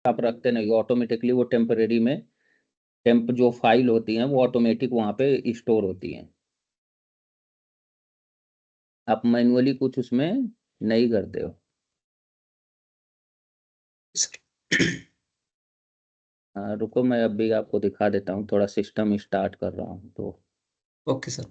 आप रखते नहीं, ऑटोमेटिकली वो टेम्परेरी में टेम्प जो फाइल होती हैं वो ऑटोमेटिक वहाँ पे स्टोर होती हैं। आप मैनुअली कुछ उसमें नहीं करते हो। रुको, मैं अभी आपको दिखा देता हूँ, थोड़ा सिस्टम स्टार्ट कर रहा हूँ तो। Okay sir.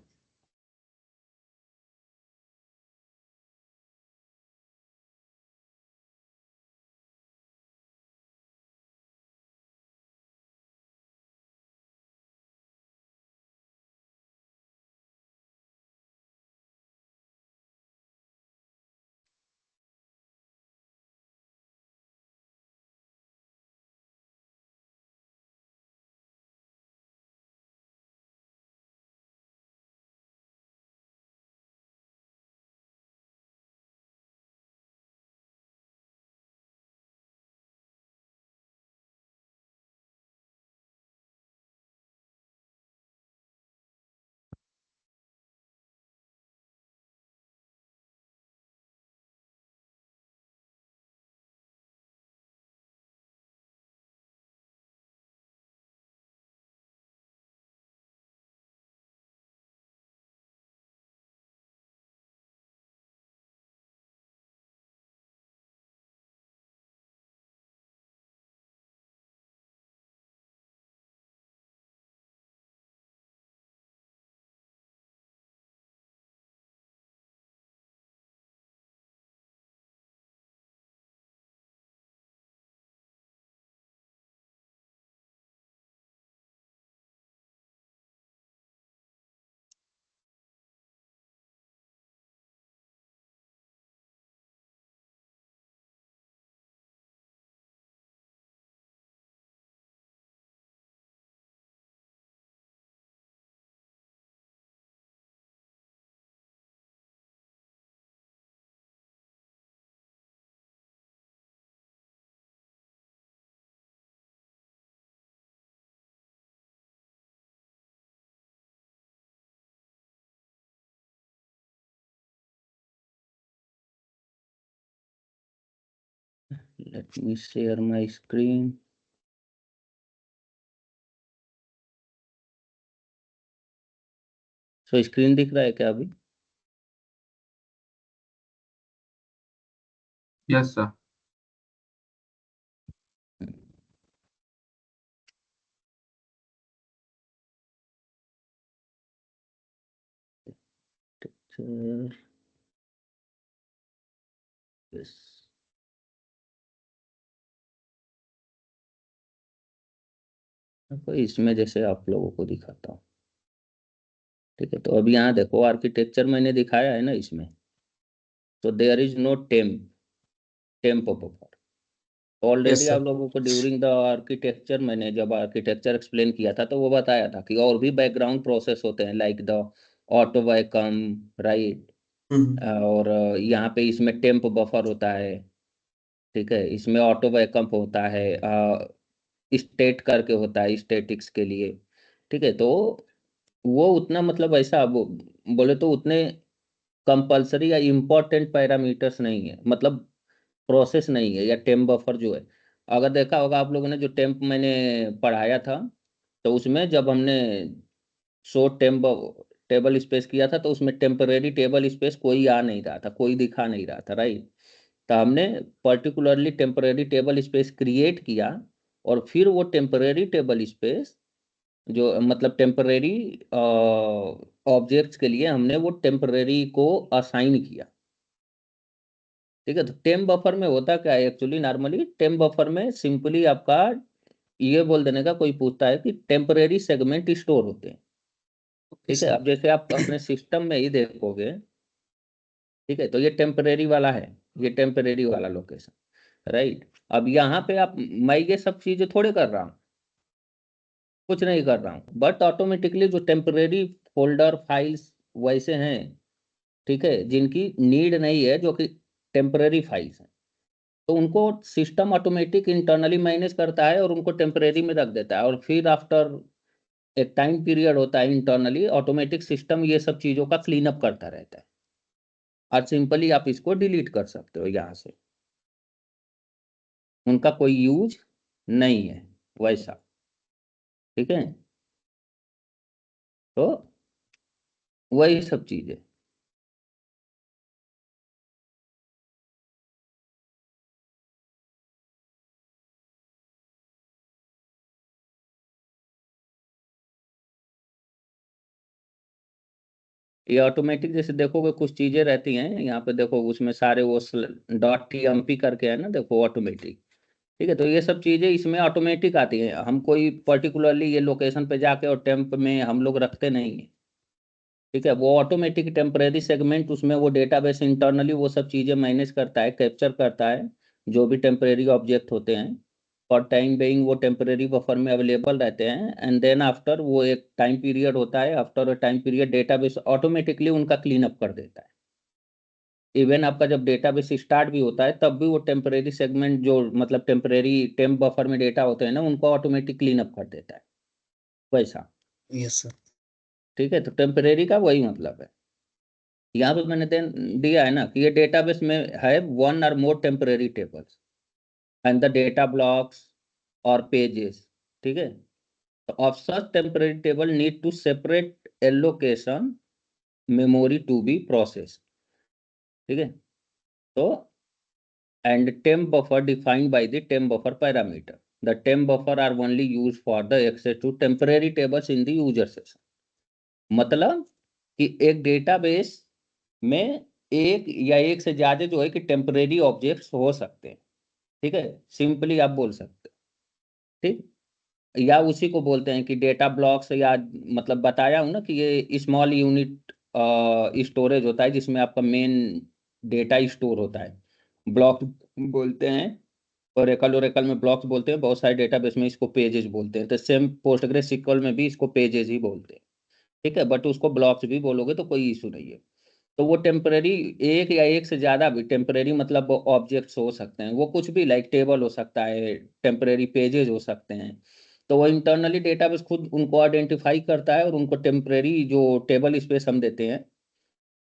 Let me share my screen. So screen दिख रहा है क्या अभी? Yes sir. यस। इसमें जैसे आप लोगों को दिखाता हूँ। ठीक है, तो अभी यहाँ देखो आर्किटेक्चर मैंने दिखाया है ना इसमें। तो there is no temp buffer. Yes already sir. आप लोगों को ड्यूरिंग द आर्किटेक्चर, मैंने जब आर्किटेक्चर एक्सप्लेन किया था तो वो बताया था कि और भी बैकग्राउंड प्रोसेस होते हैं, like the auto vacuum, right. और यहाँ पे इसमें टेम्प बफर होता है। ठीक है, इसमें ऑटो बैकअप होता है, स्टेट करके होता है स्टेटिक्स के लिए। ठीक है, तो वो उतना मतलब ऐसा बोले तो उतने कंपलसरी या इम्पोर्टेंट पैरामीटर्स नहीं है, मतलब प्रोसेस नहीं है, या टेम्प बफर जो है। अगर देखा होगा आप लोगों ने, जो टेम्प मैंने पढ़ाया था, तो उसमें जब हमने शो टेम्प टेबल स्पेस किया था तो उसमें टेम्परेरी टेबल स्पेस कोई आ नहीं रहा था, कोई दिखा नहीं रहा था, राइट। तो हमने particularly temporary table space create किया, और फिर वो टेम्परेरी टेबल स्पेस जो मतलब टेम्परेरी ऑब्जेक्ट्स के लिए हमने वो टेम्परेरी को असाइन किया। ठीक है, तो टेम्प बफर में होता क्या है एक्चुअली, नॉर्मली टेम्प बफर में सिंपली आपका ये बोल देने का, कोई पूछता है कि टेम्परेरी सेगमेंट स्टोर होते हैं। ओके ठीक है, सर। अब जैसे आप अपने सिस्टम में ही देखोगे, ठीक है, तो ये टेम्परेरी वाला है, ये टेम्परेरी वाला लोकेशन, राइट। अब यहाँ पे आप, मैं ये सब चीजें थोड़े कर रहा हूँ, कुछ नहीं कर रहा हूँ, बट ऑटोमेटिकली जो टेम्परेरी फोल्डर फाइल्स वैसे हैं, ठीक है, जिनकी नीड नहीं है, जो कि टेम्परेरी फाइल्स हैं, तो उनको सिस्टम ऑटोमेटिक इंटरनली मैनेज करता है और उनको टेम्परेरी में रख देता है, और फिर आफ्टर एक टाइम पीरियड होता है, इंटरनली ऑटोमेटिक सिस्टम ये सब चीज़ों का क्लीन अप करता रहता है, और सिंपली आप इसको डिलीट कर सकते हो यहाँ से, उनका कोई यूज नहीं है वैसा। ठीक है, तो वही सब चीज है। ये ऑटोमेटिक जैसे देखोगे कुछ चीजें रहती हैं यहाँ पे, देखो उसमें सारे वो .tmp करके है ना, देखो ऑटोमेटिक। ठीक है, तो ये सब चीजें इसमें ऑटोमेटिक आती हैं, हम कोई पर्टिकुलरली ये लोकेशन पे जाके और टेम्प में हम लोग रखते नहीं है। ठीक है, वो ऑटोमेटिक टेम्परेरी सेगमेंट, उसमें वो डेटाबेस इंटरनली वो सब चीजें मैनेज करता है, कैप्चर करता है जो भी टेम्परेरी ऑब्जेक्ट होते हैं। फॉर टाइम बेइंग वो टेम्परेरी बफर में अवेलेबल रहते हैं, एंड देन आफ्टर वो एक टाइम पीरियड होता है, after time period database automatically उनका क्लीन अप कर देता है। इवन आपका जब डेटाबेस स्टार्ट भी होता है तब भी वो टेम्परेरी सेगमेंट जो मतलब टेम्परेरी टेम्प बफर में डेटा होते हैं ना, उनको ऑटोमेटिक क्लीन अप कर देता है वैसा। Yes sir. ठीक है, तो टेम्परेरी का वही मतलब है। यहाँ पे मैंने दिया है ना कि ये डेटाबेस में है वन और more temporary tables and the data blocks और पेजेस। ठीक है, तो of such temporary table need to separate allocation memory to be process. ठीक है, तो and temp buffer defined by the temp buffer parameter. The temp buffer are only used for the access to temporary tables in the user session. मतलब कि एक database में एक या एक से ज्यादा जो है कि टेम्परेरी ऑब्जेक्ट्स हो सकते हैं। ठीक है, सिंपली आप बोल सकते हैं। ठीक, या उसी को बोलते हैं कि डेटा ब्लॉक्स, या मतलब बताया हूं ना कि ये स्मॉल यूनिट स्टोरेज होता है जिसमें आपका मेन डेटा स्टोर होता है, ब्लॉक बोलते हैं। ओरेकल में ब्लॉक्स बोलते हैं, बहुत सारे डेटाबेस में इसको पेजेस बोलते हैं, तो सेम पोस्टग्रेस सिक्वल में भी इसको पेजेस ही बोलते हैं। ठीक है, बट उसको ब्लॉक्स भी बोलोगे तो कोई इशू नहीं है। तो वो टेम्परेरी एक या एक से ज्यादा भी टेम्परेरी मतलब ऑब्जेक्ट्स हो सकते हैं, वो कुछ भी लाइक टेबल हो सकता है, टेम्परेरी पेजेस हो सकते हैं। तो वो इंटरनली डेटाबेस खुद उनको आइडेंटिफाई करता है और उनको टेम्परेरी जो टेबल स्पेस हम देते हैं,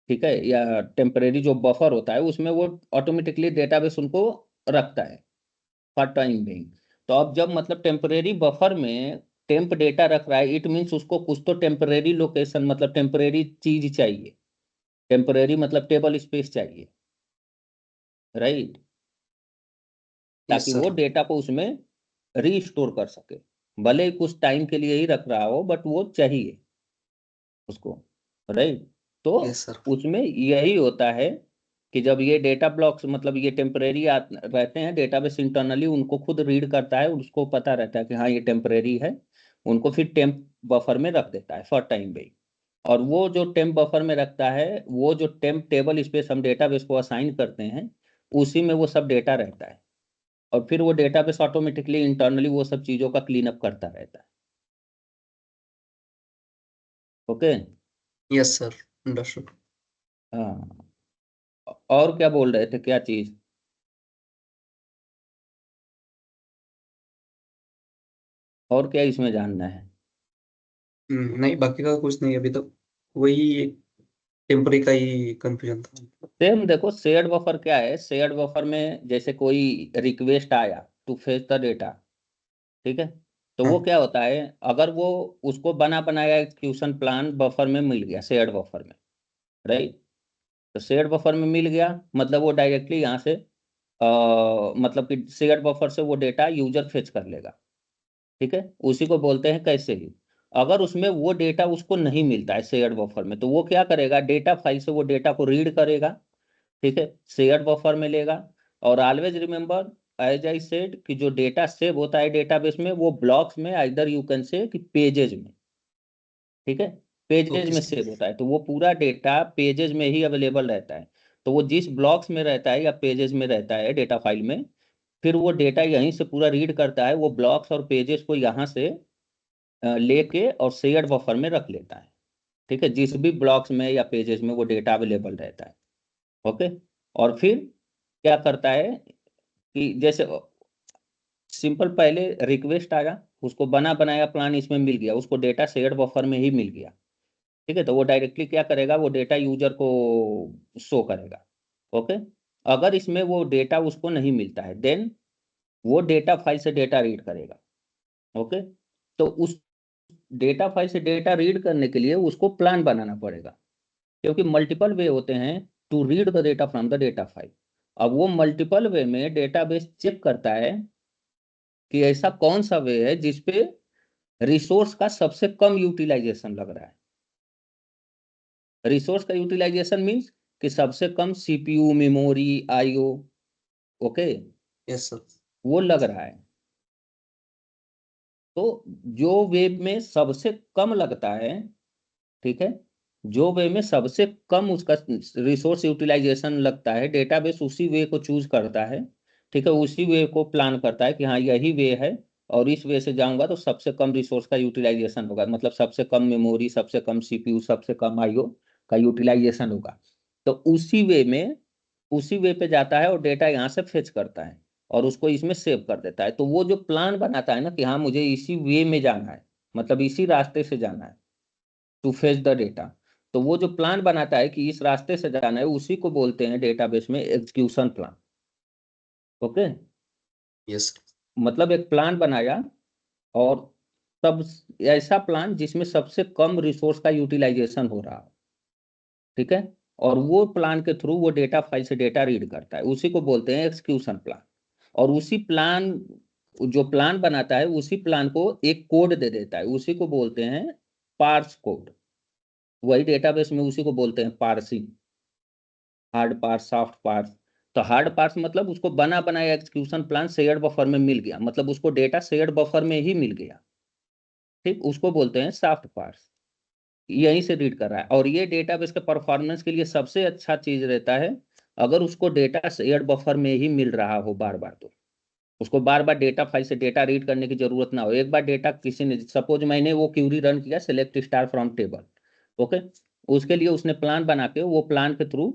ठीक है, या टेम्परेरी जो बफर होता है उसमें वो ऑटोमेटिकली डेटाबेस उनको रखता है फॉर टाइम बिंग। तो अब जब मतलब टेम्परेरी बफर में टेम्प डेटा रख रहा है, इट मीन्स उसको कुछ तो टेम्परेरी लोकेशन मतलब टेम्परेरी चीज चाहिए, टेम्परेरी मतलब टेबल स्पेस चाहिए, राइट, यस ताकि वो सर। डेटा को उसमें रीस्टोर कर सके। भले ही कुछ टाइम के लिए ही रख रहा हो बट वो चाहिए उसको, राइट। तो यस सर। उसमें यही होता है कि जब ये डेटा ब्लॉक्स मतलब ये टेम्परेरी रहते हैं, डेटाबेस इंटरनली उनको खुद रीड करता है, उसको पता रहता है कि हाँ ये टेम्परेरी है, उनको फिर टेम्प बफर में रख देता है फॉर टाइम बेइंग। और वो जो टेम्प बफर में रखता है, वो जो टेम्प टेबल स्पेस हम डेटाबेस को असाइन करते हैं, उसी में वो सब डेटा रहता है, और फिर वो डेटाबेस ऑटोमेटिकली इंटरनली वो सब चीजों का क्लीन अप करता रहता है। ओके। Yes sir, understood. हाँ, और क्या बोल रहे थे, क्या चीज? और क्या इसमें जानना है? नहीं, बाकी का कुछ नहीं अभी तक। वही टेम्परी का ही कंफ्यूजन था। सेम देखो, शेयर्ड बफर क्या है, शेयर्ड बफर में जैसे कोई रिक्वेस्ट आया टू फेच द डेटा, ठीक है, तो वो हाँ। क्या होता है, अगर वो उसको बना बनाया एक्जीक्यूशन प्लान बफर में मिल गया, शेयर्ड बफर में, राइट, तो शेयर्ड बफर में मिल गया मतलब वो डायरेक्टली यहाँ से मतलब कि शेयर्ड बफर से वो डेटा यूजर फेच कर लेगा। ठीक है, उसी को बोलते हैं कैसे ही। अगर उसमें वो डेटा उसको नहीं मिलता है शेयर्ड बफर में, तो वो क्या करेगा, डेटा फाइल से वो डेटा को रीड करेगा। ठीक है, शेयर्ड बफर में लेगा। और always remember, as I said, कि जो डेटा सेव होता है डेटाबेस में वो ब्लॉक्स में, आइदर यू कैन से कि पेजेज में। ठीक है, पेजेज ओके में सर। सेव होता है, तो वो पूरा डेटा पेजेज में ही अवेलेबल रहता है। तो वो जिस ब्लॉक्स में रहता है या पेजेज में रहता है डेटा फाइल में, फिर वो डेटा यहीं से पूरा रीड करता है, वो ब्लॉक्स और पेजेस को यहाँ से लेके और शेयर्ड बफर में रख लेता है। ठीक है, जिस भी ब्लॉक्स में या पेजेस में वो डेटा अवेलेबल रहता है। ओके, और फिर क्या करता है कि जैसे सिंपल पहले रिक्वेस्ट आया, उसको बना बनाया प्लान इसमें मिल गया, उसको डेटा शेयर्ड बफर में ही मिल गया। ठीक है, तो वो डायरेक्टली क्या करेगा, वो डेटा यूजर को शो करेगा। ओके, अगर इसमें वो डेटा उसको नहीं मिलता है, देन वो डेटा फाइल से डेटा रीड करेगा। ओके, तो उस डेटा फाइल से डेटा रीड करने के लिए उसको प्लान बनाना पड़ेगा, क्योंकि मल्टीपल वे होते हैं to read the data from the data file. अब वो मल्टीपल वे में डेटाबेस चेक करता है कि ऐसा कौन सा वे है जिसपे रिसोर्स का सबसे कम यूटिलाइजेशन लग रहा है। रिसोर्स का यूटिलाइजेशन मीन्स कि सबसे कम CPU, memory, IO, okay, yes sir. वो लग रहा है। तो जो वेब में सबसे कम लगता है, ठीक है, जो वे में सबसे कम उसका रिसोर्स यूटिलाइजेशन लगता है, डेटाबेस उसी वे को चूज करता है, ठीक है, उसी वे को प्लान करता है कि हाँ यही वे है और इस वे से जाऊंगा तो सबसे कम रिसोर्स का यूटिलाइजेशन होगा, मतलब सबसे कम मेमोरी, सबसे कम सीपीयू, सबसे कम आईओ का यूटिलाइजेशन होगा। तो उसी वे पे जाता है और डेटा यहाँ से फेच करता है और उसको इसमें सेव कर देता है। तो वो जो प्लान बनाता है ना कि हाँ मुझे इसी वे में जाना है, मतलब इसी रास्ते से जाना है टू फेच द डेटा, तो वो जो प्लान बनाता है कि इस रास्ते से जाना है, उसी को बोलते हैं डेटाबेस में एग्जीक्यूशन प्लान। Okay, yes. मतलब एक प्लान बनाया और सब ऐसा प्लान जिसमें सबसे कम रिसोर्स का यूटिलाइजेशन हो रहा हो, ठीक है, और वो प्लान के थ्रू वो डेटा फाइल से डेटा रीड करता है, उसी को बोलते हैं एग्जीक्यूशन प्लान। और उसी प्लान, जो प्लान बनाता है उसी प्लान को एक कोड दे देता है, उसी को बोलते हैं पार्स कोड। वही डेटाबेस में उसी को बोलते हैं parsing, hard parse, soft parse. तो हार्ड पार्स मतलब उसको बना बनाया एग्जीक्यूशन प्लान शेयर्ड बफर में मिल गया, मतलब उसको डेटा शेयर्ड बफर में ही मिल गया, ठीक, उसको बोलते हैं सॉफ्ट पार्स। यहीं से रीड कर रहा है और ये डेटाबेस के परफॉर्मेंस के लिए सबसे अच्छा चीज रहता है अगर उसको डेटा शेयर्ड बफर में ही मिल रहा हो बार बार, तो उसको बार बार डेटा फाइल से डेटा रीड करने की जरूरत ना हो। एक बार डेटा किसी ने, सपोज मैंने वो क्यूरी रन किया select star from table, okay, उसके लिए उसने प्लान बना के वो प्लान के थ्रू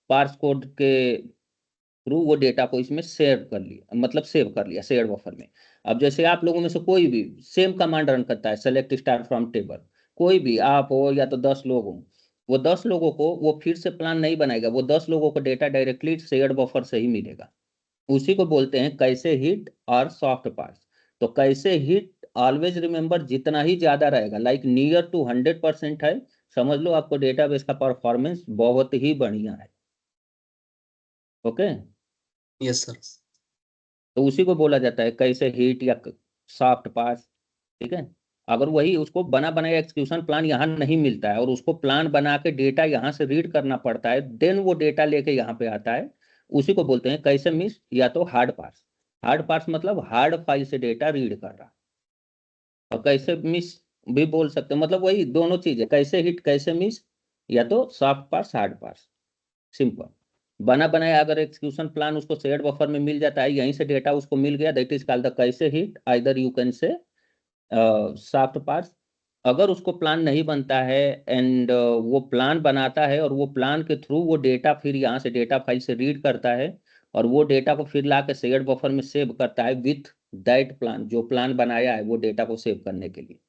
पार्स कोड के थ्रू वो डेटा को इसमें शेयर कर लिया, मतलब सेव कर लिया शेयर बफर में। अब जैसे आप लोगों में से कोई भी सेम कमांड रन करता है सेलेक्ट स्टार फ्रॉम टेबल, कोई भी आप हो या तो 10 लोग हो, वो 10 लोगों को वो फिर से प्लान नहीं बनाएगा, वो 10 लोगों को डेटा डायरेक्टली शेयर बफर से ही मिलेगा। उसी को बोलते हैं कैसे हिट और सॉफ्ट पार्स। तो कैसे हिट ऑलवेज रिमेंबर जितना ही ज्यादा रहेगा, लाइक नियर टू 100% है, समझ लो आपको डेटाबेस का परफॉर्मेंस बहुत ही बढ़िया है। Okay, yes sir. तो उसी को बोला जाता है कैसे हिट या सॉफ्ट पास, ठीक है। अगर वही उसको बना बनाया एक्सक्यूशन प्लान यहाँ नहीं मिलता है और उसको प्लान बना के डेटा यहाँ से रीड करना पड़ता है, देन वो डेटा लेके यहाँ पे आता है, उसी को बोलते हैं कैसे मिस या तो हार्ड पार्स। हार्ड पार्स मतलब हार्ड फाइल से डेटा रीड कर रहा, और कैसे मिस भी बोल सकते हैं, मतलब वही दोनों चीज है, कैसे हिट कैसे मिस, या तो soft parse hard parse, simple. बना बनाया अगर एग्जीक्यूशन प्लान उसको शेयर्ड बफर में मिल जाता है, यहीं से डेटा उसको मिल गया, that is called the cache hit, either you can say soft parse. अगर उसको प्लान नहीं बनता है एंड वो प्लान बनाता है और वो प्लान के थ्रू वो डेटा फिर यहाँ से डेटा फाइल से रीड करता है और वो डेटा को फिर ला के शेयर्ड बफर में सेव करता है विथ दैट प्लान, जो प्लान बनाया है वो डेटा को सेव करने के लिए।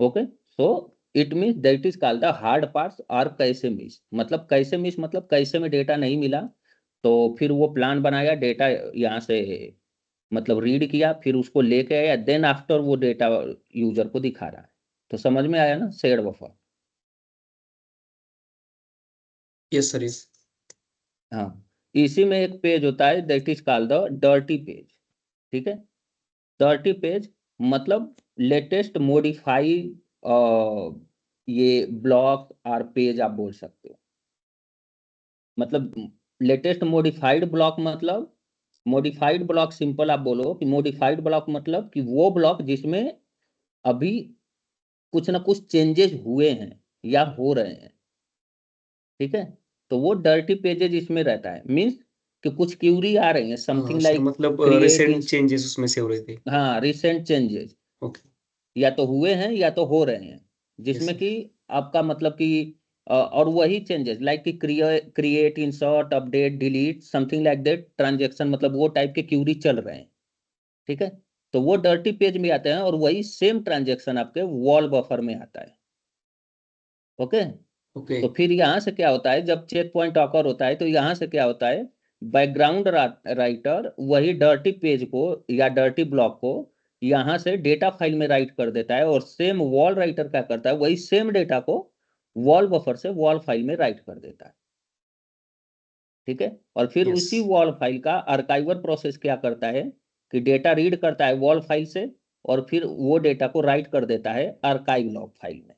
Okay, so it means that is called the hard parts और कैसे मिस, मतलब कैसे मिस मतलब कैसे में डेटा नहीं मिला तो फिर वो प्लान बनाया, डेटा यहाँ से मतलब रीड किया, फिर उसको लेके आया, देन आफ्टर वो डेटा यूजर को दिखा रहा है। तो समझ में आया ना shared buffer. Yes sir. Yes. हाँ, इसी में एक पेज होता है that is called the dirty page, ठीक है। डर्टी पेज मतलब लेटेस्ट मॉडिफाई, ये ब्लॉक और पेज आप बोल सकते हो। मतलब लेटेस्ट मॉडिफाइड ब्लॉक, मतलब मॉडिफाइड ब्लॉक सिंपल आप बोलो कि मॉडिफाइड ब्लॉक मतलब कि वो ब्लॉक जिसमें अभी कुछ ना कुछ चेंजेस हुए हैं या हो रहे हैं, ठीक है। तो वो डर्टी पेजेज इसमें रहता है, मीन्स कि कुछ क्यूरी आ रही है हाँ समथिंग सर, लाइक मतलब क्रिएट इन, रिसेंट चेंजेस उसमें से हो रहे थे। हाँ रिसेंट चेंजेस ओके। या तो हुए हैं या तो हो रहे हैं, यस जिसमें सर। कि आपका मतलब कि और वही चेंजेस लाइक कि create, insert, update, delete, something like that transaction, मतलब वो टाइप के क्यूरी चल रहे हैं, ठीक है। तो वो डर्टी पेज में आते हैं और वही सेम ट्रांजेक्शन आपके वॉल बफर में आता है। Okay, okay. तो फिर यहाँ से क्या होता है जब चेक पॉइंट ऑकर होता है तो यहाँ से क्या होता है बैकग्राउंड राइटर वही डर्टी पेज को या डर्टी ब्लॉक को यहाँ से डेटा फाइल में राइट कर देता है, और सेम वॉल राइटर क्या करता है, वही सेम डेटा को वॉल बफर से वॉल फाइल में राइट कर देता है। ठीक है, और फिर Yes. उसी वॉल फाइल का आर्काइवर प्रोसेस क्या करता है कि डेटा रीड करता है वॉल फाइल से, और फिर वो डेटा को राइट कर देता है आर्काइव लॉग फाइल में।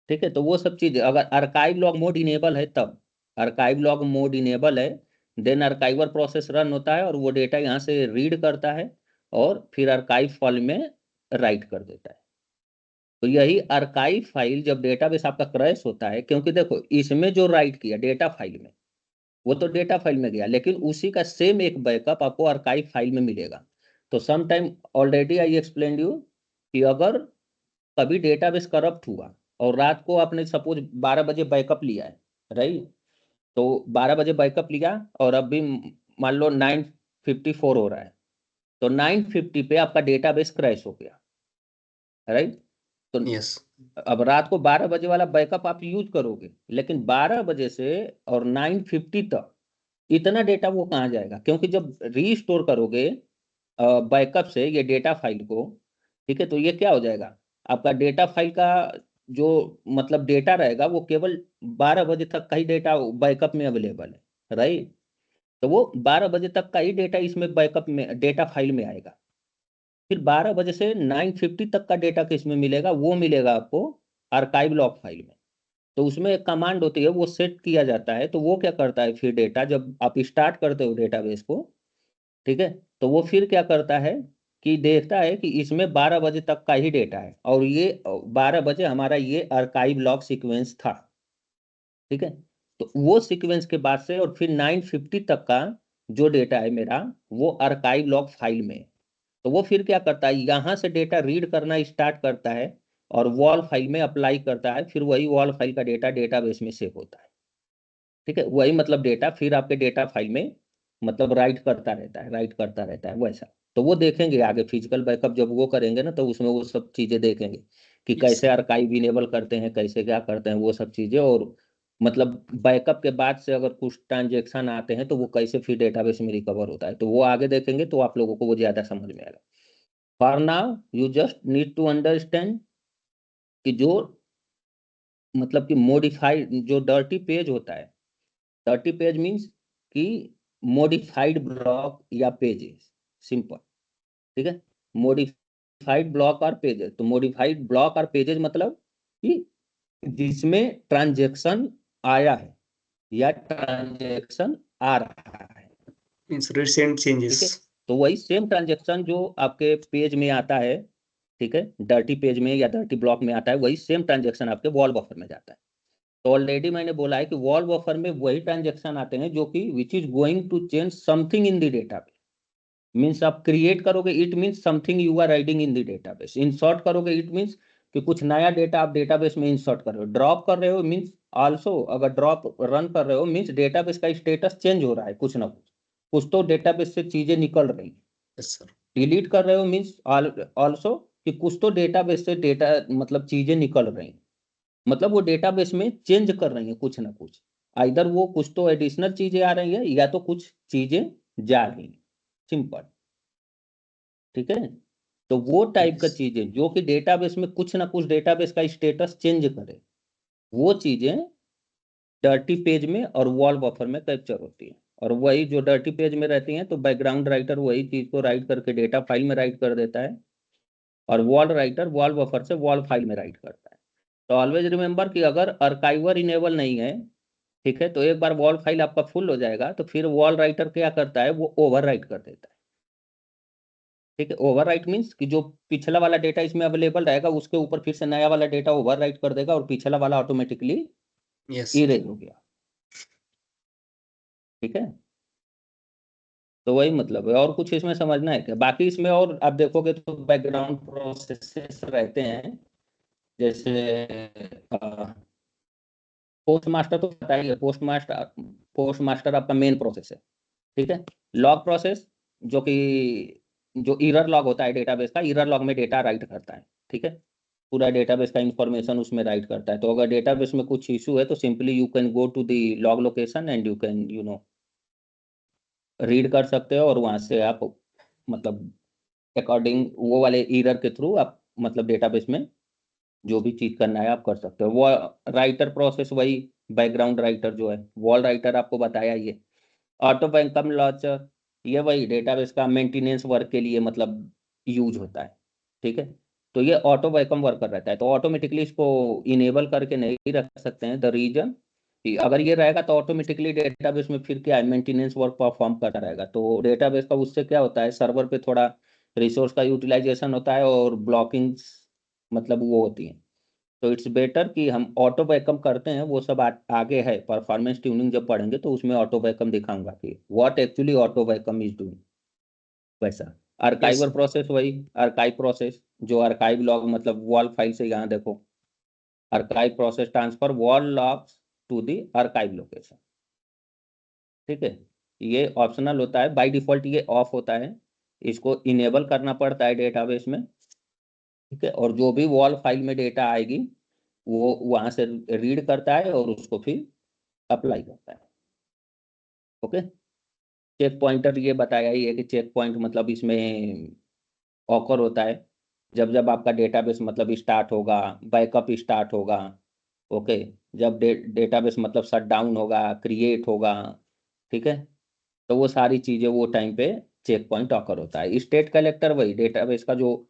ठीक है, तो वो सब चीजें अगर आर्काइव लॉग मोड इनेबल है, तब आर्काइव लॉग मोड इनेबल है, देन आर्काइवर प्रोसेस रन होता है और वो डेटा यहाँ से रीड करता है और फिर आर्काइव फाइल में राइट कर देता है। तो यही आर्काइव फाइल जब डेटाबेस आपका क्रैश होता है, क्योंकि देखो इसमें जो राइट किया डेटा फाइल में वो तो डेटा फाइल में गया, लेकिन उसी का सेम एक बैकअप आपको आर्काइव फाइल में मिलेगा। तो some time already I explain you कि अगर कभी डेटाबेस करप्ट हुआ और रात को आपने सपोज 12 बजे बैकअप लिया है, राइट, तो 12 बजे बैकअप लिया और अभी मान लो 9:54 हो रहा है, तो 9:50 पे आपका डेटाबेस क्रैश हो गया, राइट। तो Yes. अब रात को 12 बजे वाला बैकअप आप यूज करोगे, लेकिन 12 बजे से और 9:50 तक इतना डेटा वो कहाँ जाएगा, क्योंकि जब रीस्टोर करोगे बैकअप से ये डेटा फाइल को, ठीक है, तो ये क्या हो जाएगा, आपका डेटा फाइल का जो मतलब डेटा रहेगा वो केवल 12 बजे तक का ही डेटा बैकअप में अवेलेबल है, राइट। तो वो 12 बजे तक का ही डेटा इसमें बैकअप में डेटा फाइल में आएगा। फिर 12 बजे से 9:50 तक का डेटा किस में मिलेगा, वो मिलेगा आपको आर्काइव लॉग फाइल में। तो उसमें एक कमांड होती है, वो सेट किया जाता है, तो वो क्या करता है फिर डेटा जब आप स्टार्ट करते हो डेटाबेस को, ठीक है, तो वो फिर क्या करता है कि देखता है कि इसमें 12 बजे तक का ही डेटा है और ये 12 बजे हमारा ये आर्काइव लॉग सीक्वेंस था, ठीक है। तो वो सीक्वेंस के बाद से और फिर 9:50 तक का जो डेटा है मेरा वो आर्काइव लॉग फाइल में है। तो वो फिर क्या करता है, यहाँ से डेटा रीड करना स्टार्ट करता है और वॉल फाइल में अप्लाई करता है, फिर वही वॉल फाइल का डेटा डेटाबेस में सेव होता है। ठीक है, वही मतलब डेटा फिर आपके डेटा फाइल में मतलब राइट करता रहता है, राइट करता रहता है वैसा। तो वो देखेंगे आगे फिजिकल बैकअप जब वो करेंगे ना, तो उसमें वो सब चीजें देखेंगे कि Yes. कैसे आर्काइव इनेबल करते हैं, कैसे क्या करते हैं वो सब चीजें, और मतलब बैकअप के बाद से अगर कुछ ट्रांजेक्शन आते हैं तो वो कैसे फिर डेटाबेस में रिकवर होता है, तो वो आगे देखेंगे तो आप लोगों को वो ज्यादा समझ में आएगा। For now you just need to understand कि जो मतलब कि मॉडिफाइड जो डर्टी पेज होता है, डर्टी पेज मीन्स कि मॉडिफाइड ब्लॉक या पेजेस, सिंपल, ठीक है। मॉडिफाइड ब्लॉक और पेजेस, तो मॉडिफाइड ब्लॉक और पेजेस मतलब कि जिसमें ट्रांजेक्शन आया है या ट्रांजेक्शन आ रहा है, Means recent ठीक है। changes. तो वही सेम ट्रांजेक्शन जो आपके पेज में आता है, ठीक है, डर्टी पेज में या डर्टी ब्लॉक में आता है, वही सेम ट्रांजेक्शन आपके वॉल बफर में जाता है। तो ऑलरेडी मैंने बोला है कि वॉल बफर में वही ट्रांजेक्शन आते हैं जो कि which is going to change something in the database. Means आप क्रिएट करोगे, it means something you are writing in the database. Insert करोगे, इट मीन्स कि कुछ नया डेटा आप डेटाबेस में इंसर्ट कर रहे हो। ड्रॉप कर रहे हो मीन्स आल्सो, अगर ड्रॉप रन कर रहे हो मीन्स डेटाबेस का स्टेटस चेंज हो रहा है, कुछ ना कुछ तो डेटाबेस से चीजें निकल रही हैं। Yes, sir. डिलीट कर रहे हो मीन्स आल्सो कि कुछ तो डेटाबेस से डेटा मतलब चीजें निकल रही हैं, मतलब वो डेटाबेस में चेंज कर रही है कुछ ना कुछ, आइदर वो कुछ तो एडिशनल चीजें आ रही है या तो कुछ चीजें जा रही हैं, सिंपल, ठीक है। तो वो टाइप का Yes. चीजें जो कि डेटाबेस में कुछ ना कुछ डेटाबेस का स्टेटस चेंज करे, वो चीजें डर्टी पेज में और वॉल बफर में कैप्चर होती है। और वही जो डर्टी पेज में रहती हैं तो बैकग्राउंड राइटर वही चीज को राइट करके डेटा फाइल में राइट कर देता है, और वॉल राइटर वॉल बफर से वॉल फाइल में राइट करता है। तो ऑलवेज रिमेंबर कि अगर आर्काइवर इनेबल नहीं है, ठीक है, तो एक बार वॉल फाइल आपका फुल हो जाएगा तो फिर वॉल राइटर क्या करता है, वो ओवर राइट कर देता है। ठीक है, ओवर राइट मीन्स कि जो पिछला वाला डेटा इसमें अवेलेबल रहेगा उसके ऊपर फिर से नया वाला डेटा ओवर राइट कर देगा और पिछला वाला ऑटोमेटिकली Yes. इरेज हो गया, ठीक है। तो वही मतलब है, और कुछ इसमें समझना है क्या? बाकी इसमें और आप देखोगे तो बैकग्राउंड प्रोसेसेस रहते हैं, जैसे पोस्ट मास्टर तो पता ही है, पोस्ट मास्टर आपका मेन प्रोसेस है, ठीक है। लॉग प्रोसेस जो कि जो एरर लॉग होता है डेटाबेस का, एरर लॉग में डेटा राइट करता है, ठीक है। पूरा डेटाबेस का इंफॉर्मेशन उसमें राइट करता है। तो अगर डेटाबेस में कुछ इशू है तो simply you can go to the log location and you can read कर सकते हो, और वहां से आप मतलब अकॉर्डिंग वो वाले एरर के थ्रू आप मतलब डेटाबेस में जो भी चीज करना है आप कर सकते हो। वो राइटर प्रोसेस वही बैकग्राउंड राइटर जो है, वॉल राइटर आपको बताया ये। ऑटो वेलकम लॉन्चर ये वही डेटाबेस का मेंटेनेंस वर्क के लिए मतलब यूज होता है, ठीक है। तो ये ऑटो वेलकम वर्कर रहता है, तो ऑटोमेटिकली इसको इनेबल करके नहीं रख सकते हैं। द रीजन अगर ये रहेगा तो ऑटोमेटिकली डेटाबेस में फिर क्या है, मेंटेनेंस वर्क परफॉर्म करता रहेगा। तो डेटाबेस का उससे क्या होता है, सर्वर पे थोड़ा रिसोर्स का यूटिलाइजेशन होता है और ब्लॉकिंग्स मतलब वो होती है। तो इट्स बेटर कि हम ऑटो बैकअप करते हैं, वो सब आगे है। परफॉर्मेंस ट्यूनिंग जब पढ़ेंगे तो उसमें ऑटो बैकअप दिखाऊंगा कि what actually auto backup is doing. वैसा यस आर्काइवर प्रोसेस वही आर्काइव प्रोसेस, जो आर्काइव लॉग मतलब वॉल फाइल से यहाँ देखो, आर्काइव प्रोसेस ट्रांसफर वॉल logs to the archive location, ठीक है। ये ऑप्शनल होता है, बाय डिफॉल्ट ये ऑफ होता है, इसको इनेबल करना पड़ता है डेटाबेस में, ठीक है। और जो भी वॉल फाइल में डेटा आएगी वो वहां से रीड करता है और उसको फिर अप्लाई करता है, ओके। चेक पॉइंटर ये बताया ही है कि चेक पॉइंट मतलब इसमें ऑकर होता है जब जब आपका डेटाबेस मतलब स्टार्ट होगा, बैकअप स्टार्ट होगा, ओके। जब डेटाबेस मतलब शट डाउन होगा, क्रिएट होगा, ठीक है। तो वो सारी चीजें वो टाइम पे चेक पॉइंट ऑकर होता है। स्टेट कलेक्टर वही डेटाबेस का जो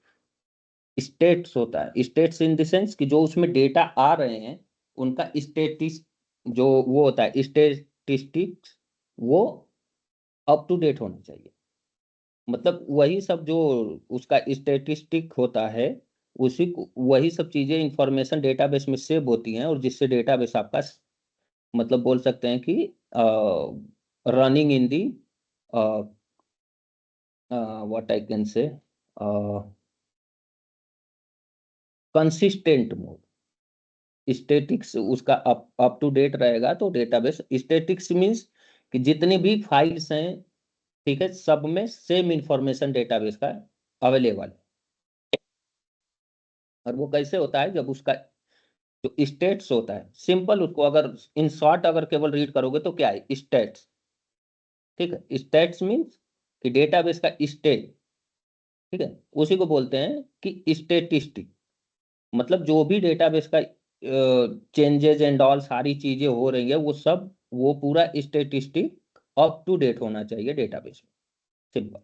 स्टेट्स होता है, स्टेट्स इन द सेंस कि जो उसमें डेटा आ रहे हैं उनका स्टेटिस जो वो होता है स्टेटिस्टिक्स, वो अप टू डेट होना चाहिए। मतलब वही सब जो उसका स्टेटिस्टिक होता है, उसी को वही सब चीजें इंफॉर्मेशन डेटाबेस में सेव होती हैं, और जिससे डेटाबेस आपका मतलब बोल सकते हैं कि running in the what I can say consistent mode. Statics उसका अप टू डेट रहेगा तो डेटाबेस स्टेटिक्स मींस कि जितनी भी फाइल्स हैं, ठीक है, सब में सेम इंफॉर्मेशन डेटाबेस का अवेलेबल है। और वो कैसे होता है, जब उसका जो स्टेट्स होता है, सिंपल उसको अगर इन शॉर्ट अगर केवल रीड करोगे तो क्या है, स्टेट्स, ठीक है। स्टेट्स मींस कि डेटाबेस का स्टेट, ठीक है, उसी को बोलते हैं कि स्टेटिस्टिक। मतलब जो भी डेटाबेस का चेंजेस एंड ऑल सारी चीजें हो रही है वो सब वो पूरा स्टेटिस्टिक अप टू डेट होना चाहिए डेटाबेस में, सिंपल,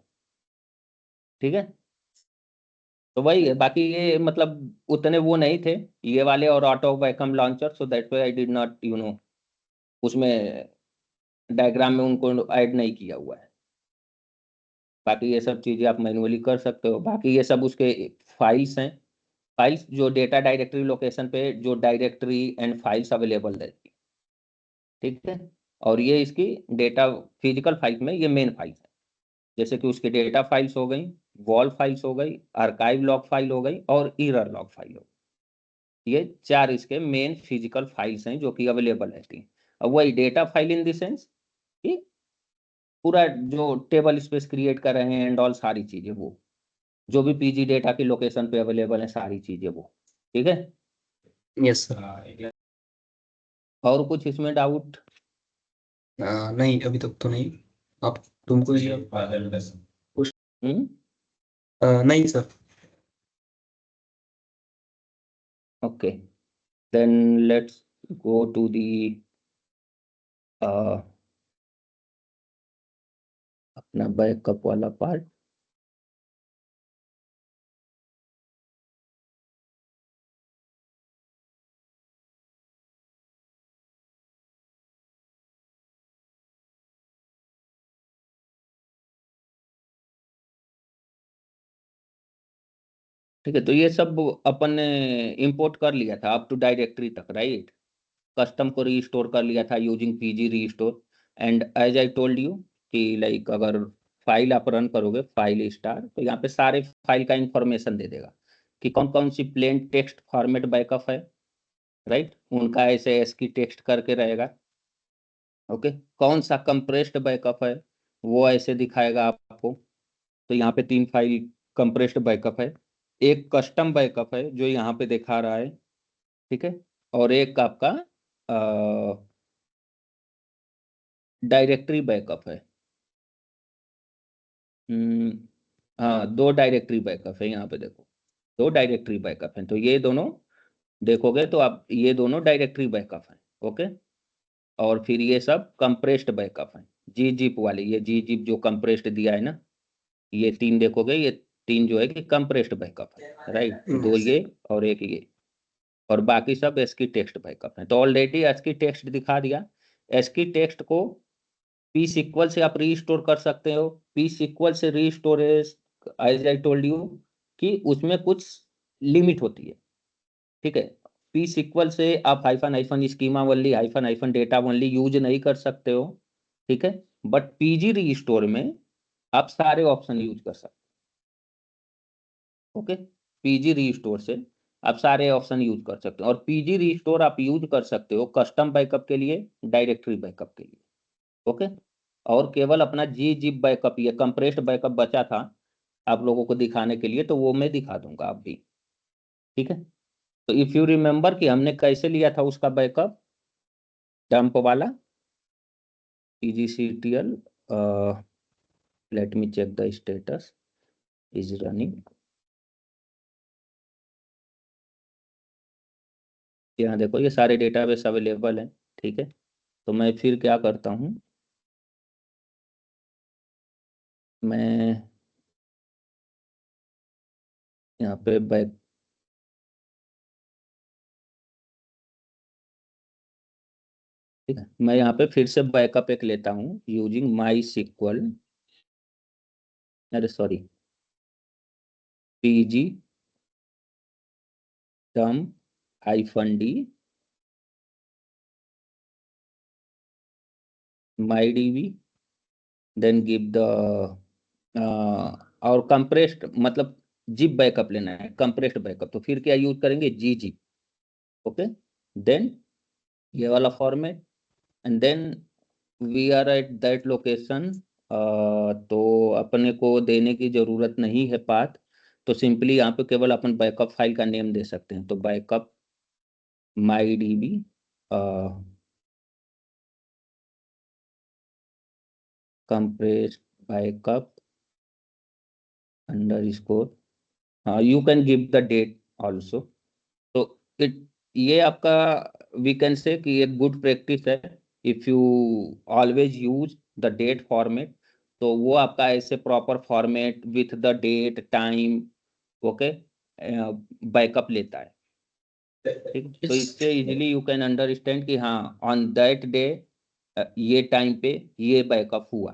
ठीक है। तो वही है, बाकी ये मतलब उतने वो नहीं थे ये वाले और auto vacuum launcher, so that way I did not उसमें डायग्राम में उनको ऐड नहीं किया हुआ है। बाकी ये सब चीजें आप मैन्युअली कर सकते हो। बाकी ये सब उसके फाइल्स हैं, फाइल्स जो डेटा डायरेक्टरी लोकेशन पे जो डायरेक्टरी एंड फाइल्स अवेलेबल रहती है, ठीक है। और ये इसकी डेटा फिजिकल फाइल्स में ये मेन फाइल्स है, जैसे कि उसकी डेटा फाइल्स हो गई, वॉल फाइल्स हो गई, आर्काइव लॉग फाइल हो गई और ईरर लॉग फाइल हो गई। ये चार इसके मेन फिजिकल फाइल्स हैं जो कि अवेलेबल रहती हैं। अब वही data file in the sense कि पूरा जो टेबल स्पेस क्रिएट कर रहे हैं एंड ऑल सारी चीजें, वो जो भी पीजी डेटा की लोकेशन पे अवेलेबल है सारी चीजें वो, ठीक है। Yes sir. और कुछ इसमें डाउट? नहीं अभी तक तो नहीं। आप तुमको कुछ नहीं sir. Okay, then let's go to the अपना बैकअप वाला पार्ट। ठीक है, तो ये सब अपन ने इंपोर्ट कर लिया था अप टू डायरेक्टरी तक, राइट। कस्टम को रीस्टोर कर लिया था using PG restore. And as I told you कि लाइक अगर फाइल आप रन करोगे फाइल स्टार, तो यहाँ पे सारे फाइल का इंफॉर्मेशन दे देगा कि कौन कौन सी प्लेन टेक्स्ट फॉर्मेट बैकअप है, राइट, उनका ऐसे एस्की टेक्स्ट करके रहेगा, ओके। कौन सा कंप्रेस्ड बैकअप है वो ऐसे दिखाएगा आपको। तो यहाँ पे 3 फाइल कंप्रेस्ड बैकअप है, एक कस्टम बैकअप है जो यहाँ पे दिखा रहा है, ठीक है, और एक आपका डायरेक्टरी बैकअप है। हाँ, 2 डायरेक्टरी बैकअप है यहाँ पे देखो, 2 डायरेक्टरी बैकअप है। तो ये दोनों देखोगे तो आप ये दोनों डायरेक्टरी बैकअप है, ओके। और फिर ये सब कंप्रेस्ड बैकअप है, जी जिप वाले, ये जी जिप जो कंप्रेस्ड दिया है ना, ये 3 देखोगे, ये 3 जो है कि कंप्रेस्ड बैकअप है, राइट। 2 ये और एक ये, और बाकी सब एसकी टेक्स्ट बैकअप है। तो ऑलरेडी एसकी टेक्स्ट दिखा दिया। एसकी टेक्स्ट को पी सिक्वल से आप रीस्टोर कर सकते हो। पी सिक्वल से रीस्टोरेज, एज आई टोल्ड यू, कि उसमें कुछ लिमिट होती है, ठीक है। पी सिक्वल से आप hyphen hyphen schema only, hyphen hyphen data only use नहीं कर सकते हो, ठीक है। बट पीजी रीस्टोर में आप सारे ऑप्शन यूज कर सकते हो, ओके। पीजी रीस्टोर से आप सारे ऑप्शन यूज कर सकते हो, और पीजी रीस्टोर आप यूज कर सकते हो कस्टम बैकअप के लिए, डायरेक्टरी बैकअप के लिए, ओके। और केवल अपना जी जिप बैकअप, ये कंप्रेस्ड बैकअप बचा था आप लोगों को दिखाने के लिए, तो वो मैं दिखा दूंगा आप भी, ठीक है। तो इफ यू रिमेंबर कि हमने कैसे लिया था उसका बैकअप, डंप वाला pgctl, let me check the status is running। यहाँ देखो ये सारे डेटाबेस अवेलेबल हैं, ठीक है। तो मैं फिर क्या करता हूँ, मैं यहाँ पे बैक, ठीक है, मैं यहाँ पे फिर से बैकअप एक लेता हूँ यूजिंग माई सिक्वल, अरे sorry, pg dump -d mydb, then give the और कंप्रेस्ड, मतलब जिप बैकअप लेना है, कंप्रेस्ड बैकअप, तो फिर क्या यूज करेंगे, जी जिप, ओके। देन ये वाला format, and then we are at that location. तो अपने को देने की जरूरत नहीं है पाथ, तो सिंपली यहाँ पे केवल अपन बैकअप फाइल का नेम दे सकते हैं। तो backup my D B compressed backup _ हाँ, you can give the date also. तो इट, ये आपका, वी कैन से कि एक गुड प्रैक्टिस है, if you always use the date format, तो वो आपका ऐसे proper format with the date time, okay, backup लेता है, ठीक। तो इससे इजीली यू कैन अंडरस्टैंड कि हाँ ऑन दैट डे ये टाइम पे ये बैकअप हुआ,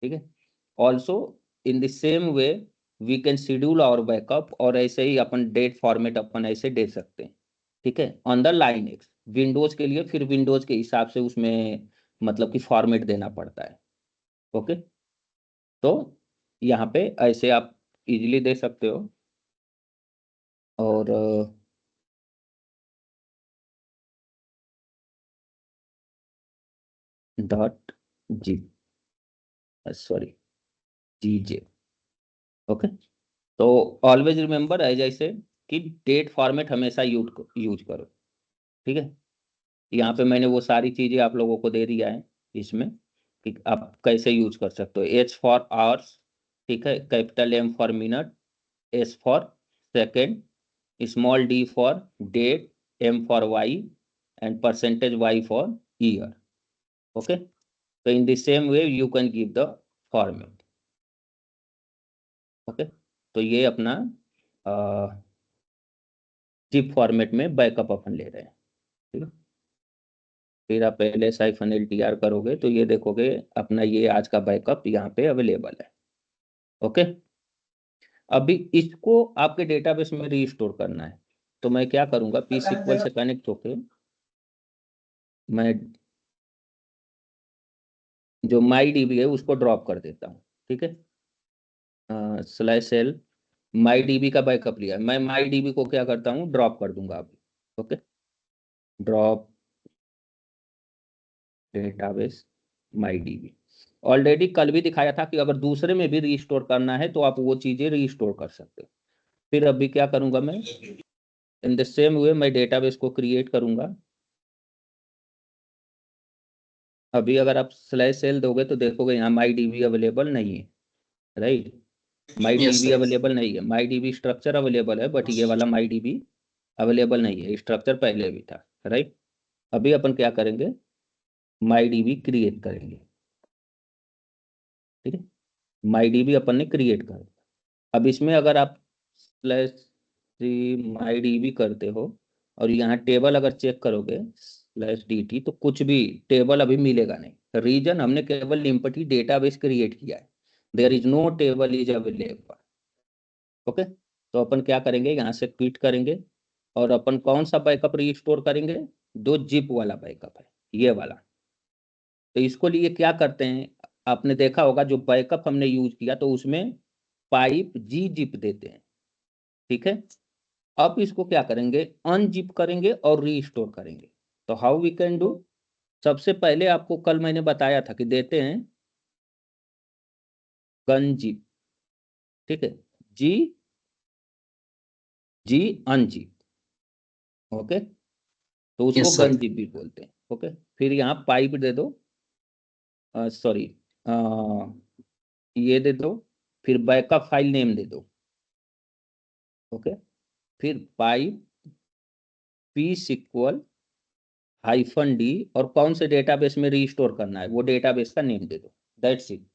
ठीक है। Also in the same way we can schedule our backup, और ऐसे ही अपन डेट फॉर्मेट अपन ऐसे दे सकते हैं, ठीक है, on the line x. Windows के लिए फिर विंडोज के हिसाब से उसमें मतलब कि फॉर्मेट देना पड़ता है, ओके। तो यहाँ पे ऐसे आप इजीली दे सकते हो। और डॉट जी, सॉरी, जी जे, ओके। तो ऑलवेज रिमेंबर एज आई से कि डेट फॉर्मेट हमेशा यूज करो, ठीक है। यहाँ पे मैंने वो सारी चीजें आप लोगों को दे दिया है इसमें, कि आप कैसे यूज कर सकते हो। एच फॉर आवर्स, ठीक है, capital M for minute, S for second, small d for date, m for Y, and percentage Y for year, okay. तो in the same way you can give the format, okay. तो ये अपना zip format में backup अपन ले रहे हैं, ठीक है। फिर आप पहले साइफन LTR करोगे तो ये देखोगे अपना ये आज का बैकअप यहाँ पे अवेलेबल है, ओके। अभी इसको आपके डेटाबेस में रीस्टोर करना है, तो मैं क्या करूंगा, पी सिक्वल से कनेक्ट होके मैं जो माई डीबी है उसको ड्रॉप कर देता हूँ, ठीक है। /l माई डीबी का बैकअप लिया, मैं माई डीबी को क्या करता हूँ, ड्रॉप कर दूंगा अभी, okay. Drop database my DB, already कल भी दिखाया था कि अगर दूसरे में भी रीस्टोर करना है तो आप वो चीजें रीस्टोर कर सकते हो। फिर अभी क्या करूंगा मैं, इन द सेम वे मैं डेटाबेस को क्रिएट करूंगा। अभी अगर आप /l दोगे तो देखोगे यहाँ माई डीबी अवेलेबल नहीं है, राइट। माई यस डीबी सर। अवेलेबल नहीं है, माई डीबी स्ट्रक्चर अवेलेबल है, बट ये वाला माई डीबी अवेलेबल नहीं है, स्ट्रक्चर पहले भी था, राइट। अभी अपन क्या करेंगे, माई डीबी क्रिएट करेंगे, ठीक है। माई डीबी अपन ने क्रिएट कर, अब इसमें अगर आप माई डीबी करते हो और यहाँ टेबल अगर चेक करोगे /dt, तो कुछ भी टेबल अभी मिलेगा नहीं। रीजन, हमने केवल लिम्पटी डेटाबेस क्रिएट किया है, there is no table is available. Okay, तो अपन क्या करेंगे, यहाँ से क्विट करेंगे और अपन कौन सा बैकअप रीस्टोर करेंगे, जो जिप वाला बैकअप है, ये वाला। तो इसको लिए क्या करते हैं, आपने देखा होगा जो बैकअप हमने यूज किया तो उसमें पाइप जी जिप देते हैं, ठीक है। अब इसको क्या करेंगे, अनजिप करेंगे और रीस्टोर करेंगे। तो हाउ वी कैन डू, सबसे पहले आपको कल मैंने बताया था कि देते हैं गनजिप, ठीक है, जी जी अनजिप, ओके, तो उसको यस सर। गनजिप भी बोलते हैं। ओके, फिर यहाँ पाइप दे दो, सॉरी, ये दे दो, फिर बैकअप फाइल नेम दे दो, ओके, फिर पाइप पी सिक्वल -d, और कौन से डेटाबेस में रीस्टोर करना है वो डेटाबेस का नेम दे दो, दैट्स इट।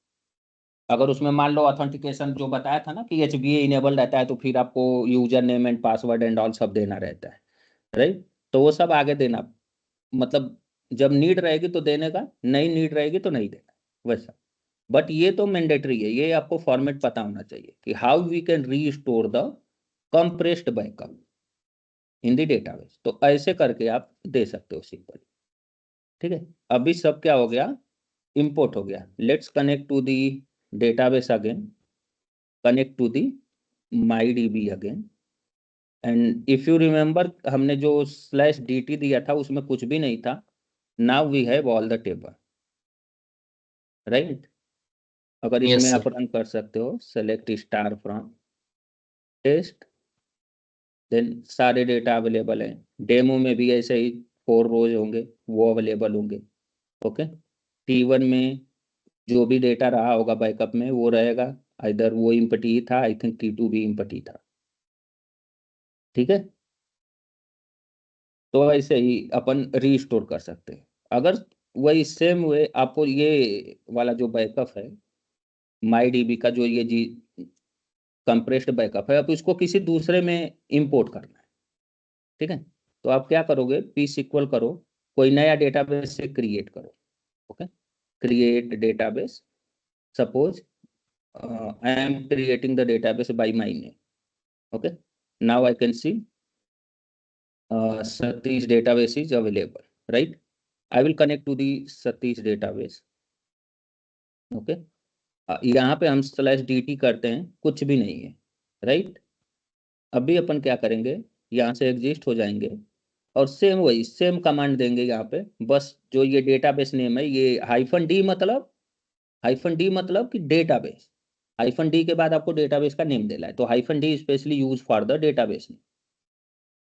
अगर उसमें मान लो ऑथेंटिकेशन जो बताया था ना कि HBA इनेबल रहता है, तो फिर आपको user name and password and all सब देना रहता है, राइट। तो वो सब आगे देना, मतलब जब नीड रहेगी तो देने का, नहीं नीड रहेगी तो नहीं देना, वैसा। बट ये तो मैंडेटरी है, ये आपको फॉर्मेट पता होना चाहिए कि how we can restore the compressed backup in the database. तो ऐसे करके आप दे सकते हो सिंपल, ठीक है। अभी सब क्या हो गया, इंपोर्ट हो गया। Let's connect to the database again, connect to the my DB again, and if you remember हमने जो /dt दिया था उसमें कुछ भी नहीं था। Now we have all the table, right. अगर यस इसमें सर। आप रन कर सकते हो, select star from test, then सारे डेटा अवेलेबल हैं। डेमो में भी ऐसे ही 4 रोज होंगे, वो अवेलेबल होंगे, ओके। T1 में जो भी डेटा रहा होगा बैकअप में वो रहेगा, इधर वो इम्पटी ही था, आई थिंक T2 भी इम्पटी था, ठीक है। तो ऐसे ही अपन रीस्टोर कर सकते हैं। अगर वही सेम वे आपको ये वाला जो बैकअप है माई डीबी का, जो ये जी कंप्रेस्ड बैकअप है, अब इसको किसी दूसरे में इंपोर्ट करना है, ठीक है। तो आप क्या करोगे, पी सिक्वल करो, कोई नया डेटाबेस से क्रिएट करो, okay. Create database, suppose I am creating the database by my name, okay. Now I can see Satish database is available, right? I will connect to the Satish database, okay. यहाँ पे हम /dt करते हैं, कुछ भी नहीं है, right. अभी अपन क्या करेंगे, यहाँ से एग्जिस्ट हो जाएंगे और सेम वही सेम कमांड देंगे यहाँ पे। बस जो ये डेटाबेस नेम है, ये -d मतलब कि डेटाबेस, -d के बाद आपको डेटाबेस का नेम देना है, तो -d specially use for the database name.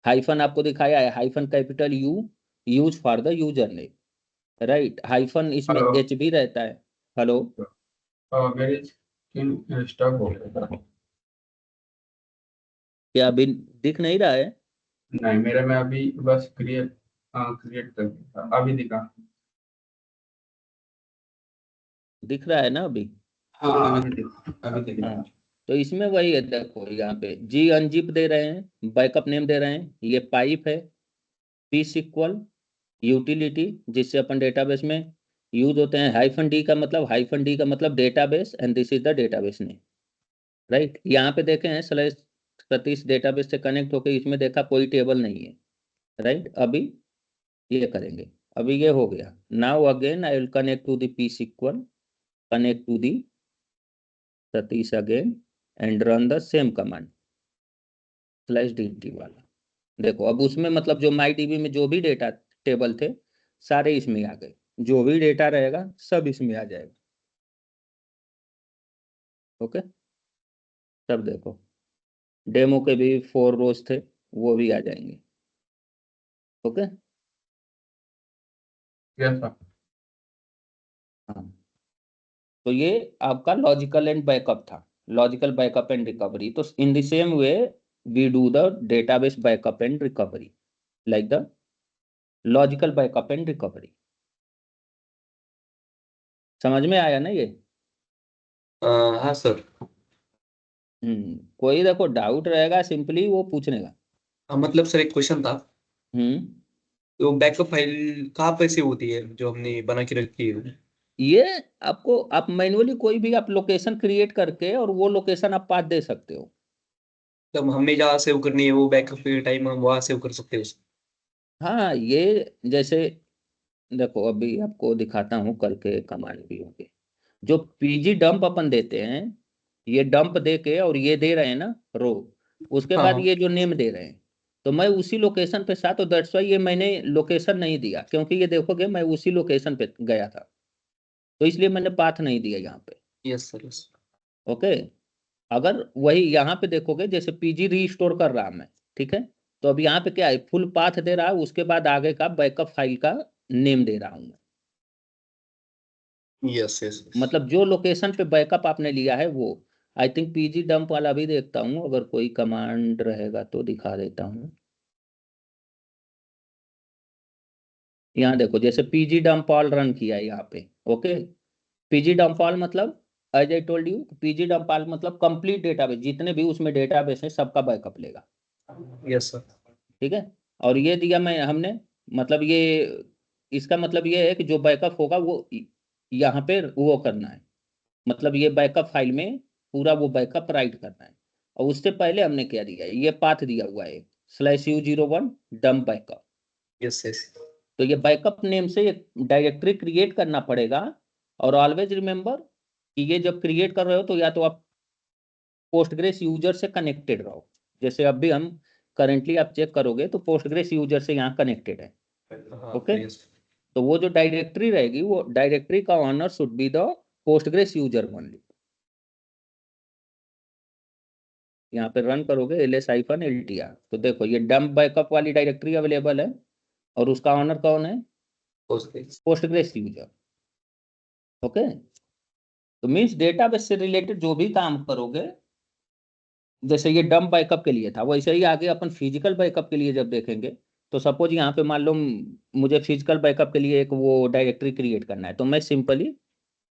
Hyphen आपको दिखाया है, hyphen capital U use for the user name, right. Hyphen इसमें हेलो। H भी रहता है। हेलो, मेरी स्क्रीन स्टॉप हो गया था। क्या अभी दिख नहीं रहा है? नहीं, मेरे में अभी बस क्रिएट कर दिया था, अभी दिखा। दिख रहा है ना अभी? हाँ, अभी दिख रहा हाँ, है। तो इसमें वही है, देखो यहाँ पे जी अनजिप दे रहे हैं, बैकअप नेम दे रहे हैं, ये पाइप है, पी सिक्वल यूटिलिटी जिससे अपन डेटाबेस में यूज होते हैं, -d का मतलब database, and this is the database name, right. यहाँ पे देखे हैं /सतीश डेटाबेस से कनेक्ट होके, इसमें देखा कोई टेबल नहीं है, राइट। अभी ये करेंगे, अभी ये हो गया। Now again I will connect to the P SQL, connect to the Satish again and run the same command /dt वाला। देखो अब उसमें मतलब जो माई डीबी में जो भी डेटा टेबल थे सारे इसमें आ गए, जो भी डेटा रहेगा सब इसमें आ जाएगा, ओके। सब देखो डेमो के भी 4 रोज थे, वो भी आ जाएंगे। ओके। Yes sir. हाँ, तो ये आपका लॉजिकल एंड बैकअप था, लॉजिकल बैकअप एंड रिकवरी। तो in the same way we do the database backup and recovery, like the logical backup and recovery. समझ में आया ना ये? हाँ सर। कोई देखो डाउट रहेगा सिंपली वो पूछने का। मतलब सर एक क्वेश्चन था, हम्म तो बैकअप फाइल कहाँ पे से होती है जो हमने बना के रखी है? ये आपको, आप मैन्युअली कोई भी आप लोकेशन क्रिएट करके और वो लोकेशन आप पाथ दे सकते हो। तब हमने जहाँ सेव करनी है वो बैकअप के टाइम हम वहाँ सेव कर सकते हैं उसको। हाँ, ये जैसे देखो अभी आपको दिखाता हूँ करके कमांड भी होंगे। जो पीजी डंप अपन देते हैं, ये डंप दे के और ये दे रहे हैं ना रो, उसके हाँ बाद हाँ। ये जो नेम दे रहे हैं, तो मैं उसी लोकेशन पे था, तो दैट्स वाई ये मैंने लोकेशन नहीं दिया, क्योंकि ये देखोगे मैं उसी लोकेशन पे गया था, तो इसलिए मैंने पाथ नहीं दिया यहाँ पे। Yes sir yes. ओके। अगर वही यहाँ पे देखोगे जैसे पीजी रीस्टोर कर रहा मैं, ठीक है, तो अब यहाँ पे क्या है, फुल पाथ दे रहा है, उसके बाद आगे का बैकअप फाइल का नेम दे रहा हूँ मैं। Yes yes. मतलब जो लोकेशन पे बैकअप आपने लिया है वो। आई थिंक पीजी डंप वाला भी देखता हूँ, अगर कोई कमांड रहेगा तो दिखा देता हूँ। यहाँ देखो जैसे पीजी डंप ऑल रन किया है यहाँ पे। ओके। पीजी डंप ऑल मतलब, as I told you, PG dump all मतलब कंप्लीट डेटाबेस, जितने भी उसमें डेटाबेस है सबका बैकअप लेगा। Yes sir. ठीक है। और ये दिया मैं हमने, मतलब ये, इसका मतलब ये है कि जो बैकअप होगा वो यहाँ पे वो करना है, मतलब ये बैकअप फाइल में पूरा वो बैकअप राइट करना है। और उससे पहले हमने क्या दिया है, ये पाथ दिया हुआ है /u01 dump backup. Yes yes. तो ये बैकअप नेम से एक डायरेक्टरी क्रिएट करना पड़ेगा। और ऑलवेज रिमेंबर कि ये जब क्रिएट कर रहे हो तो या तो आप पोस्टग्रेस यूजर से कनेक्टेड रहो। जैसे अभी हम करेंटली आप चेक करोगे तो पोस्टग्रेस यूजर से यहाँ कनेक्टेड है। ओके। तो वो जो डायरेक्टरी रहेगी, वो डायरेक्टरी का owner should be the Postgres user only. यहाँ पे रन करोगे ls-ltr, तो देखो ये डंप बैकअप वाली डायरेक्टरी अवेलेबल है, और उसका ऑनर कौन है, पोस्टग्रेस यूजर। ओके। तो मीन्स डेटाबेस से रिलेटेड जो भी काम करोगे, जैसे ये डंप बैकअप के लिए था, वैसे ही आगे अपन फिजिकल बैकअप के लिए जब देखेंगे, तो सपोज यहाँ पे मान लो मुझे फिजिकल बैकअप के लिए एक वो डायरेक्टरी क्रिएट करना है, तो मैं सिंपली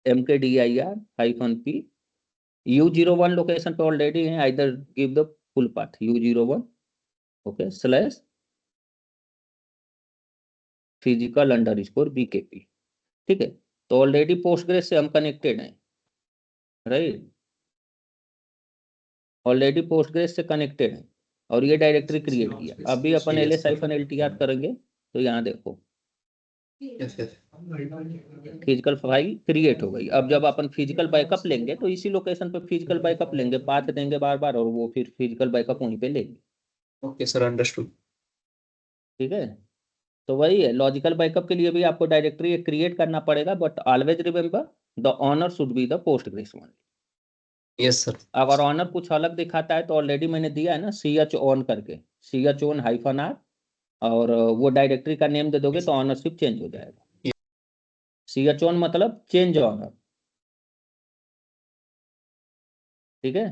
mkdir-p u01 लोकेशन पे ऑलरेडी है, either give the full path u01, okay, /physical_bkp। ठीक है। तो ऑलरेडी पोस्टग्रेस से हम कनेक्टेड हैं, राइट, ऑलरेडी पोस्टग्रेस से कनेक्टेड हैं, और ये डायरेक्टरी क्रिएट किया। अभी अपन ls-ltr करेंगे तो यहाँ देखो फिजिकल फाइल क्रिएट हो गई। अब जब अपन फिजिकल बैकअप लेंगे तो इसी लोकेशन पे फिजिकल बैकअप लेंगे, पाथ देंगे बार बार, और वो फिर फिजिकल बैकअप वहीं पे लेंगे। Okay sir understood. ठीक है। तो वही है, लॉजिकल बैकअप के लिए भी आपको डायरेक्टरी क्रिएट करना पड़ेगा, but always remember the owner should be the Postgres only. Yes sir. अगर ऑनर कुछ अलग दिखाता है तो ऑलरेडी मैंने दिया है ना ch-on करके, ch-on-r, और वो डायरेक्टरी का नेम दे दोगे तो ऑनरशिप चेंज हो जाएगा। ch-on मतलब चेंज ऑनर। ठीक है।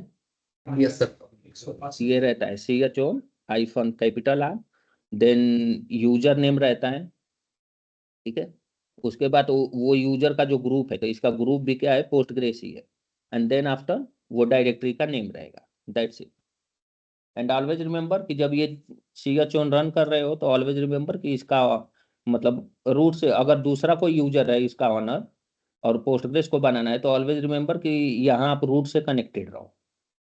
Yes sir. ये रहता है ch-on-R, देन यूजर नेम रहता है। ठीक है। उसके बाद वो यूजर का जो ग्रुप है, तो इसका ग्रुप भी क्या है, पोस्टग्रेस ही है। एंड देन आफ्टर वो डायरेक्टरी का नेम रहेगा, that's it. And always remember कि जब ये ch-on रन कर रहे हो तो ऑलवेज रिमेंबर कि इसका मतलब रूट से अगर दूसरा कोई यूजर है इसका ऑनर और पोस्टग्रेस को बनाना है, तो ऑलवेज रिमेंबर कि यहाँ आप रूट से कनेक्टेड रहो,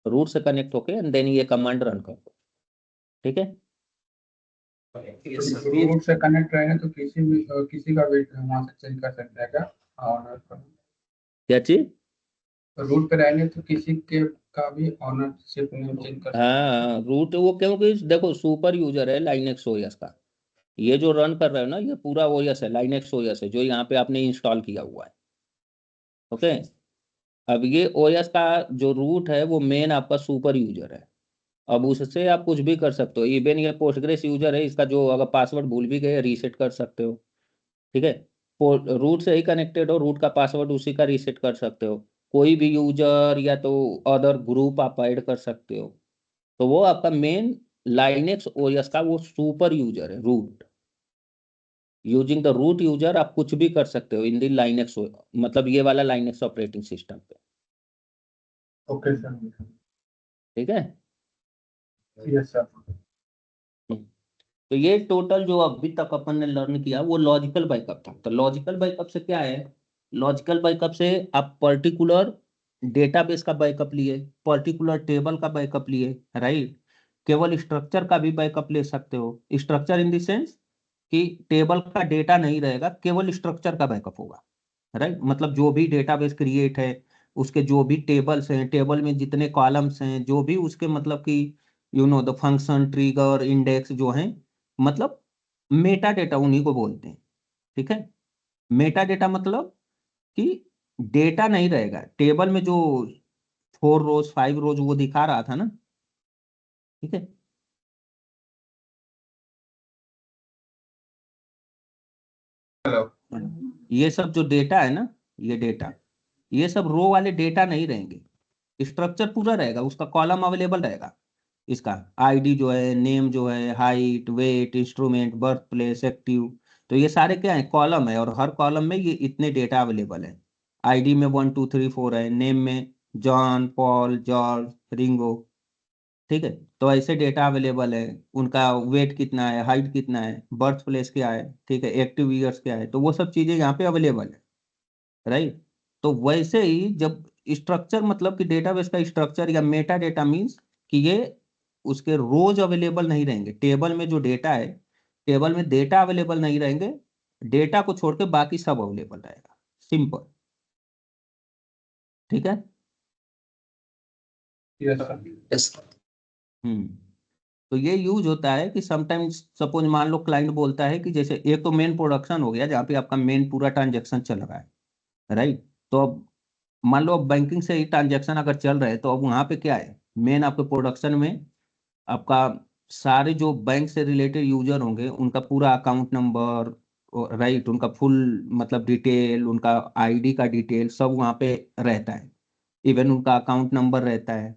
रूट से कनेक्ट होके एंड देन ये कमांड रन करो। ठीक है। रूट से कनेक्ट रहेगा तो किसी का भी वहां से चेंज कर सकता है क्या ऑनर का? क्या चीज? रूट पे रहेंगे तो किसी के का भी ऑनरशिप नेम चेंज कर सकते हैं। हाँ, रूट वो, क्योंकि देखो सुपर यूजर है लाइनेक्स ओएस का, ये जो रन कर रहे हो ना ये पूरा ओएस है, लाइनेक्स ओएस है जो यहाँ पे आपने इंस्टॉल किया हुआ है। ओके। अब ये ओएस का जो रूट है वो मेन आपका सुपर यूजर है। अब उससे आप कुछ भी कर सकते हो, इवन ये पोस्टग्रेस यूजर है, इसका जो अगर पासवर्ड भूल भी गए रीसेट कर सकते हो। ठीक है, रूट से ही कनेक्टेड हो, रूट का पासवर्ड उसी का रीसेट कर सकते हो। कोई भी यूजर या तो अदर ग्रुप आप ऐड कर सकते हो। तो वो आपका मेन लाइनेक्स ओएस का वो सुपर यूजर है, root. Using the root user आप कुछ भी कर सकते हो इन दी लाइनेक्स, मतलब ये वाला लाइनेक्स ऑपरेटिंग सिस्टम पे। Okay sir. ठीक है। Yes sir. तो ये टोटल जो अभी तक अपन ने लर्न किया वो लॉजिकल बैकअप था। तो लॉजिकल बैकअप से क्या है, लॉजिकल बैकअप से आप पर्टिकुलर डेटाबेस का बैकअप लिए, पर्टिकुलर टेबल का बैकअप लिए, राइट। केवल स्ट्रक्चर का भी बैकअप ले सकते हो। स्ट्रक्चर इन द सेंस कि टेबल का डेटा नहीं रहेगा, केवल स्ट्रक्चर का बैकअप होगा, राइट। मतलब जो भी डेटाबेस क्रिएट है, उसके जो भी टेबल्स हैं, टेबल में जितने कॉलम्स हैं, जो भी उसके मतलब कि द फंक्शन, ट्रिगर, इंडेक्स जो हैं, मतलब मेटा डेटा उन्हीं को बोलते हैं। ठीक है, मेटा डेटा मतलब कि डेटा नहीं रहेगा टेबल में, जो 4 रोज 5 रोज वो दिखा रहा था ना। ठीक है, ये सब जो डेटा है ना, ये डेटा, ये सब रो वाले डेटा नहीं रहेंगे। स्ट्रक्चर पूरा रहेगा, उसका कॉलम अवेलेबल रहेगा। इसका आईडी जो है, नेम जो है, height, weight, instrument, birth place, active, तो ये सारे क्या है, कॉलम है। और हर कॉलम में ये इतने डेटा अवेलेबल है। आईडी में 1 2 3 4 है, नेम में जॉन, पॉल, जॉर्ज, रिंगो। ठीक है, तो ऐसे डेटा अवेलेबल है। उनका वेट कितना है, हाइट कितना है, बर्थ प्लेस क्या है, ठीक है, एक्टिव ईयर्स क्या है, तो वो सब चीजें यहाँ पे अवेलेबल है, राइट। तो वैसे ही जब स्ट्रक्चर, मतलब कि डेटाबेस का स्ट्रक्चर या मेटा डेटा मीन्स कि ये उसके रोज अवेलेबल नहीं रहेंगे। टेबल में जो डेटा है, टेबल में डेटा अवेलेबल नहीं रहेंगे, डेटा को छोड़ के बाकी सब अवेलेबल रहेगा, सिंपल। ठीक है। Yes sir. यस। हम्म। तो ये यूज होता है कि समटाइम्स सपोज मान लो क्लाइंट बोलता है कि जैसे एक तो मेन प्रोडक्शन हो गया जहाँ पे आपका मेन पूरा ट्रांजेक्शन चल रहा है, राइट। तो अब मान लो अब बैंकिंग से ही ट्रांजेक्शन अगर चल रहे हैं, तो अब वहाँ पे क्या है, मेन आपके प्रोडक्शन में आपका सारे जो बैंक से रिलेटेड यूजर होंगे उनका पूरा अकाउंट नंबर, राइट, उनका फुल मतलब डिटेल, उनका आईडी का डिटेल सब वहाँ पे रहता है। इवन उनका अकाउंट नंबर रहता है,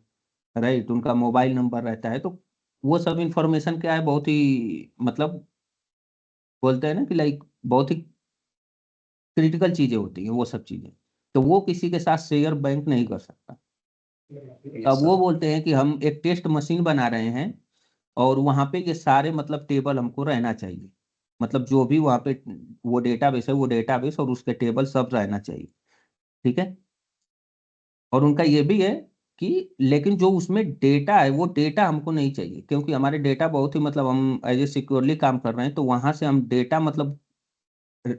राइट, उनका मोबाइल नंबर रहता है। तो वो सब इंफॉर्मेशन क्या है, बहुत ही मतलब बोलते हैं ना कि लाइक बहुत ही क्रिटिकल चीजें होती हैं वो सब चीजें। तो वो किसी के साथ शेयर बैंक नहीं कर सकता। अब वो बोलते हैं कि हम एक टेस्ट मशीन बना रहे हैं और वहां पे ये सारे मतलब टेबल हमको रहना चाहिए। मतलब जो भी वहां पे वो डेटाबेस है, वो डेटाबेस और उसके टेबल सब रहना चाहिए। ठीक है, और उनका ये भी है कि लेकिन जो उसमें डेटा है वो डेटा हमको नहीं चाहिए, क्योंकि हमारे डेटा बहुत ही मतलब हम एज ए सिक्योरली काम कर रहे हैं, तो वहां से हम डेटा मतलब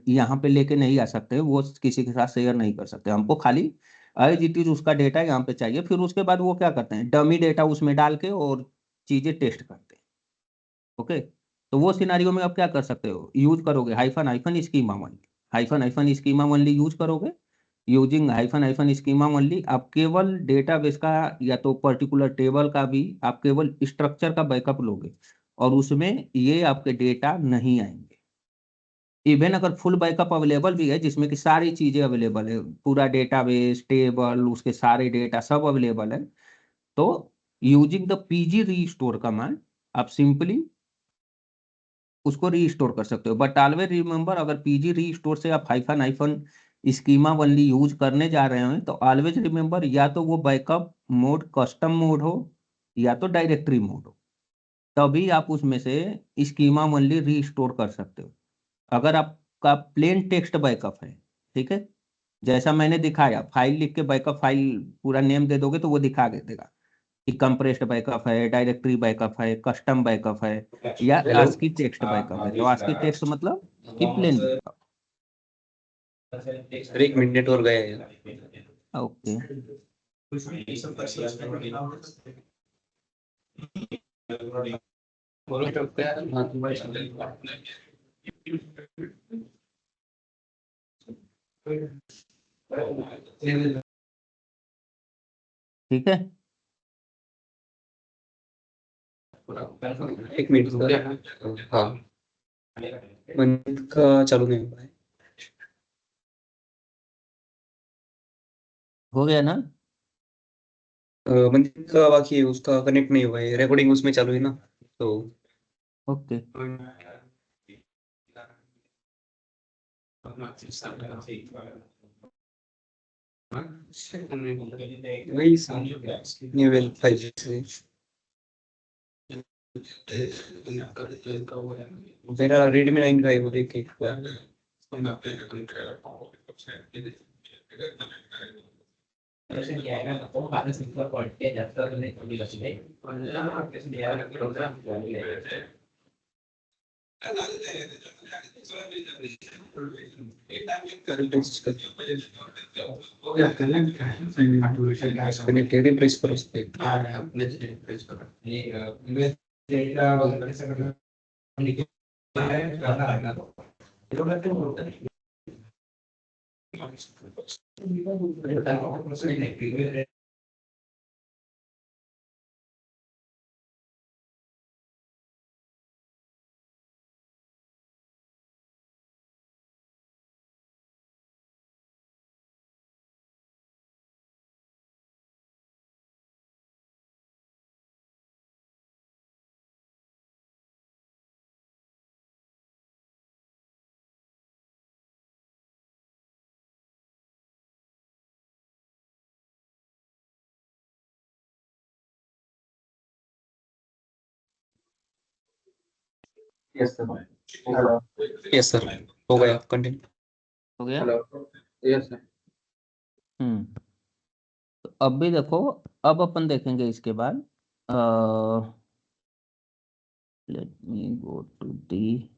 यहाँ पे लेके नहीं आ सकते, वो किसी के साथ शेयर नहीं कर सकते। हमको खाली एज इट इज उसका डेटा यहाँ पे चाहिए। फिर उसके बाद वो क्या करते हैं, डमी डेटा उसमें डाल के और चीजें टेस्ट करते हैं। ओके, तो वो सिनारियो में आप क्या कर सकते हो, यूज करोगे hyphen hyphen schema only, hyphen hyphen schema only use करोगे। Using hyphen hyphen schema only आप केवल डेटाबेस का या तो पर्टिकुलर टेबल का भी आप केवल स्ट्रक्चर का बैकअप लोगे, और उसमें ये आपके डेटा नहीं आएंगे। इवन अगर फुल बैकअप अवेलेबल भी है जिसमें कि सारी चीजें अवेलेबल है, पूरा डेटाबेस, टेबल, उसके सारे डेटा सब अवेलेबल है, तो using the PG restore command आप सिंपली उसको रीस्टोर कर सकते हो। बट ऑलवेज रिमेंबर, अगर पीजी रीस्टोर से आप hyphen hyphen schema only use करने जा रहे हो तो ऑलवेज रिमेंबर, या तो वो बैकअप मोड कस्टम मोड हो या तो डायरेक्टरी मोड हो, तभी आप उसमें से स्कीमा ओनली रीस्टोर कर सकते हो। अगर आपका प्लेन टेक्स्ट बैकअप है, ठीक है, जैसा मैंने दिखाया, फाइल लिख के बैकअप फाइल पूरा नेम दे दोगे तो वो दिखा देगा कि कंप्रेस्ड बैकअप है, डायरेक्टरी बैकअप है, कस्टम बैकअप है, या हेलो। आस्की टेक्स्ट बैकअप है। तो आस्की टेक्स्ट मतलब कि प्लेन बैकअप। सर 1 मिनट और गए हैं। ओके। ठीक है। एक मिनट सर। हाँ, मंदिर का चालू नहीं हुआ है। हो गया ना? मंदिर का बाकी है, उसका कनेक्ट नहीं हुआ है, रिकॉर्डिंग उसमें चालू है ना, तो ओके। वही न्यू वेल 5 से मेरा रेडमी 9 का है, वो देख के कनेक्टेड प्रेस पर उसपे yes sir. Hello. Yes sir, हो गया, कंटिन्यू। हो गया। हेलो। Yes sir. तो अब भी देखो, अब अपन देखेंगे इसके बाद, लेट मी गो टू दी,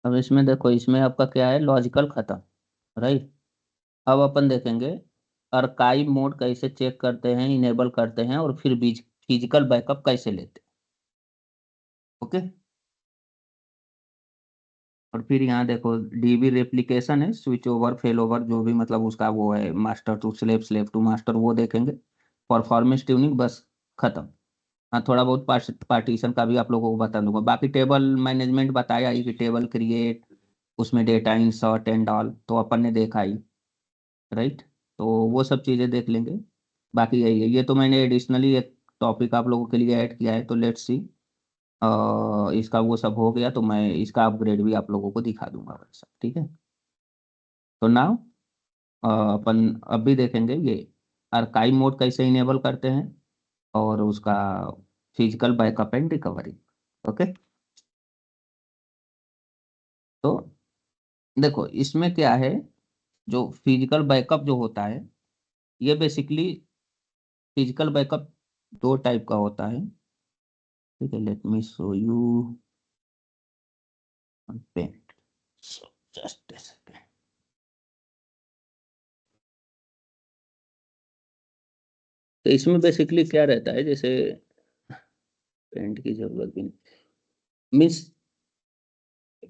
अब इसमें देखो, इसमें आपका क्या है, लॉजिकल खत्म, राइट। अब अपन देखेंगे आर्काइव मोड कैसे चेक करते हैं, इनेबल करते हैं, और फिर फिजिकल बैकअप कैसे लेते हैं। ओके। और फिर यहाँ देखो डीबी रेप्लिकेशन है, स्विच ओवर, फेल ओवर, जो भी मतलब उसका वो है, master to slave, slave to master, वो देखेंगे। परफॉर्मेंस ट्यूनिंग बस खत्म। हाँ, थोड़ा बहुत पार्टीशन का भी आप लोगों को बता दूंगा। बाकी टेबल मैनेजमेंट बताया ही कि टेबल क्रिएट, उसमें डेटा इंसर्ट एंड ऑल, तो अपन ने देखा ही, राइट। तो वो सब चीज़ें देख लेंगे। बाकी यही है, ये तो मैंने एडिशनली एक टॉपिक आप लोगों के लिए ऐड किया है, तो लेट्स सी। इसका वो सब हो गया तो मैं इसका अपग्रेड भी आप लोगों को दिखा दूंगा वैसा, ठीक है। तो नाउ अपन अब भी देखेंगे ये आर्काइव मोड कैसे इनेबल करते हैं, और उसका physical backup and recovery. Okay. तो देखो इसमें क्या है, जो फिजिकल बैकअप जो होता है, ये बेसिकली फिजिकल बैकअप दो टाइप का होता है, ठीक है। Let me show you on paint, just a second। तो इसमें बेसिकली क्या रहता है, जैसे पेंट की जरूरत भी नहीं, मीन्स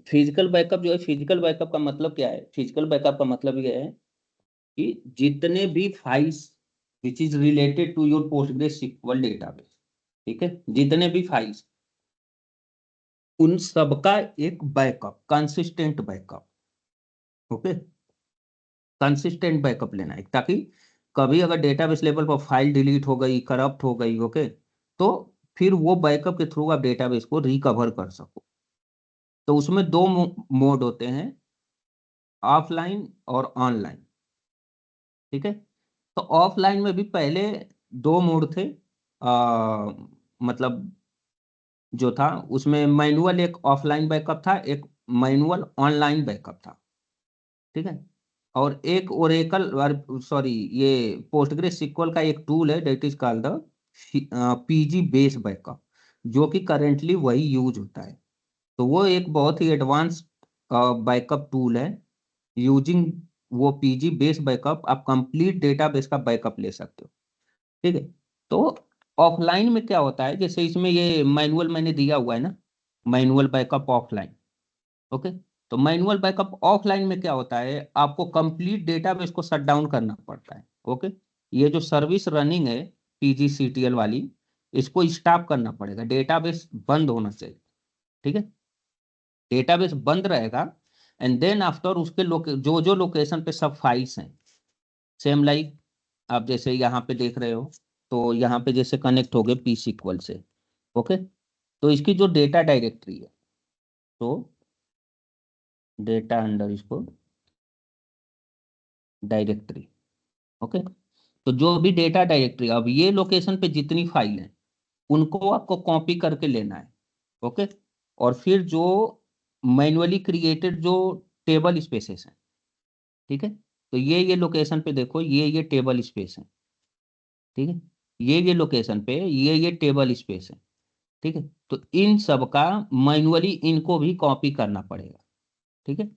फिजिकल बैकअप जो है, फिजिकल बैकअप का मतलब क्या है, फिजिकल बैकअप का मतलब ये है कि जितने भी files which is related to your PostgreSQL database, ठीक है, जितने भी फाइल्स, उन सबका एक backup, consistent backup. Okay. Consistent backup लेना है, ताकि कभी अगर डेटाबेस लेवल पर फाइल डिलीट हो गई, करप्ट हो गई, ओके, तो फिर वो बैकअप के थ्रू आप डेटाबेस को रिकवर कर सको। तो उसमें दो मोड होते हैं, ऑफलाइन और ऑनलाइन, ठीक है। तो ऑफलाइन में भी पहले दो मोड थे, मतलब जो था उसमें मैनुअल एक ऑफलाइन बैकअप था, एक मैनुअल ऑनलाइन बैकअप था, ठीक है। और एक ओरेकल, सॉरी, ये पोस्टग्रेस सिक्वल का एक टूल है, that is called the PG base backup, जो कि करेंटली वही यूज होता है। तो वो एक बहुत ही एडवांस बैकअप टूल है। यूजिंग वो पीजी बेस बैकअप आप कंप्लीट डेटाबेस का बैकअप ले सकते हो, ठीक है। तो ऑफलाइन में क्या होता है, जैसे इसमें ये मैनुअल मैंने दिया हुआ है ना, मैनुअल बैकअप ऑफलाइन, ओके। तो मैनुअल बैकअप ऑफलाइन में क्या होता है, आपको कंप्लीट डेटाबेस को शट डाउन करना पड़ता है। ओके, ये जो सर्विस रनिंग है PGCTL वाली, इसको स्टॉप करना पड़ेगा, डेटाबेस बंद होना चाहिए। ठीक है, डेटाबेस बंद रहेगा एंड देन आफ्टर उसके जो जो लोकेशन पे सब फाइल्स हैं, सेम लाइक आप जैसे यहाँ पे देख रहे हो, तो यहाँ पे जैसे कनेक्ट हो गए P-SQL से। ओके, तो इसकी जो डेटा डायरेक्टरी है, तो डेटा अंडर इसको डायरेक्टरी। ओके, तो जो भी डेटा डायरेक्टरी, अब ये लोकेशन पे जितनी फाइल है उनको आपको कॉपी करके लेना है। ओके, और फिर जो मैन्युअली क्रिएटेड जो टेबल स्पेसेस हैं, ठीक है, तो ये लोकेशन पे देखो, ये टेबल स्पेस है। ठीक है, ये लोकेशन पे ये टेबल स्पेस है। ठीक है, तो इन सब का मैन्युअली इनको भी कॉपी करना पड़ेगा। ठीक है,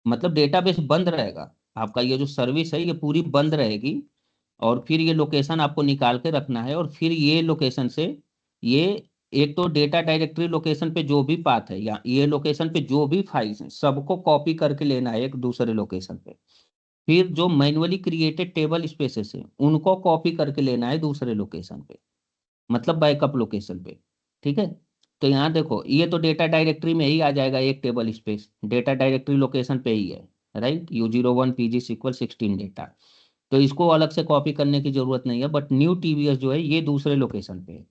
मतलब डेटाबेस बंद रहेगा, आपका ये जो सर्विस है ये पूरी बंद रहेगी, और फिर ये लोकेशन आपको निकाल के रखना है, और फिर ये लोकेशन से ये एक तो डेटा डायरेक्टरी लोकेशन पे जो भी पाथ है, या ये लोकेशन पे जो भी फाइल्स हैं सबको कॉपी करके लेना है एक दूसरे लोकेशन पे। फिर जो मैन्युअली क्रिएटेड टेबल स्पेसेस है उनको कॉपी करके लेना है दूसरे लोकेशन पे, मतलब बैकअप लोकेशन पे। ठीक है, तो यहाँ देखो ये तो डेटा डायरेक्टरी में ही आ जाएगा, एक table space data directory location पे ही है, राइट, U01 PG-SQL 16 डेटा। तो इसको अलग से कॉपी करने की जरूरत नहीं है, बट न्यू TVS जो है ये दूसरे लोकेशन पे है,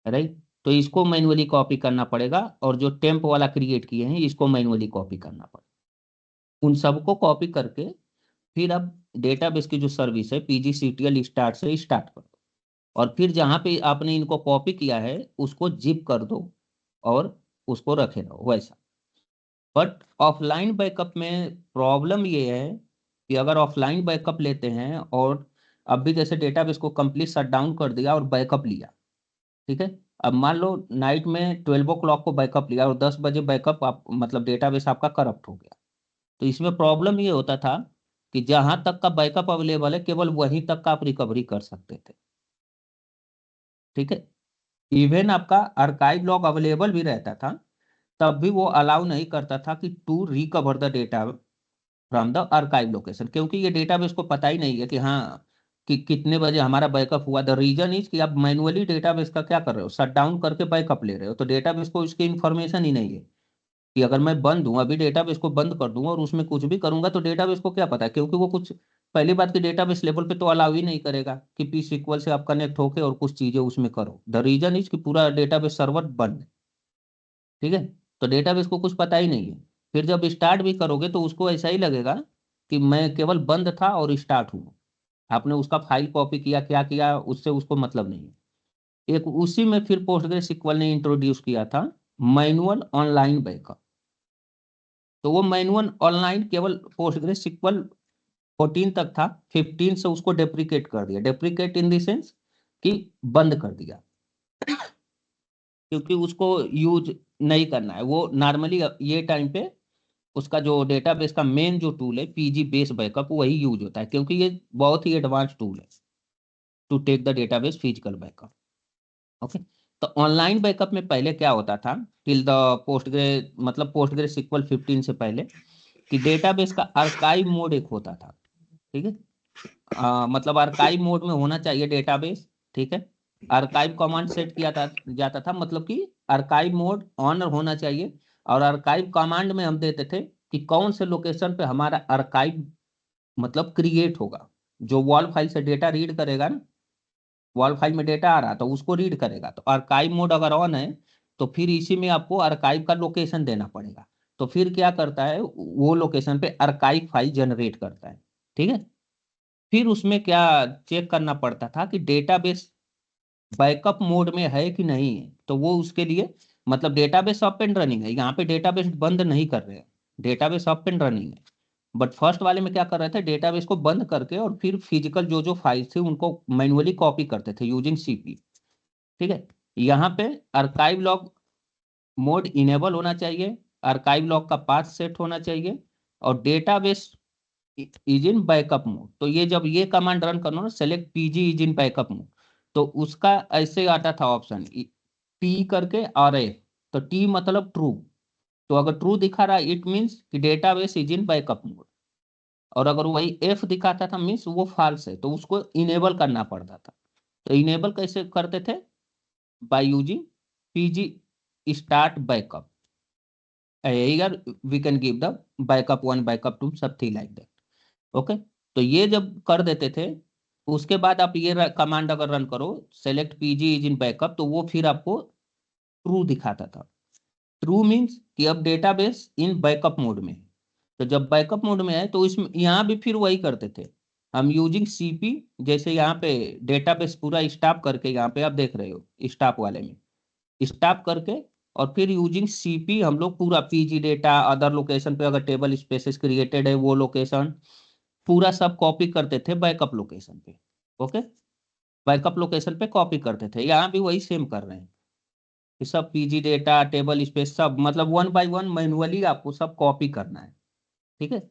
राइट, तो इसको मैन्युअली कॉपी करना पड़ेगा, और जो टेम्प वाला क्रिएट किए हैं इसको मैन्युअली कॉपी करना पड़ेगा। उन सबको कॉपी करके फिर अब डेटाबेस की जो सर्विस है PGCTL स्टार्ट से स्टार्ट कर दो, और फिर जहां पे आपने इनको कॉपी किया है उसको जिप कर दो और उसको रखे रहो वैसा। बट ऑफलाइन बैकअप में प्रॉब्लम ये है कि अगर ऑफलाइन बैकअप लेते हैं, और अभी जैसे डेटाबेस को कंप्लीट शट डाउन कर दिया और बैकअप लिया, ठीक है, अब मान लो नाइट में 12 o'clock को बैकअप लिया और 10 बजे बैकअप आप मतलब डेटाबेस आपका करप्ट हो गया, तो इसमें प्रॉब्लम ये होता था कि जहां तक का बैकअप अवेलेबल है केवल वहीं तक का आप रिकवरी कर सकते थे। ठीक है, इवन आपका आर्काइव लॉग अवेलेबल भी रहता था, तब भी वो अलाउ नहीं करता था कि to recover the data from the archive location, क्योंकि ये डेटाबेस को पता ही नहीं है कि हाँ कि कितने बजे हमारा बैकअप हुआ। द रीजन इज कि आप मैनुअली डेटाबेस का क्या कर रहे हो, शट डाउन करके बैकअप ले रहे हो, तो डेटाबेस को इसकी इन्फॉर्मेशन ही नहीं है कि अगर मैं बंद हूं अभी डेटाबेस को बंद कर दूंगा और उसमें कुछ भी करूंगा तो डेटाबेस को क्या पता है, क्योंकि वो कुछ पहली बात कि डेटाबेस लेवल पे तो अलाउ ही नहीं करेगा कि P-SQL से आप कनेक्ट होके और कुछ चीजें उसमें करो। द रीजन इज कि पूरा डेटाबेस सर्वर बंद है। ठीक है, तो डेटाबेस को कुछ पता ही नहीं है। फिर जब स्टार्ट भी करोगे तो उसको ऐसा ही लगेगा कि मैं केवल बंद था और स्टार्ट हूँ, आपने उसका फाइल कॉपी किया क्या किया उससे उसको मतलब नहीं है। एक उसी में फिर PostgreSQL ने इंट्रोड्यूस किया था मैनुअल ऑनलाइन बैकअप। तो वो मैनुअल ऑनलाइन केवल PostgreSQL 14 तक था, 15 से उसको डेप्रिकेट कर दिया, डेप्रिकेट इन द सेंस कि बंद कर दिया, क्योंकि उसको यूज नहीं करना है। वो नॉर्मली ये टाइम पे उसका जो डेटाबेस का मेन जो टूल है PG बेस बैकअप वही यूज होता है, क्योंकि ये बहुत ही एडवांस टूल है to take the database physical backup. Okay, तो ऑनलाइन बैकअप में पहले क्या होता था टिल द पोस्टग्रे मतलब PostgreSQL 15 से पहले, कि डेटाबेस का आर्काइव मोड एक होता था। ठीक है, मतलब आर्काइव मोड में होना चाहिए डेटाबेस। ठीक है, आर्काइव कमांड सेट किया जाता था, मतलब कि आर्काइव मोड ऑन होना चाहिए, और आर्काइव कमांड में हम देते थे कि कौन से लोकेशन पे हमारा आर्काइव मतलब क्रिएट होगा। जो वॉल फाइल से डेटा रीड करेगा ना, वॉल फाइल में डेटा आ रहा तो उसको रीड करेगा, तो आर्काइव मोड अगर ऑन है तो फिर इसी में आपको आर्काइव का लोकेशन देना पड़ेगा। तो फिर क्या करता है, वो लोकेशन पे आर्काइव फाइल जनरेट करता है। ठीक है, फिर उसमें क्या चेक करना पड़ता था कि डेटाबेस बैकअप मोड में है कि नहीं है, तो वो उसके लिए मतलब डेटाबेस अप एंड रनिंग है, यहाँ पे डेटाबेस बंद नहीं कर रहे हैं, डेटाबेस अप एंड रनिंग है। बट फर्स्ट वाले में क्या कर रहे थे, डेटाबेस को बंद करके और फिर फिजिकल जो जो फाइल थे उनको मैन्युअली कॉपी करते थे यूजिंग CP। ठीक है, यहाँ पे आर्काइव लॉग मोड इनेबल होना चाहिए, आर्काइव लॉग का पाथ सेट होना चाहिए, और database is in backup mode. तो ये जब ये कमांड रन करना ना, select PG is in backup mode, तो उसका ऐसे आता था ऑप्शन T करके RF, तो T मतलब ट्रू, तो अगर ट्रू दिखा रहा है इट मीन्स कि database is in backup mode, और अगर वही एफ दिखाता था मीन्स वो फॉल्स है, तो उसको इनेबल करना पड़ता था। तो इनेबल कैसे करते थे? By using PG start backup, here we can give the backup 1 backup 2 something like that। Okay, तो ये जब कर देते थे, उसके बाद आप ये कमांड अगर रन करो select PG is in backup, तो वो फिर आपको ट्रू दिखाता था। ट्रू मीन्स कि अब डेटाबेस इन बैकअप मोड में है। तो जब बैकअप मोड में है तो इसमें यहाँ भी फिर वही करते थे हम, यूजिंग सीपी, जैसे यहाँ पे डेटाबेस पूरा स्टॉप करके, यहाँ पे आप देख रहे हो स्टॉप वाले में स्टॉप करके, और फिर यूजिंग सीपी हम लोग पूरा पीजी डेटा अदर लोकेशन पे अगर टेबल स्पेसेस क्रिएटेड है वो लोकेशन पूरा सब कॉपी करते थे बैकअप लोकेशन पे। ओके, बैकअप लोकेशन पे कॉपी करते थे। यहाँ भी वही सेम कर रहे हैं कि सब पीजी डेटा टेबल स्पेस सब मतलब 1 बाय 1 मैनुअली आपको सब कॉपी करना है। ठीक है,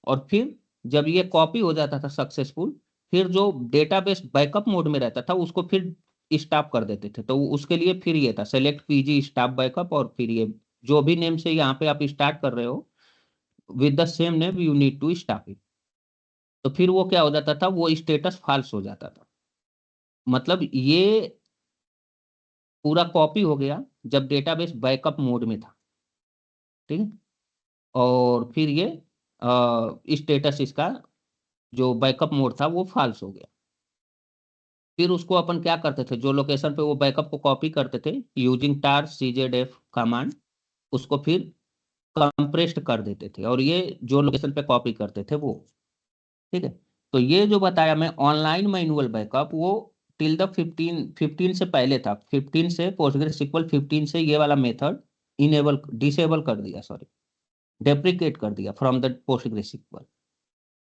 और फिर जब ये कॉपी हो जाता था सक्सेसफुल, फिर जो डेटाबेस बैकअप मोड में रहता था उसको फिर स्टॉप कर देते थे। तो उसके लिए फिर ये था सेलेक्ट पीजी स्टॉप बैकअप, और फिर ये जो भी नेम से यहाँ पे आप स्टार्ट कर रहे हो with the same name you need to stop it. तो फिर वो क्या हो जाता था, वो स्टेटस फॉल्स हो जाता था। मतलब ये पूरा कॉपी हो गया जब डेटाबेस बैकअप मोड में था। ठीक है, और फिर ये स्टेटस इसका जो बैकअप मोड था वो फॉल्स हो गया। फिर उसको अपन क्या करते थे, जो लोकेशन पे वो बैकअप को कॉपी करते थे यूजिंग tar czdef कमांड, उसको फिर कंप्रेस्ड कर देते थे, और ये जो लोकेशन पे कॉपी करते थे वो। ठीक है, तो ये जो बताया मैं ऑनलाइन मैनुअल बैकअप, वो टिल द 15 से पहले था। 15 से PostgreSQL 15 से ये वाला मेथड इनेबल डिसेबल कर दिया, सॉरी डेप्रिकेट कर दिया फ्रॉम द PostgreSQL,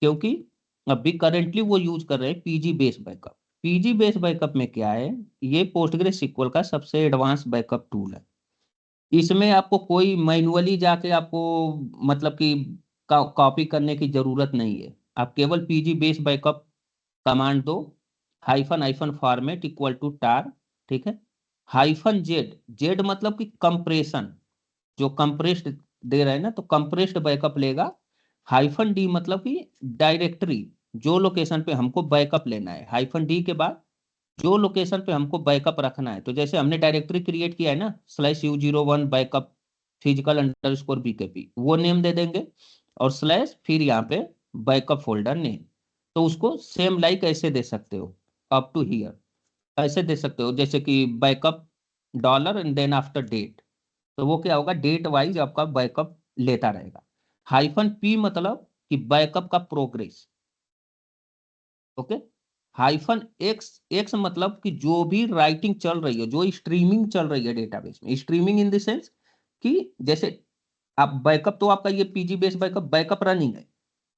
क्योंकि अभी करेंटली वो यूज कर रहे हैं PG base backup. PG base backup में क्या है, ये PostgreSQL का सबसे एडवांस बैकअप टूल है। इसमें आपको कोई मैनुअली जाके आपको मतलब कि कॉपी करने की जरूरत नहीं है। आप केवल पीजी बेस बैकअप कमांड दो, hyphen hyphen format equal to tar, ठीक है, हाइफन जेड, जेड मतलब कि कंप्रेशन, जो कंप्रेस्ड दे रहे हैं ना, तो कंप्रेस्ड बैकअप लेगा। हाइफन डी मतलब कि डायरेक्टरी, जो लोकेशन पे हमको बैकअप लेना है, हाइफन डी के बाद जो लोकेशन पे हमको बैकअप रखना है। तो जैसे हमने डायरेक्टरी क्रिएट किया है ना /u01 backup physical underscore BKP, वो नेम दे देंगे, और स्लैश फिर यहाँ पे बैकअप फोल्डर नेम। तो उसको सेम लाइक ऐसे दे सकते हो, अप टू हियर ऐसे दे सकते हो, जैसे कि backup dollar and then after date. तो वो क्या होगा, डेट वाइज आपका बैकअप लेता रहेगा। हाइफन पी मतलब कि बैकअप का progress. Okay, hyphen x, x मतलब कि जो भी राइटिंग चल रही है, जो स्ट्रीमिंग चल रही है डेटाबेस में, स्ट्रीमिंग इन द सेंस कि जैसे आप बैकअप, तो आपका ये PG base backup backup running है,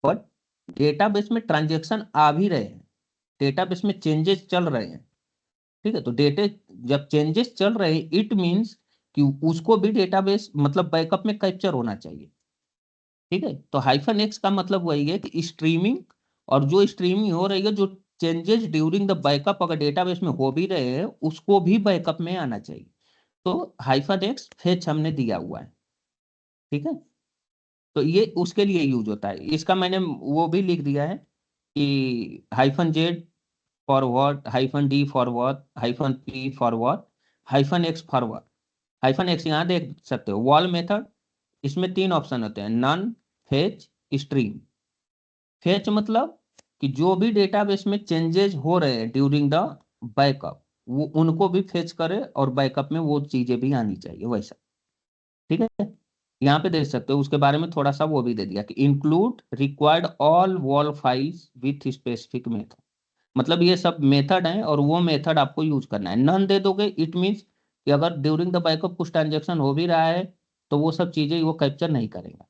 बट डेटाबेस में ट्रांजेक्शन आ भी रहे हैं, डेटाबेस में चेंजेस चल रहे हैं। ठीक है, तो डेटे जब चेंजेस चल रहे हैं इट मींस कि उसको भी डेटाबेस मतलब बैकअप में कैप्चर होना चाहिए। ठीक है, तो हाइफन एक्स का मतलब वही है कि स्ट्रीमिंग, और जो स्ट्रीमिंग हो रही है, जो चेंजेस ड्यूरिंग द बैकअप अगर डेटाबेस में हो भी रहे हैं उसको भी बैकअप में आना चाहिए। तो हाइफन एक्स फेच हमने दिया हुआ है। ठीक है, तो ये उसके लिए यूज होता है। इसका मैंने वो भी लिख दिया है कि hyphen Z for what, hyphen D for what, hyphen P for what, hyphen x for what. Hyphen x यहाँ देख सकते हो वॉल मेथड, इसमें 3 ऑप्शन होते हैं, नन, फेच, स्ट्रीम। फेच मतलब कि जो भी डेटाबेस में चेंजेस हो रहे हैं ड्यूरिंग द बैकअप, वो उनको भी फेच करे और बैकअप में वो चीजें भी आनी चाहिए वैसा। ठीक है, यहाँ पे देख सकते हो उसके बारे में थोड़ा सा वो भी दे दिया कि include required all wall files with specific method. मतलब ये सब मेथड हैं और वो मेथड आपको यूज करना है। नन दे दोगे इट मीन्स कि अगर ड्यूरिंग द बैकअप कुछ ट्रांजेक्शन हो भी रहा है तो वो सब चीजें वो कैप्चर नहीं करेगा।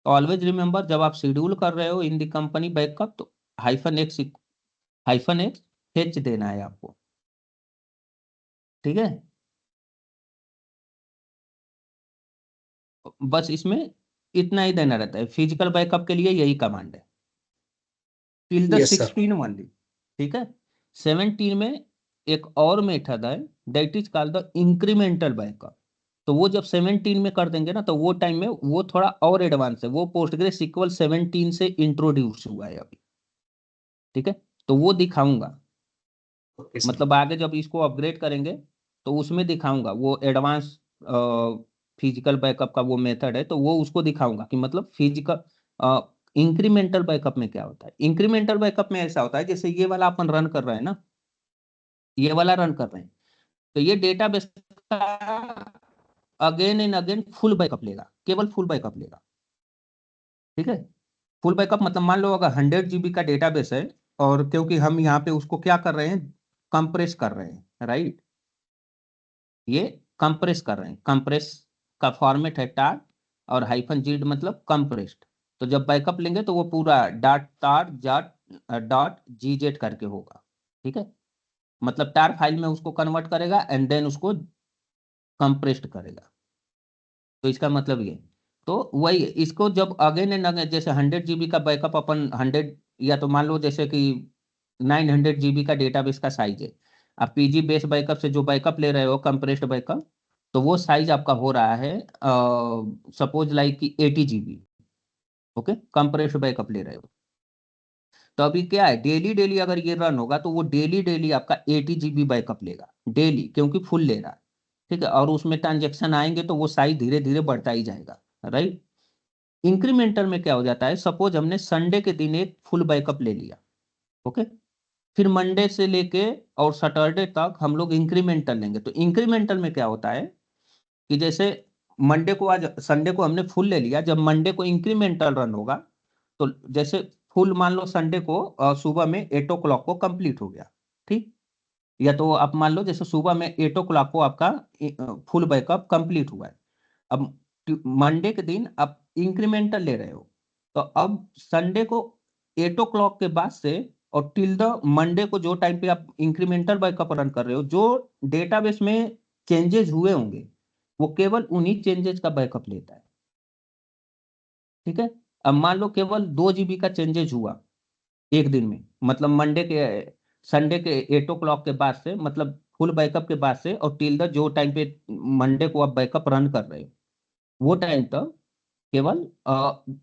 ऑलवेज रिमेंबर जब आप शेड्यूल कर रहे हो इन दी कंपनी बैकअप, तो हाइफन एक्स फेच देना है आपको। ठीक है, बस इसमें इतना ही देना रहता है। फिजिकल बैकअप के लिए यही कमांड है till the yes sir. 16 only. ठीक है, 17 में एक और मेथड है that is called the incremental backup. तो वो जब 17 में कर देंगे ना, तो वो टाइम में वो थोड़ा और एडवांस है, वो PostgreSQL 17 से इंट्रोड्यूस हुआ है अभी। ठीक है, तो वो दिखाऊंगा, ओके सर। मतलब आगे जब इसको अपग्रेड करेंगे तो उसमें दिखाऊंगा वो एडवांस फिजिकल बैकअप का वो मेथड है, तो वो उसको दिखाऊंगा कि मतलब फिजिकल इंक्रीमेंटल बैकअप में क्या होता है। इंक्रीमेंटल बैकअप में ऐसा होता है जैसे ये वाला अपन रन कर रहे हैं ना, ये वाला रन कर रहे हैं, तो ये डेटाबेस का again and again full backup लेगा, केवल फुल बैकअप लेगा। ठीक है, फुल बैकअप मतलब मान लो अगर 100 GB का डेटाबेस है, और क्योंकि हम यहाँ पे उसको क्या कर रहे हैं, कंप्रेस कर रहे हैं, राइट, ये कंप्रेस कर रहे हैं, कंप्रेस का फॉर्मेट है टार, और -gd मतलब कंप्रेस्ड। तो जब बैकअप लेंगे तो वो पूरा डॉट टार डॉट gz करके होगा। ठीक है, मतलब टार फाइल में उसको कन्वर्ट करेगा एंड देन उसको कंप्रेस्ड करेगा। तो इसका मतलब ये, तो वही इसको जब अगेन एंड अगेन, जैसे 100 GB का बैकअप अपन 100, या तो मान लो जैसे कि 900 GB का डेटाबेस का साइज है, आप पीजी बेस बैकअप से जो बैकअप ले रहे हो कंप्रेस्ड बैकअप, तो वो साइज आपका हो रहा है सपोज लाइक कि 80 GB। ओके, कंप्रेस्ड बैकअप ले रहे हो, तो अभी क्या है, डेली डेली अगर ये रन होगा तो वो डेली डेली आपका 80 GB बैकअप लेगा डेली, क्योंकि फुल ले रहा है। ठीक है, और उसमें ट्रांजेक्शन आएंगे तो वो साइज धीरे धीरे बढ़ता ही जाएगा, राइट। इंक्रीमेंटल में क्या हो जाता है, सपोज हमने संडे के दिन एक फुल बैकअप ले लिया, ओके, फिर मंडे से लेके और सैटरडे तक हम लोग इंक्रीमेंटल लेंगे। तो इंक्रीमेंटल में क्या होता है कि जैसे मंडे को, आज संडे को हमने फुल ले लिया, जब मंडे को इंक्रीमेंटल रन होगा, तो जैसे फुल मान लो संडे को सुबह में 8 o'clock को कंप्लीट हो गया, ठीक, या तो आप मान लो जैसे सुबह में 8 o'clock को आपका फुल बैकअप कंप्लीट हुआ है। अब मंडे के दिन आप इंक्रीमेंटल ले रहे हो, तो अब संडे को 8 o'clock के बाद से और टिल द मंडे को जो टाइम पे आप इंक्रीमेंटल बैकअप रन कर रहे हो, जो डेटाबेस में चेंजेस हुए होंगे वो केवल उन्हीं चेंजेस का बैकअप लेता है। ठीक है, अब मान लो केवल 2 GB का चेंजेस हुआ एक दिन में, मतलब मंडे के संडे के 8 o'clock के बाद से, मतलब फुल बैकअप के बाद से और टिल द जो टाइम पे मंडे को आप बैकअप रन कर रहे हो, वो टाइम तक केवल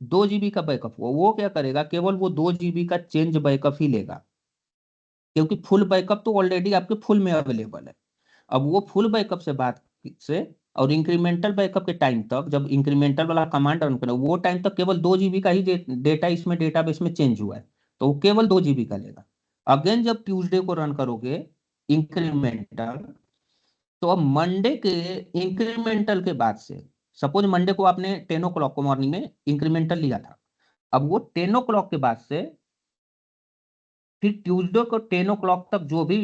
2 GB का बैकअप हुआ, वो क्या करेगा, केवल वो 2 GB का चेंज बैकअप ही लेगा, क्योंकि फुल बैकअप तो ऑलरेडी आपके फुल में अवेलेबल है। अब वो फुल बैकअप से बात से और इंक्रीमेंटल बैकअप के टाइम तक, जब इंक्रीमेंटल वाला कमांड रन करें, वो टाइम तक केवल 2 GB का ही डेटा इसमें डेटाबेस में चेंज हुआ है, तो वो केवल 2 GB का लेगा। अगेन जब ट्यूसडे को रन करोगे इंक्रीमेंटल, तो अब मंडे के इंक्रीमेंटल के बाद से, सपोज मंडे को आपने 10 o'clock को मॉर्निंग में इंक्रीमेंटल लिया था, अब वो 10 o'clock के बाद से फिर ट्यूसडे को 10 o'clock तक जो भी,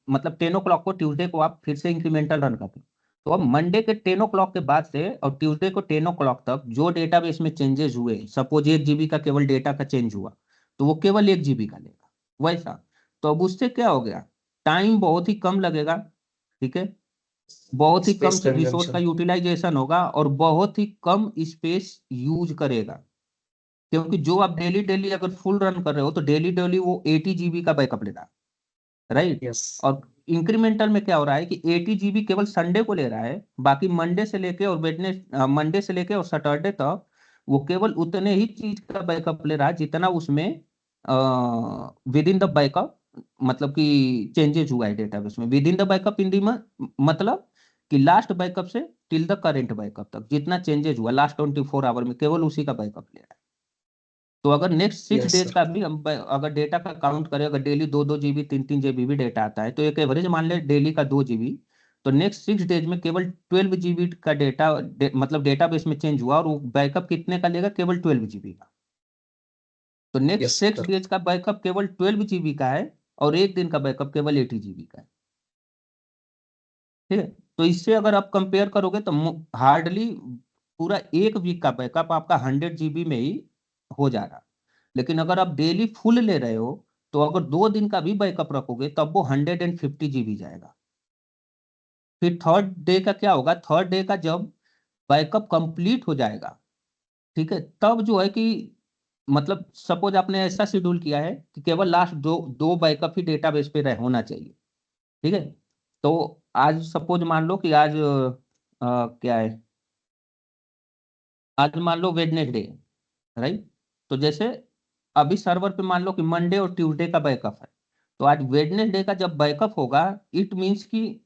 मतलब 10 o'clock को ट्यूसडे को आप फिर से इंक्रीमेंटल रन करते हो, तो अब मंडे के 10 o'clock के बाद से और ट्यूसडे को 10 o'clock तक जो डेटाबेस में चेंजेस हुए, सपोज 1 GB का केवल डेटा का चेंज हुआ, तो वो केवल 1 GB का लेगा, वैसा। तो अब उससे क्या हो गया, टाइम बहुत ही कम लगेगा, ठीक है, बहुत ही कम स्पेस रिसोर्स का कंजम्पशन। यूटिलाइजेशन होगा और बहुत ही कम स्पेस यूज करेगा, क्योंकि जो आप डेली डेली अगर फुल रन कर रहे हो तो डेली डेली वो 80 GB का बैकअप लेता है, राइट। यस। और इंक्रीमेंटल में क्या हो रहा है कि 80 GB केवल संडे को ले रहा है, बाकी मंडे से लेके और मंडे से लेके और सैटरडे तक वो केवल उतने ही चीज का बैकअप ले रहा है जितना उसमें विद इन द बैकअप, मतलब कि चेंजेस हुआ है डेटाबेस में। With in the backup in the मतलब कि लास्ट बैकअप से टिल द करेंट बैकअप तक जितना चेंजेस हुआ लास्ट 24 आवर में, केवल उसी का बैकअप ले रहा है। तो अगर नेक्स्ट 6 डेज सर। का भी हम अगर डेटा का काउंट करें, अगर डेली 2-2 GB 3-3 GB भी डेटा आता है, तो एक एवरेज मान ले डेली का 2 GB, तो नेक्स्ट 6 डेज में केवल 12 GB का डेटा मतलब डेटाबेस में चेंज हुआ, और वो बैकअप कितने का लेगा, केवल 12 GB का। तो नेक्स्ट यस 6 सर। डेज का बैकअप केवल 12 GB का है, और एक दिन का बैकअप केवल 80 GB का है। ठीक है, तो इससे अगर आप कंपेयर करोगे तो हार्डली पूरा एक वीक का बैकअप आपका 100 GB में ही हो जा रहा। लेकिन अगर आप डेली फुल ले रहे हो, तो अगर 2 दिन का भी बैकअप रखोगे तब वो 150 GB जाएगा। फिर थर्ड डे का क्या होगा, थर्ड डे का जब बैकअप कंप्लीट हो जाएगा, ठीक है, तब जो है कि मतलब सपोज आपने ऐसा शेड्यूल किया है कि केवल लास्ट दो दो बैकअप ही डेटाबेस पे होना चाहिए, ठीक है। तो आज सपोज मान लो कि आज क्या है, आज मान लो वेडनेसडे, राइट। तो जैसे अभी सर्वर पे मान लो कि मंडे और ट्यूसडे का बैकअप है, तो आज वेडनेसडे का जब बैकअप होगा, इट मीन्स कि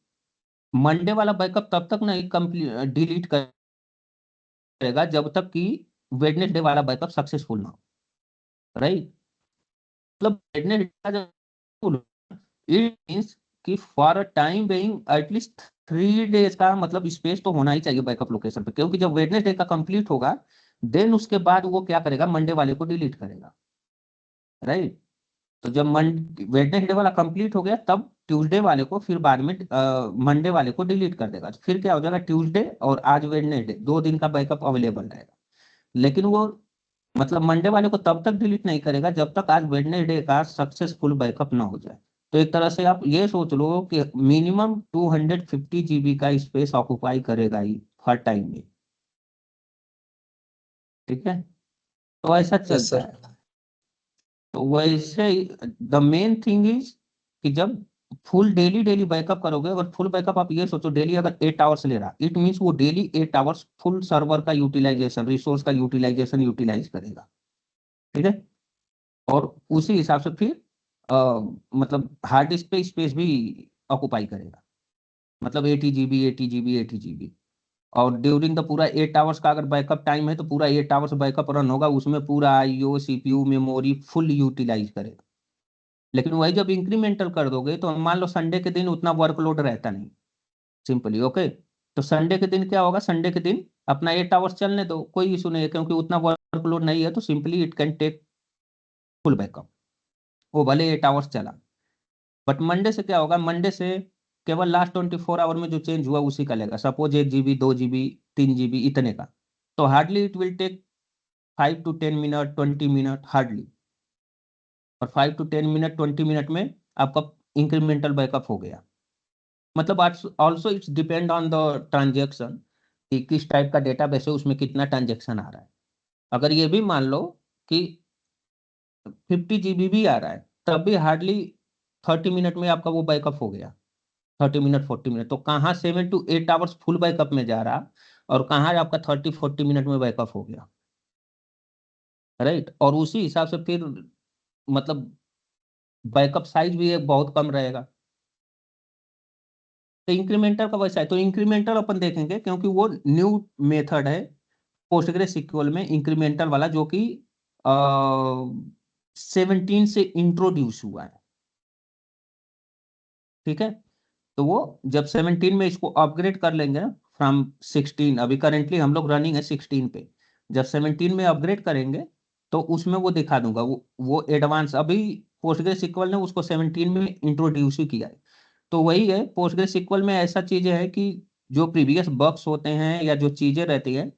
मंडे वाला बैकअप तब तक नहीं कंप्लीट डिलीट करेगा जब तक कि वेडनेसडे वाला बैकअप सक्सेसफुल ना हो, राइट। मतलब वेडनेसडे का जब इट मीन्स कि for a time being at least 3 days का मतलब स्पेस तो होना ही चाहिए बैकअप लोकेशन पे, क्योंकि जब वेडनेसडे का कंप्लीट होगा देन उसके बाद वो क्या करेगा, मंडे वाले को डिलीट करेगा, राइट। तो जब वेडनेसडे वाला कंप्लीट हो गया तब ट्यूसडे वाले को फिर बाद में मंडे वाले को डिलीट कर देगा, तो फिर क्या हो जाएगा, ट्यूसडे और आज वेडनेसडे 2 दिन का बैकअप अवेलेबल रहेगा। लेकिन वो मतलब मंडे वाले को तब तक डिलीट नहीं करेगा जब तक आज वेडनेसडे का सक्सेसफुल बैकअप ना हो जाए। तो एक तरह से आप ये सोच लो कि मिनिमम 250 GB का स्पेस ऑक्युपाई करेगा ही हर टाइम में, ठीक है। तो ऐसा यस चलता सर। है। तो वैसे द मेन थिंग इज कि जब फुल डेली डेली बैकअप करोगे, अगर फुल बैकअप आप ये सोचो डेली अगर 8 आवर्स ले रहा, इट मीन्स वो डेली 8 आवर्स फुल सर्वर का यूटिलाइजेशन, रिसोर्स का यूटिलाइजेशन यूटिलाइज करेगा, ठीक है। और उसी हिसाब से फिर मतलब हार्ड डिस्क पे स्पेस भी ऑक्युपाई करेगा, मतलब 80 GB 80 GB 80 GB। और ड्यूरिंग द पूरा 8 आवर्स का अगर बैकअप टाइम है तो पूरा 8 आवर्स बैकअप रन होगा, उसमें पूरा IO CPU memory full utilise करेगा। लेकिन वही जब इंक्रीमेंटल कर दोगे तो मान लो संडे के दिन उतना वर्कलोड रहता नहीं, सिंपली ओके। तो संडे के दिन क्या होगा, संडे के दिन अपना 8 आवर्स चलने दो, कोई इशू नहीं है, क्योंकि उतना वर्कलोड नहीं है, तो simply it can take full backup, वो भले 8 आवर्स चला। बट मंडे से क्या होगा, मंडे से केवल लास्ट 24 आवर में जो चेंज हुआ उसी का लेगा, सपोज 1 GB 2 GB 3 GB इतने का, तो hardly it will take 5 to 10 minute 20 minute hardly. और 5 to 10 मिनट 20 मिनट में आपका इंक्रीमेंटल बैकअप हो गया। मतलब also it's depend on the transaction कि किस टाइप का डेटाबेस है, उसमें कितना ट्रांजेक्शन आ रहा है। अगर ये भी मान लो कि 50 GB भी आ रहा है, तब भी हार्डली 30 मिनट में आपका वो बैकअप हो गया, 30 मिनट 40 मिनट। तो कहाँ 7 to 8 आवर्स फुल बैकअप में जा रहा और कहाँ आपका 30-40 मिनट में बैकअप हो गया, राइट। और उसी हिसाब से फिर मतलब बैकअप साइज भी एक बहुत कम रहेगा। तो इंक्रीमेंटल का वैसा है, तो इंक्रीमेंटल अपन देखेंगे क्योंकि वो न्यू मेथड है पोस्टग्रेस सिक्वल में, इंक्रीमेंटल वाला जो कि 17 से इंट्रोड्यूस हुआ है, ठीक है। तो वो जब 17 में इसको अपग्रेड कर लेंगे फ्रॉम 16, अभी करेंटली हम लोग रनिंग है 16 पे, जब 17 में अपग्रेड करेंगे तो उसमें वो दिखा दूंगा, वो एडवांस, अभी पोस्टग्रेस सिक्वल ने उसको 17 में इंट्रोड्यूस ही किया है। तो वही है, पोस्टग्रेस सिक्वल में ऐसा चीजें है कि जो प्रीवियस बग्स होते हैं या जो चीजें रहती है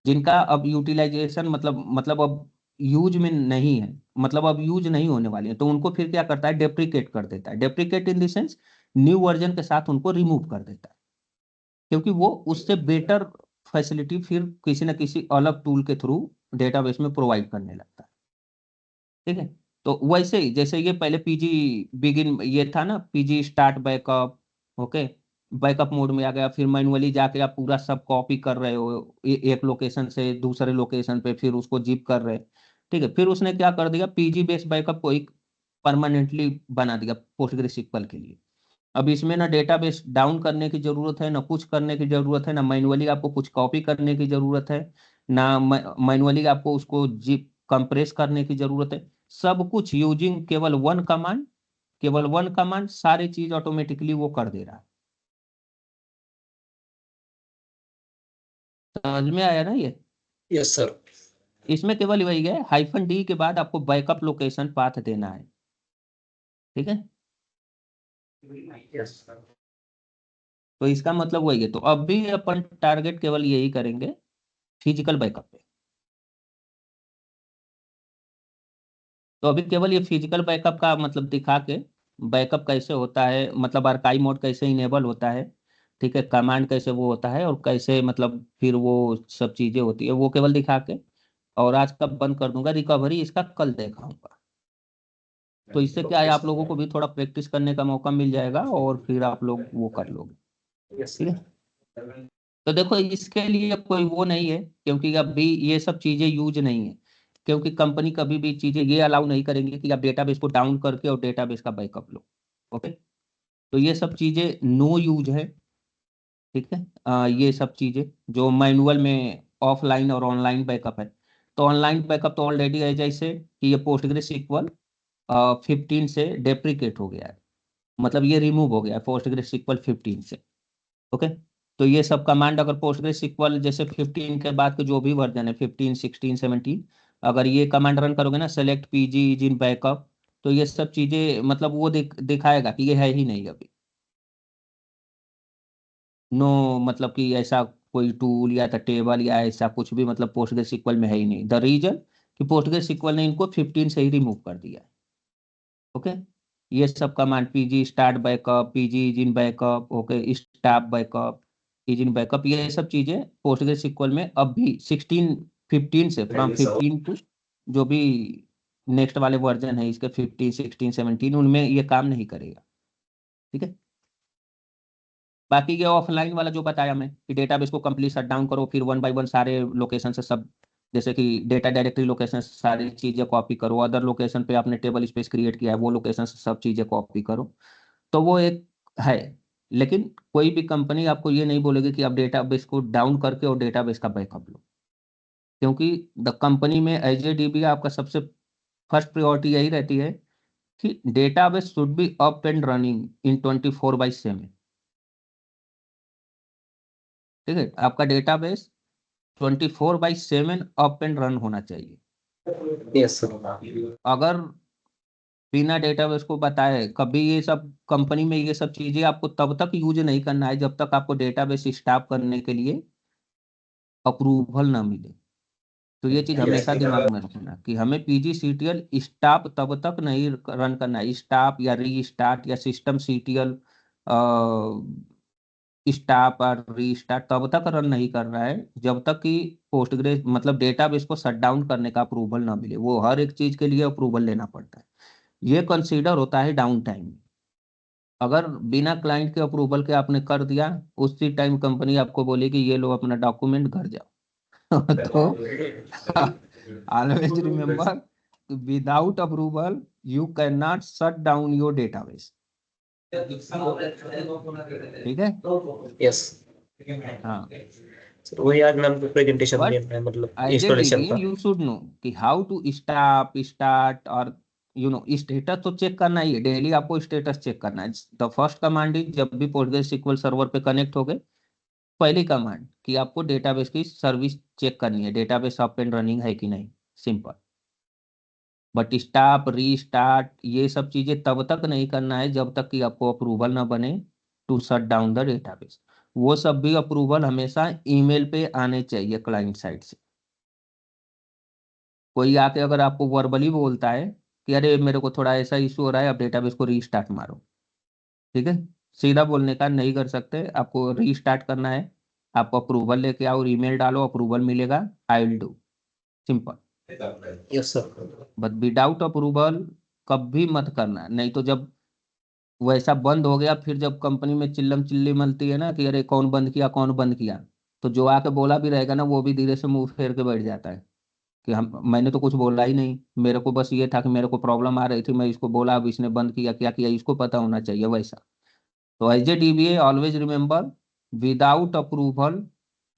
जिनका अब यूटिलाइजेशन मतलब अब यूज में नहीं है, मतलब अब यूज नहीं होने वाली है, तो उनको फिर क्या करता है, डेप्रिकेट कर देता है। Deprecate in the sense new version के साथ उनको रिमूव कर देता है, क्योंकि वो उससे बेटर फैसिलिटी फिर किसी न किसी अलग टूल के थ्रू डेटाबेस में प्रोवाइड करने लगता है, ठीक है। तो वैसे ही जैसे ये पहले पीजी बिगिन ये था ना, PG start backup, okay, backup mode में आ गया, फिर मैनुअली जाके आप पूरा सब कॉपी कर रहे हो एक लोकेशन से दूसरे लोकेशन पे, फिर उसको जिप कर रहे, ठीक है। फिर उसने क्या कर दिया, पीजी बेस्ड बैकअप को एक परमानेंटली बना दिया पोस्टग्रेसक्यूएल के लिए। अब इसमें ना डेटाबेस डाउन करने की जरूरत है, ना कुछ करने की जरूरत है, ना मैनुअली आपको कुछ कॉपी करने की जरूरत है, ना मैनुअली आपको उसको जिप कंप्रेस करने की जरूरत है। सब कुछ यूजिंग केवल वन कमांड, केवल वन कमांड सारी चीज ऑटोमेटिकली वो कर दे रहा है। समझ में आया ना ये। Yes sir. इसमें केवल वही है, -D के बाद आपको बैकअप लोकेशन पाथ देना है, ठीक है। Yes sir. तो इसका मतलब वही है। तो अब भी अपन टारगेट केवल यही करेंगे, फिजिकल बैकअप पे। तो अभी केवल ये फिजिकल बैकअप का मतलब दिखा के बैकअप कैसे होता है, मतलब आर्काइव मोड कैसे इनेबल होता है, ठीक है, कमांड कैसे वो होता है और कैसे मतलब फिर वो सब चीजें होती है, वो केवल दिखा के और आज का बंद कर दूंगा। रिकवरी इसका कल देखाऊंगा। तो इससे क्या है, आप लोगों को भी थोड़ा प्रैक्टिस करने का मौका मिल जाएगा और फिर आप लोग वो कर लोगे, यस ठीक सर। है। तो देखो इसके लिए कोई वो नहीं है, क्योंकि अभी ये सब चीजें यूज नहीं है, क्योंकि कंपनी कभी भी चीजें ये अलाउ नहीं करेंगे कि आप डेटाबेस को डाउन करके और डेटाबेस का बैकअप लो। ओके, तो ये सब चीजें नो यूज है। ठीक है, ये सब चीजें जो मैनुअल में ऑफलाइन और ऑनलाइन बैकअप है, तो ऑनलाइन बैकअप तो ऑलरेडी है, जैसे कि ये पोस्टग्रेसक्यूएल 15 से डेप्रिकेट हो गया है, मतलब ये रिमूव हो गया है पोस्टग्रेसक्यूएल 15 से। ओके, तो ये सब कमांड अगर पोस्टग्रेसक्यूएल जैसे 15 के बाद के जो भी वर्जन है 15, 16, 17, अगर ये कमांड रन करोगे ना, select PG is in backup, तो ये सब चीजें मतलब वो दिखाएगा कि ये है ही नहीं अभी। नो, मतलब कि ऐसा कोई टूल या टेबल या ऐसा कुछ भी मतलब पोस्टग्रेसक्यूएल में है ही नहीं। द रीजन कि पोस्टग्रेसक्यूएल ने इनको 15 से ही रिमूव कर दिया है। ओके, ये सब command PG start backup, PG is in backup, okay stop backup, is in backup, ये सब चीजें पोस्टग्रेसक्यूएल में अब भी 16, 15 से फ्रॉम 15 टू जो भी नेक्स्ट वाले वर्जन है इसके 15, 16, 17, उनमें ये काम नहीं करेगा। ठीक है, बाकी ये ऑफलाइन वाला जो बताया मैं कि डेटाबेस को कंप्लीट शट डाउन करो, फिर वन बाय वन सारे लोकेशन से सब, जैसे कि डेटा डायरेक्टरी लोकेशन से सारी चीजें कॉपी करो, अदर लोकेशन पे आपने टेबल स्पेस क्रिएट किया है वो लोकेशन से सब चीजें कॉपी करो, तो वो एक है। लेकिन कोई भी कंपनी आपको ये नहीं बोलेगी कि आप डेटाबेस को डाउन करके और डेटाबेस का बैकअप लो, क्योंकि द कंपनी में एज ए डीबी आपका सबसे फर्स्ट प्रायोरिटी यही रहती है कि database should be up and running in 24/7। ठीक है, आपका डेटाबेस 24/7 अप एंड रन होना चाहिए। Yes sir. अगर बिना डेटाबेस को बताए कभी ये सब कंपनी में ये सब चीजें आपको तब तक यूज नहीं करना है जब तक आपको डेटाबेस स्टाफ करने के लिए अप्रूवल ना मिले। तो ये चीज हमेशा दिमाग में रखना कि हमें पीजीसीटीएल स्टाफ तब तक नहीं रन करना है, स्टाफ या री स्टार्ट या सिस्टम सीटीएल स्टाफ और रीस्टार्ट तब तक रन नहीं कर रहा है जब तक कि पोस्टग्रेस मतलब डेटाबेस को शट डाउन करने का अप्रूवल ना मिले। वो हर एक चीज के लिए अप्रूवल लेना पड़ता है, ये कंसीडर होता है डाउन टाइम। अगर बिना क्लाइंट के अप्रूवल के आपने कर दिया, उसी टाइम कंपनी आपको बोलेगी ये लो अपना डॉक्यूमेंट घर जाओ। तो always remember, without approval you can not shut down your database. ठीक है, यस हाँ, सर, वही आज मैम को प्रेजेंटेशन बट देना है, मतलब एज ए इंस्टॉलेशन डीबीए का। यू शुड नो कि हाउ टू स्टॉप स्टार्ट और स्टेटस तो चेक करना ही है, डेली आपको स्टेटस चेक करना है। द फर्स्ट कमांड इज जब भी पोस्टग्रेसक्यूएल सर्वर पे कनेक्ट हो गए, पहली कमांड कि आपको डेटाबेस की सर्विस चेक करनी है, डेटाबेस अप एंड रनिंग है कि नहीं, सिंपल। बट स्टॉप रीस्टार्ट ये सब चीजें तब तक नहीं करना है जब तक कि आपको अप्रूवल ना बने to shut down the database. वो सब भी अप्रूवल हमेशा ईमेल पे आने चाहिए क्लाइंट साइड से। कोई आके अगर आपको वर्बली बोलता है कि अरे मेरे को थोड़ा ऐसा इशू हो रहा है, अब डेटाबेस को रीस्टार्ट मारो, ठीक है, सीधा बोलने का नहीं कर सकते, आपको रीस्टार्ट करना है, आप अप्रूवल लेके आओ, ईमेल डालो, अप्रूवल मिलेगा, I will do, simple. Yes sir. But without approval कभी मत करना, नहीं तो जब वैसा बंद हो गया फिर जब कंपनी में चिल्लम चिल्ली मचती है ना कि अरे कौन बंद किया कौन बंद किया, तो जो आके बोला भी रहेगा ना वो भी धीरे से मुंह फेर के बैठ जाता है कि हम मैंने तो कुछ बोला ही नहीं, मेरे को बस ये था कि मेरे को प्रॉब्लम आ रही थी, मैं इसको बोला, अब इसने बंद किया, क्या किया इसको पता होना चाहिए वैसा। तो as a DBA always remember, without approval,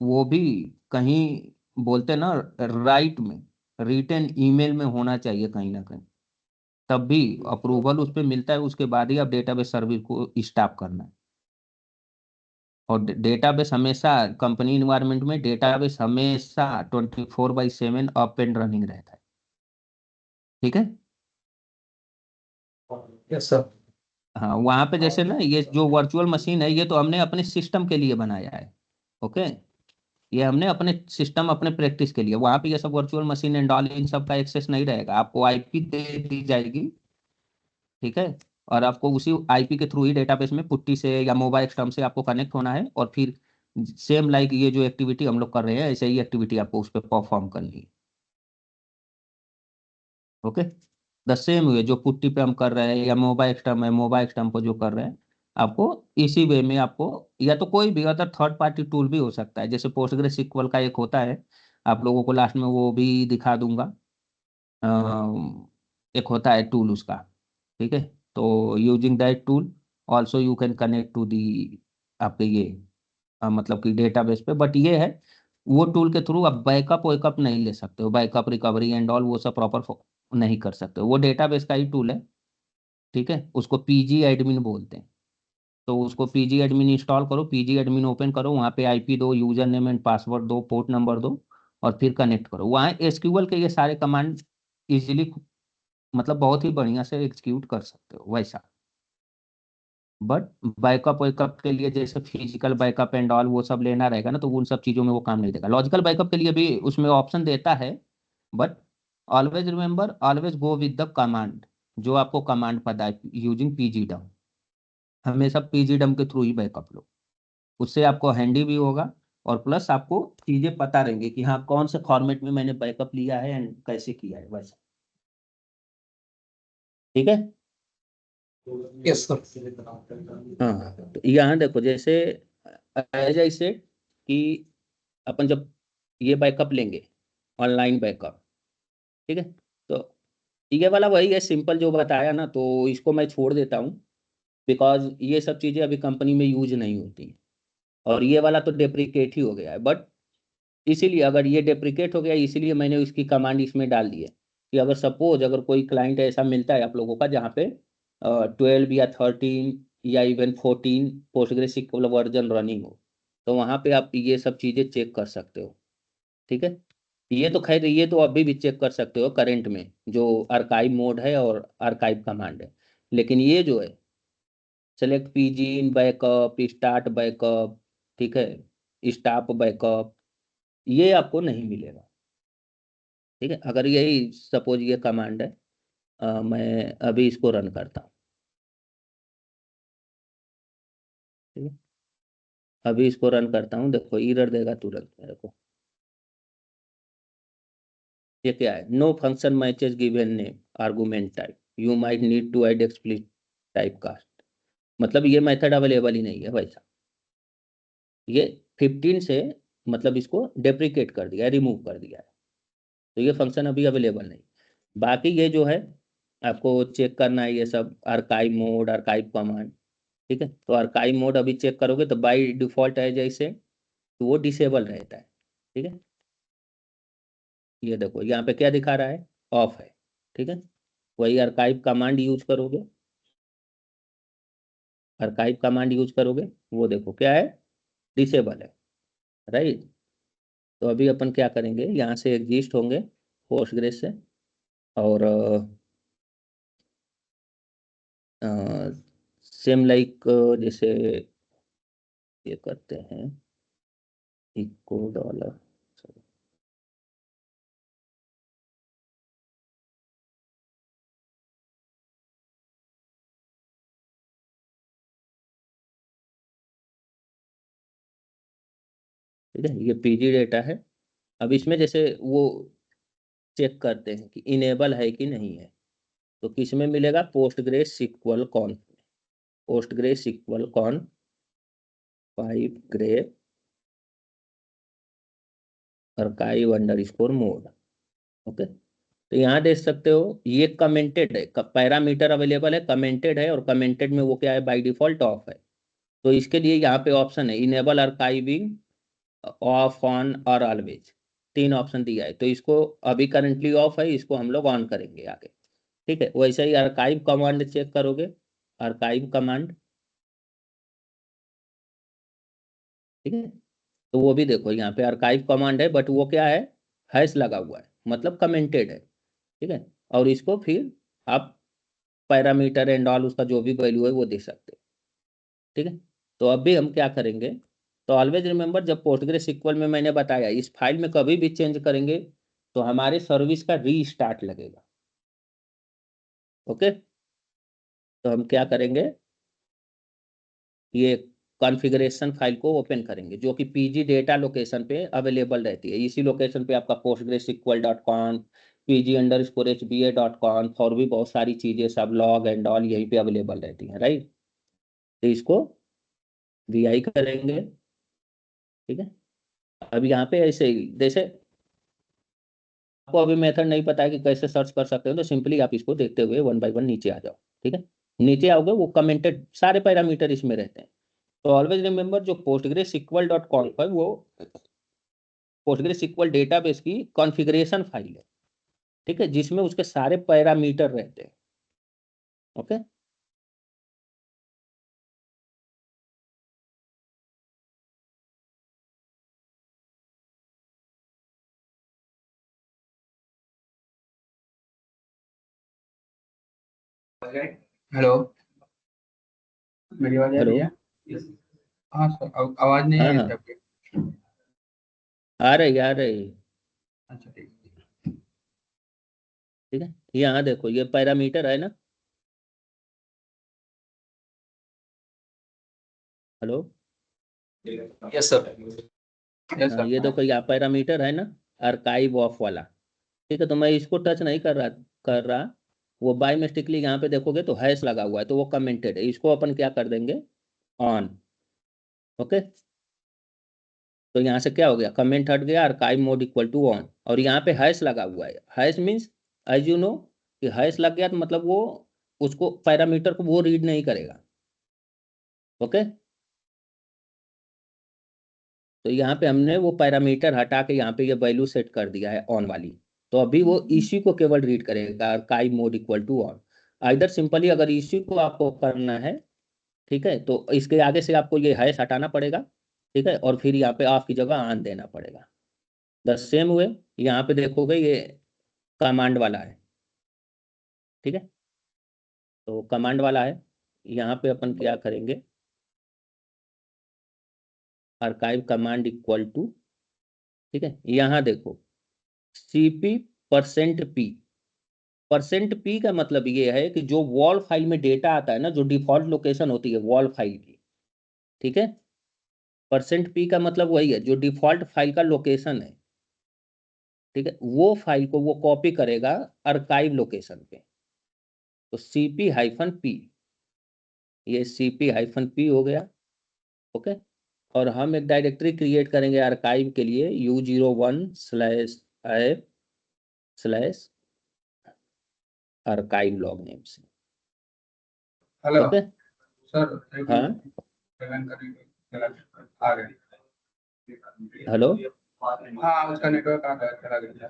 वो भी कहीं बोलते ना राइट में, रिटन ईमेल में होना चाहिए कहीं ना कहीं, तब भी अप्रूवल उस पर मिलता है, उसके बाद ही आप डेटाबेस सर्विस को स्टॉप करना है। और डेटाबेस हमेशा कंपनी इन्वायरमेंट में डेटाबेस हमेशा 24/7 अप एंड रनिंग रहता है। ठीक है, यस सर। हाँ, वहां पे जैसे ना ये जो वर्चुअल मशीन है ये तो हमने अपने सिस्टम के लिए बनाया है। ओके, ये हमने अपने सिस्टम अपने प्रैक्टिस के लिए, वहां पे ये सब virtual machine and all in सब का एक्सेस नहीं रहेगा, आपको आईपी दे दी जाएगी। ठीक है, और आपको उसी आईपी के थ्रू ही डेटाबेस में पुट्टी से या मोबाइल एक्सटर्म से आपको कनेक्ट होना है, और फिर सेम लाइक ये जो एक्टिविटी हम लोग कर रहे हैं ऐसे ही एक्टिविटी आपको उस पर परफॉर्म करनी है। ओके, द सेम वे जो पुट्टी पे हम कर रहे हैं या मोबाइल एक्सटर्म है मोबाइल एक्सटर्म पर जो कर रहे हैं, आपको इसी वे में आपको, या तो कोई भी अदर थर्ड पार्टी टूल भी हो सकता है, जैसे पोस्टग्रेसक्यूएल का एक होता है, आप लोगों को लास्ट में वो भी दिखा दूंगा। एक होता है टूल उसका, ठीक है। तो using that tool also you can connect to the आपके ये मतलब कि डेटाबेस पे, बट ये है वो टूल के थ्रू आप बैकअप वैकअप नहीं ले सकते हो, बैकअप रिकवरी एंड ऑल वो सब प्रॉपर नहीं कर सकते हो, वो डेटाबेस का ही टूल है, ठीक है। उसको पीजी एडमिन बोलते हैं। तो उसको पीजी एडमिन इंस्टॉल करो, पीजी एडमिन ओपन करो, वहाँ पे आईपी दो, यूजर नेम एंड पासवर्ड दो, पोर्ट नंबर दो, और फिर कनेक्ट करो। वहाँ एसक्यूएल के ये सारे कमांड इजीली मतलब बहुत ही बढ़िया से एग्जीक्यूट कर सकते हो वैसा। बट बैकअप वैकअप के लिए जैसे फिजिकल बैकअप एंड ऑल वो सब लेना रहेगा ना, तो उन सब चीज़ों में वो काम नहीं देगा। लॉजिकल बैकअप के लिए भी उसमें ऑप्शन देता है, but always remember, always go with the command, जो आपको कमांड पता है, यूजिंग पीजीडम। हमेशा पीजीडम के थ्रू ही बैकअप लो, उससे आपको हैंडी भी होगा, और प्लस आपको चीजें पता रहेंगी कि हाँ कौन से फॉर्मेट में मैंने बैकअप लिया है एंड कैसे किया है वैसा, ठीक है। Yes sir. हाँ, तो यहाँ देखो जैसे एज आई सेड कि अपन जब ये बैकअप लेंगे, ऑनलाइन बैकअप, ठीक है, तो ये वाला वही है सिंपल जो बताया ना, तो इसको मैं छोड़ देता हूँ, बिकॉज ये सब चीज़ें अभी कंपनी में यूज नहीं होती, और ये वाला तो डेप्रिकेट ही हो गया है। बट इसीलिए अगर ये डेप्रिकेट हो गया, इसीलिए मैंने उसकी कमांड इसमें डाल दी है कि अगर सपोज अगर कोई क्लाइंट ऐसा मिलता है आप लोगों का जहाँ पे 12 या 13 या इवन 14 पोस्टग्रेसिक्यूएल वर्जन रनिंग हो, तो वहाँ पे आप ये सब चीज़ें चेक कर सकते हो, ठीक है। ये तो खैर ये तो अभी भी चेक कर सकते हो करेंट में, जो आर्काइव मोड है और आर्काइव कमांड है। लेकिन ये जो है select PG in backup, start backup, ठीक है, स्टॉप बैकअप, ये आपको नहीं मिलेगा, ठीक है। अगर यही सपोज ये कमांड है, मैं अभी इसको रन करता हूँ, ठीक है। अभी इसको रन करता हूँ, देखो एरर देगा तुरंत मेरे को। ये क्या है, no function matches given name argument type, you might need to add explicit type cast, मतलब ये मेथड अवेलेबल ही नहीं है वैसा। ये 15 से मतलब इसको डेप्रिकेट कर दिया है, रिमूव कर दिया है, तो ये फंक्शन अभी अवेलेबल नहीं। बाकी ये जो है आपको चेक करना है ये सब, आर्काइव मोड, आर्काइव कमांड, ठीक है। तो आर्काइव मोड अभी चेक करोगे तो बाय डिफॉल्ट है जैसे, तो वो डिसेबल रहता है, ठीक है। ये देखो यहाँ पे क्या दिखा रहा है, ऑफ है, ठीक है। वही आर्काइव कमांड यूज करोगे, आर्काइव कमांड यूज करोगे, वो देखो क्या है, डिसेबल है, राइट। तो अभी अपन क्या करेंगे, यहाँ से एग्जिस्ट होंगे पोस्टग्रेस से, और सेम लाइक जैसे ये करते हैं इको डॉलर, ठीक है। ये पीजी डेटा है। अब इसमें जैसे वो चेक करते हैं कि इनेबल है कि नहीं है, तो किस में मिलेगा, Postgres SQL conf, Postgres SQL conf pipe grep archive underscore mode, okay. तो यहाँ देख सकते हो ये कमेंटेड है, पैरामीटर अवेलेबल है, कमेंटेड है, और कमेंटेड में वो क्या है, बाय डिफॉल्ट ऑफ है। तो इसके लिए यहाँ पे ऑप्शन है इनेबल आर्काइविंग, ऑफ, ऑन और ऑलवेज, तीन ऑप्शन दिया है। तो इसको अभी करंटली ऑफ है, इसको हम लोग ऑन करेंगे आगे, ठीक है। वैसे ही आर्काइव कमांड चेक करोगे, आर्काइव कमांड, ठीक है। तो वो भी देखो यहाँ पे आर्काइव कमांड है, बट वो क्या है, हैश लगा हुआ है, मतलब कमेंटेड है, ठीक है। और इसको फिर आप पैरामीटर एंड ऑल उसका जो भी वैल्यू है वो दे सकते हो, ठीक है। तो अभी हम क्या करेंगे, तो ऑलवेज रिमेंबर जब पोस्टग्रेस सिक्वल में मैंने बताया इस फाइल में कभी भी चेंज करेंगे तो हमारे सर्विस का रीस्टार्ट लगेगा, ओके। तो हम क्या करेंगे, ये कॉन्फ़िगरेशन फाइल को ओपन करेंगे जो कि पीजी डेटा लोकेशन पे अवेलेबल रहती है। इसी लोकेशन पे आपका postgresql.conf, pg_hba.conf और भी बहुत सारी चीजें सब लॉग एंड ऑल यहीं पे अवेलेबल रहती हैं, राइट। तो इसको vi करेंगे, ठीक है। अब यहाँ पे ऐसे ही, जैसे आपको अभी मेथड नहीं पता है कि कैसे सर्च कर सकते हो, तो सिंपली आप इसको देखते हुए 1 बाय 1 नीचे आ जाओ, ठीक है। नीचे आओगे, वो कमेंटेड सारे पैरामीटर इसमें रहते हैं। तो ऑलवेज रिमेंबर, जो postgresql.conf है वो postgresql डेटाबेस की कॉन्फ़िगरेशन फाइल है, ठीक है, जिसमें उसके सारे पैरामीटर रहते हैं। ओके, हेलो, मेरी आवाज आ रही हेलो, है? हाँ सर, आवाज नहीं आ हाँ रही हाँ, थी आपकी? आ रही आ रही, अच्छा ठीक ठीक है। यहाँ देखो, ये पैरामीटर है ना, हेलो, यस सर। यस हाँ, सर। ये देखो, यहाँ पैरामीटर है ना, आर्काइव ऑफ वाला, ठीक है। तो मैं इसको टच नहीं कर रहा, वो बाय मिस्टेकली यहाँ पे देखोगे तो हैश लगा हुआ है, तो वो कमेंटेड है, इसको अपन क्या कर देंगे, ऑन। ओके, तो यहाँ से क्या हो गया, कमेंट हट गया, archive mode equal to on, और यहाँ पे हैश लगा हुआ है। Hash means, as you know, कि हैश लग गया तो मतलब वो उसको पैरामीटर को वो रीड नहीं करेगा। ओके, तो यहाँ पे हमने वो पैरामीटर हटा के यहाँ पे ये वैल्यू सेट कर दिया है ऑन वाली, तो अभी वो इसी को केवल रीड करेगा, archive mode equal to on. इधर सिंपली अगर इसी को आपको करना है, ठीक है, तो इसके आगे से आपको ये हैश हटाना पड़ेगा, ठीक है, और फिर यहाँ पे ऑफ की जगह ऑन देना पड़ेगा। द सेम वे यहाँ पे देखोगे, ये कमांड वाला है, ठीक है। तो कमांड वाला है, यहाँ पे अपन क्या करेंगे, आर्काइव कमांड इक्वल टू, ठीक है, यहाँ देखो, cp %p। %p का मतलब ये है कि जो वॉल फाइल में डेटा आता है ना, जो डिफॉल्ट लोकेशन होती है वॉल फाइल की, ठीक है, %p का मतलब वही है जो डिफॉल्ट फाइल का लोकेशन है, ठीक है, वो फाइल को वो कॉपी करेगा आर्काइव लोकेशन पे। तो cp-p, ये cp-p हो गया। ओके, और हम एक डायरेक्टरी क्रिएट करेंगे आर्काइव के लिए, u01/f/archive log नेम से। हेलो ओके, सर, एक हाँ, मिनट, पेमेंट करने चला आ गया। हेलो, हाँ, उसका नेटवर्क आ गया, चला गया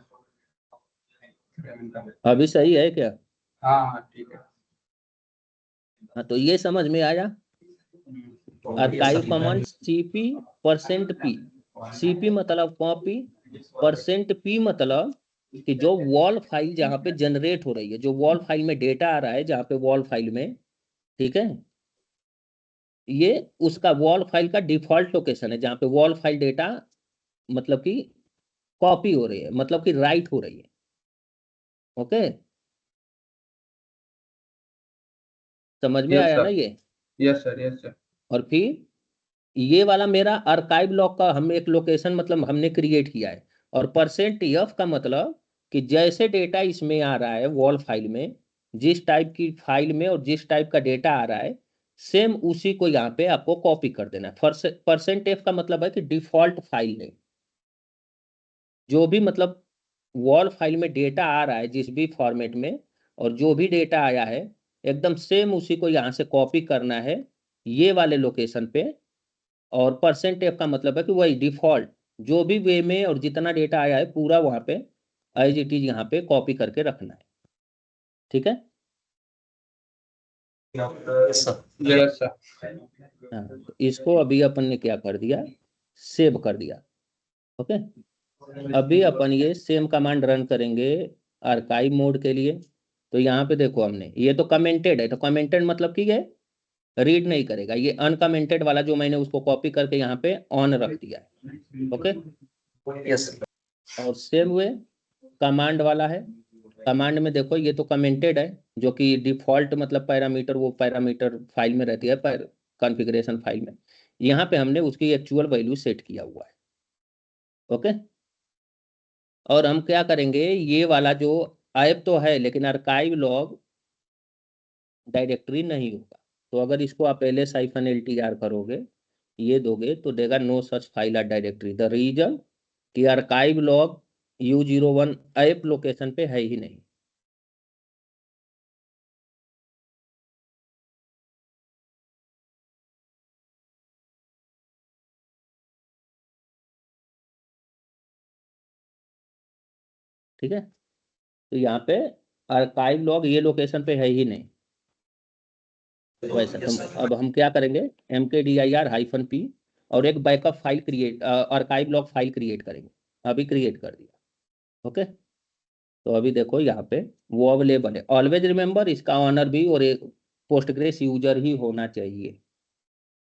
पेमेंट का। अभी सही है क्या? हाँ हाँ ठीक है। हाँ, तो ये समझ में आया, आर्काइव कमांड cp%p। cp मतलब कॉपी, %p मतलब कि जो वॉल फाइल जहाँ पे जनरेट हो रही है, जो वॉल फाइल में डेटा आ रहा है, जहाँ पे वॉल फाइल में, ठीक है, ये उसका वॉल फाइल का डिफॉल्ट लोकेशन है, जहाँ पे वॉल फाइल डेटा मतलब कि कॉपी हो रही है, मतलब कि राइट हो रही है। ओके, समझ में यस आया ना सर, ये? Yes sir, yes sir. और फिर ये वाला मेरा आर्काइव लॉग का हम एक लोकेशन मतलब हमने क्रिएट किया है, और %f का मतलब कि जैसे डेटा इसमें आ रहा है वॉल फाइल में, जिस टाइप की फाइल में और जिस टाइप का डेटा आ रहा है, सेम उसी को यहाँ पे आपको कॉपी कर देना है। %f का मतलब है कि डिफॉल्ट फाइल नेम, जो भी मतलब वॉल फाइल में डेटा आ रहा है जिस भी फॉर्मेट में, और जो भी डेटा आया है, एकदम सेम उसी को यहाँ से कॉपी करना है ये वाले लोकेशन पे। और %f का मतलब है कि वही डिफॉल्ट जो भी वे में और जितना डेटा आया है पूरा वहाँ पे एज इट इज यहाँ पे कॉपी करके रखना है, ठीक है। Yes sir. Yes sir. हाँ, तो इसको अभी अपन ने क्या कर दिया, सेव कर दिया। ओके, अभी अपन ये सेम कमांड रन करेंगे आर्काइव मोड के लिए। तो यहाँ पे देखो, हमने ये तो कमेंटेड है, तो कमेंटेड मतलब कि ये रीड नहीं करेगा, ये अनकमेंटेड वाला जो मैंने उसको कॉपी करके यहाँ पे ऑन रख दिया है। Okay, yes. और सेम वे कमांड वाला है, कमांड में देखो ये तो कमेंटेड है, जो कि डिफॉल्ट मतलब पैरामीटर वो पैरामीटर फाइल में रहती है, पर कॉन्फ़िगरेशन फाइल में, यहाँ पे हमने उसकी एक्चुअल वैल्यू सेट किया हुआ है। ओके, और हम क्या करेंगे, ये वाला जो ऐप तो है लेकिन आर्काइव लॉग डायरेक्टरी नहीं होगा, तो अगर इसको आप ls-ltr करोगे, ये दोगे तो देगा no such file or directory. The reason कि archive log U01 app location पे है ही नहीं। ठीक है, तो यहाँ पे आर्काइव लॉग ये लोकेशन पे है ही नहीं। वैसा अब हम क्या करेंगे, mkdir-p और एक backup file create, archive log file create करेंगे। अभी क्रिएट कर दिया। ओके, तो अभी देखो यहाँ पे वो अवेलेबल है। ऑलवेज रिमेंबर इसका ऑनर भी और एक पोस्टग्रेस यूजर ही होना चाहिए।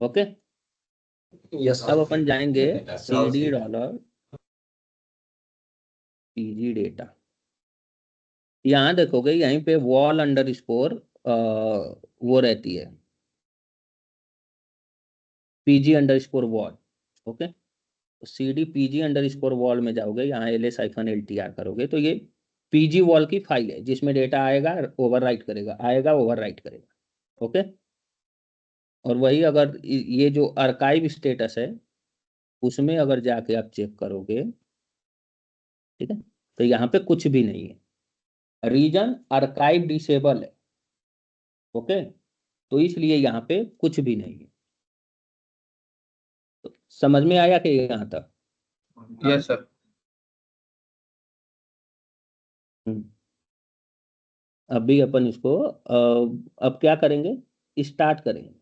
ओके, अब अपन जाएंगे $cd pg डेटा। यहाँ देखोगे यहीं पे वॉल अंडरस्कोर वो रहती है, pg_wall। ओके, cd pg_wall में जाओगे, यहाँ ls-ltr करोगे तो ये pg वॉल की फाइल है जिसमें डेटा आएगा, ओवरराइट करेगा, आएगा ओवरराइट करेगा। ओके, और वही अगर ये जो आर्काइव स्टेटस है उसमें अगर जाके आप चेक करोगे, ठीक है, तो यहाँ पे कुछ भी नहीं है। रीजन आर्काइव डिसेबल है। ओके, तो इसलिए यहाँ पे कुछ भी नहीं है। तो समझ में आया कि यहाँ तक? Yes sir. अभी अपन इसको अब क्या करेंगे, स्टार्ट करेंगे।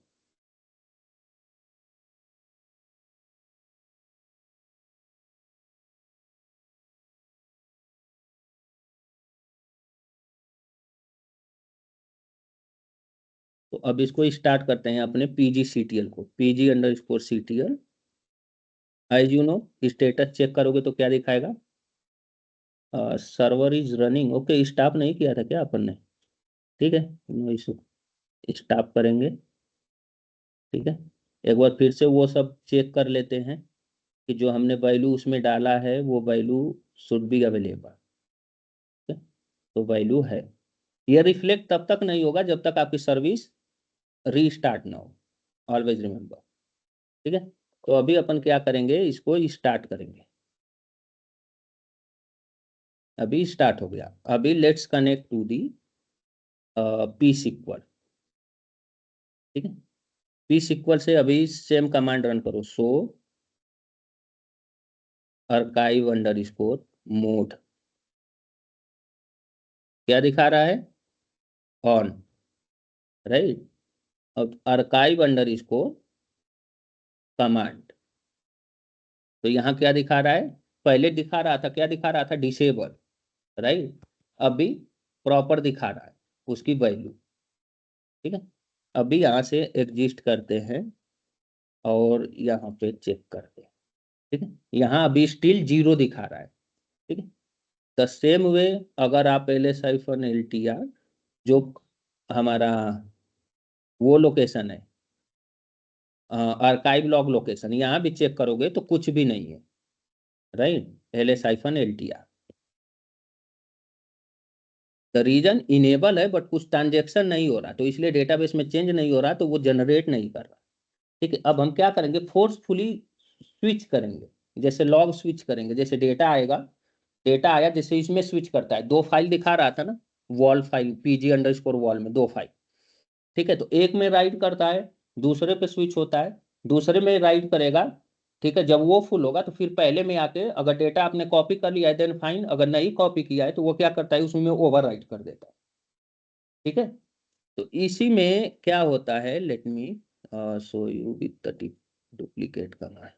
तो अब इसको स्टार्ट करते हैं अपने pg_ctl को, pg_ctl। As you know status check करोगे तो क्या दिखाएगा, server is running. Okay, stop नहीं किया था क्या अपन ने? ठीक है, नो इशू, स्टॉप करेंगे। ठीक है, एक बार फिर से वो सब चेक कर लेते हैं कि जो हमने वैल्यू उसमें डाला है वो वैल्यू शुड बी अवेलेबल। तो वैल्यू है। ये रिफ्लेक्ट तब तक नहीं होगा जब तक आपकी सर्विस रीस्टार्ट ना हो, ऑलवेज रिमेंबर। ठीक है, तो अभी अपन क्या करेंगे, इसको स्टार्ट करेंगे। अभी स्टार्ट हो गया। अभी let's connect to the psql। ठीक है, psql से अभी सेम कमांड रन करो, सो archive_mode। क्या दिखा रहा है, ऑन, राइट। अब archive_command, तो यहाँ क्या दिखा रहा है, पहले दिखा रहा था, क्या दिखा रहा था, डिसेबल, राइट। अभी प्रॉपर दिखा रहा है उसकी वैल्यू। ठीक है, अभी यहाँ से एग्जिस्ट करते हैं और यहाँ पे चेक करते हैं। ठीक है, यहाँ अभी स्टिल 0 दिखा रहा है। ठीक है, द सेम वे अगर आप ls-ltr जो हमारा वो लोकेशन है, आर्काइव लॉग लोकेशन, यहाँ भी चेक करोगे तो कुछ भी नहीं है, right. ls-ltr the reason enable है बट कुछ ट्रांजेक्शन नहीं हो रहा, तो इसलिए डेटाबेस में चेंज नहीं हो रहा, तो वो जनरेट नहीं कर रहा। ठीक है, अब हम क्या करेंगे, फोर्सफुली स्विच करेंगे, जैसे लॉग स्विच करेंगे, जैसे डेटा आएगा, डेटा आया जैसे इसमें स्विच करता है। 2 फाइल दिखा रहा था ना, वॉल फाइल, pg_wall में 2 फाइल। ठीक है, तो एक में राइट करता है, दूसरे पे स्विच होता है, दूसरे में राइट करेगा। ठीक है, जब वो फुल होगा तो फिर पहले में आके अगर डेटा आपने कॉपी कर लिया है देन फाइन, अगर नहीं कॉपी किया है तो वो क्या करता है, उसमें ओवर राइट कर देता है। ठीक है, तो इसी में क्या होता है, let me show you with the duplicate command.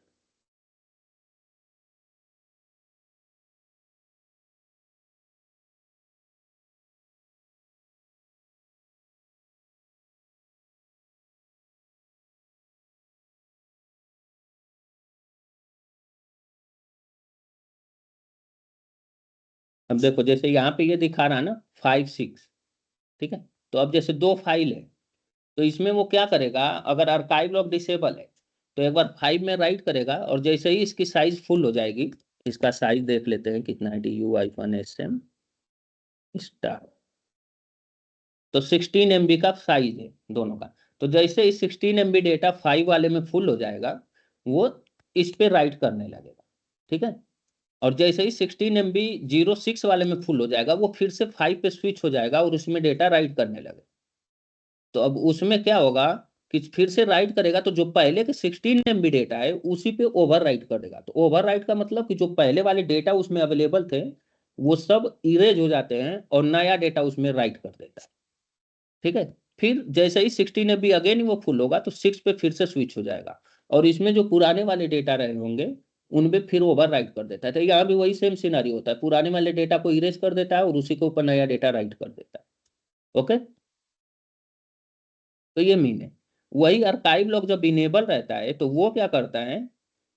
अब देखो जैसे यहाँ पे ये दिखा रहा है ना 5 6। ठीक है, तो अब जैसे 2 फाइल है तो इसमें वो क्या करेगा, अगर आर्काइव लॉग डिसेबल है तो एक बार 5 में राइट करेगा, और जैसे ही इसकी साइज फुल हो जाएगी, इसका साइज देख लेते हैं कितना है, DU-SM स्टार, तो 16 MB का साइज है दोनों का। तो जैसे ही 16 MB डेटा 5 वाले में फुल हो जाएगा वो इस पे राइट करने लगेगा, ठीक है। और जैसे ही 16 MB 06 वाले में फुल हो जाएगा वो फिर से 5 पे स्विच हो जाएगा और उसमें डेटा राइट करने लगेगा। तो अब उसमें क्या होगा कि फिर से राइट करेगा तो जो पहले के 16 MB डेटा है उसी पे ओवर राइट कर देगा। तो ओवर राइट का मतलब कि जो पहले वाले डेटा उसमें अवेलेबल थे वो सब इरेज हो जाते हैं और नया डेटा उसमें राइट कर देता है, ठीक है। फिर जैसे ही 16 MB अगेन वो फुल होगा तो 6 पे फिर से स्विच हो जाएगा और इसमें जो पुराने वाले डेटा रहे होंगे उनमें फिर ओवर राइट कर देता है। तो यहाँ भी वही सेम सिनारी होता है, पुराने वाले डेटा को इरेज कर देता है और उसी के ऊपर नया डेटा राइट कर देता है। ओके, तो ये मीन है। वही आर्काइव लॉग जब इनेबल रहता है तो वो क्या करता है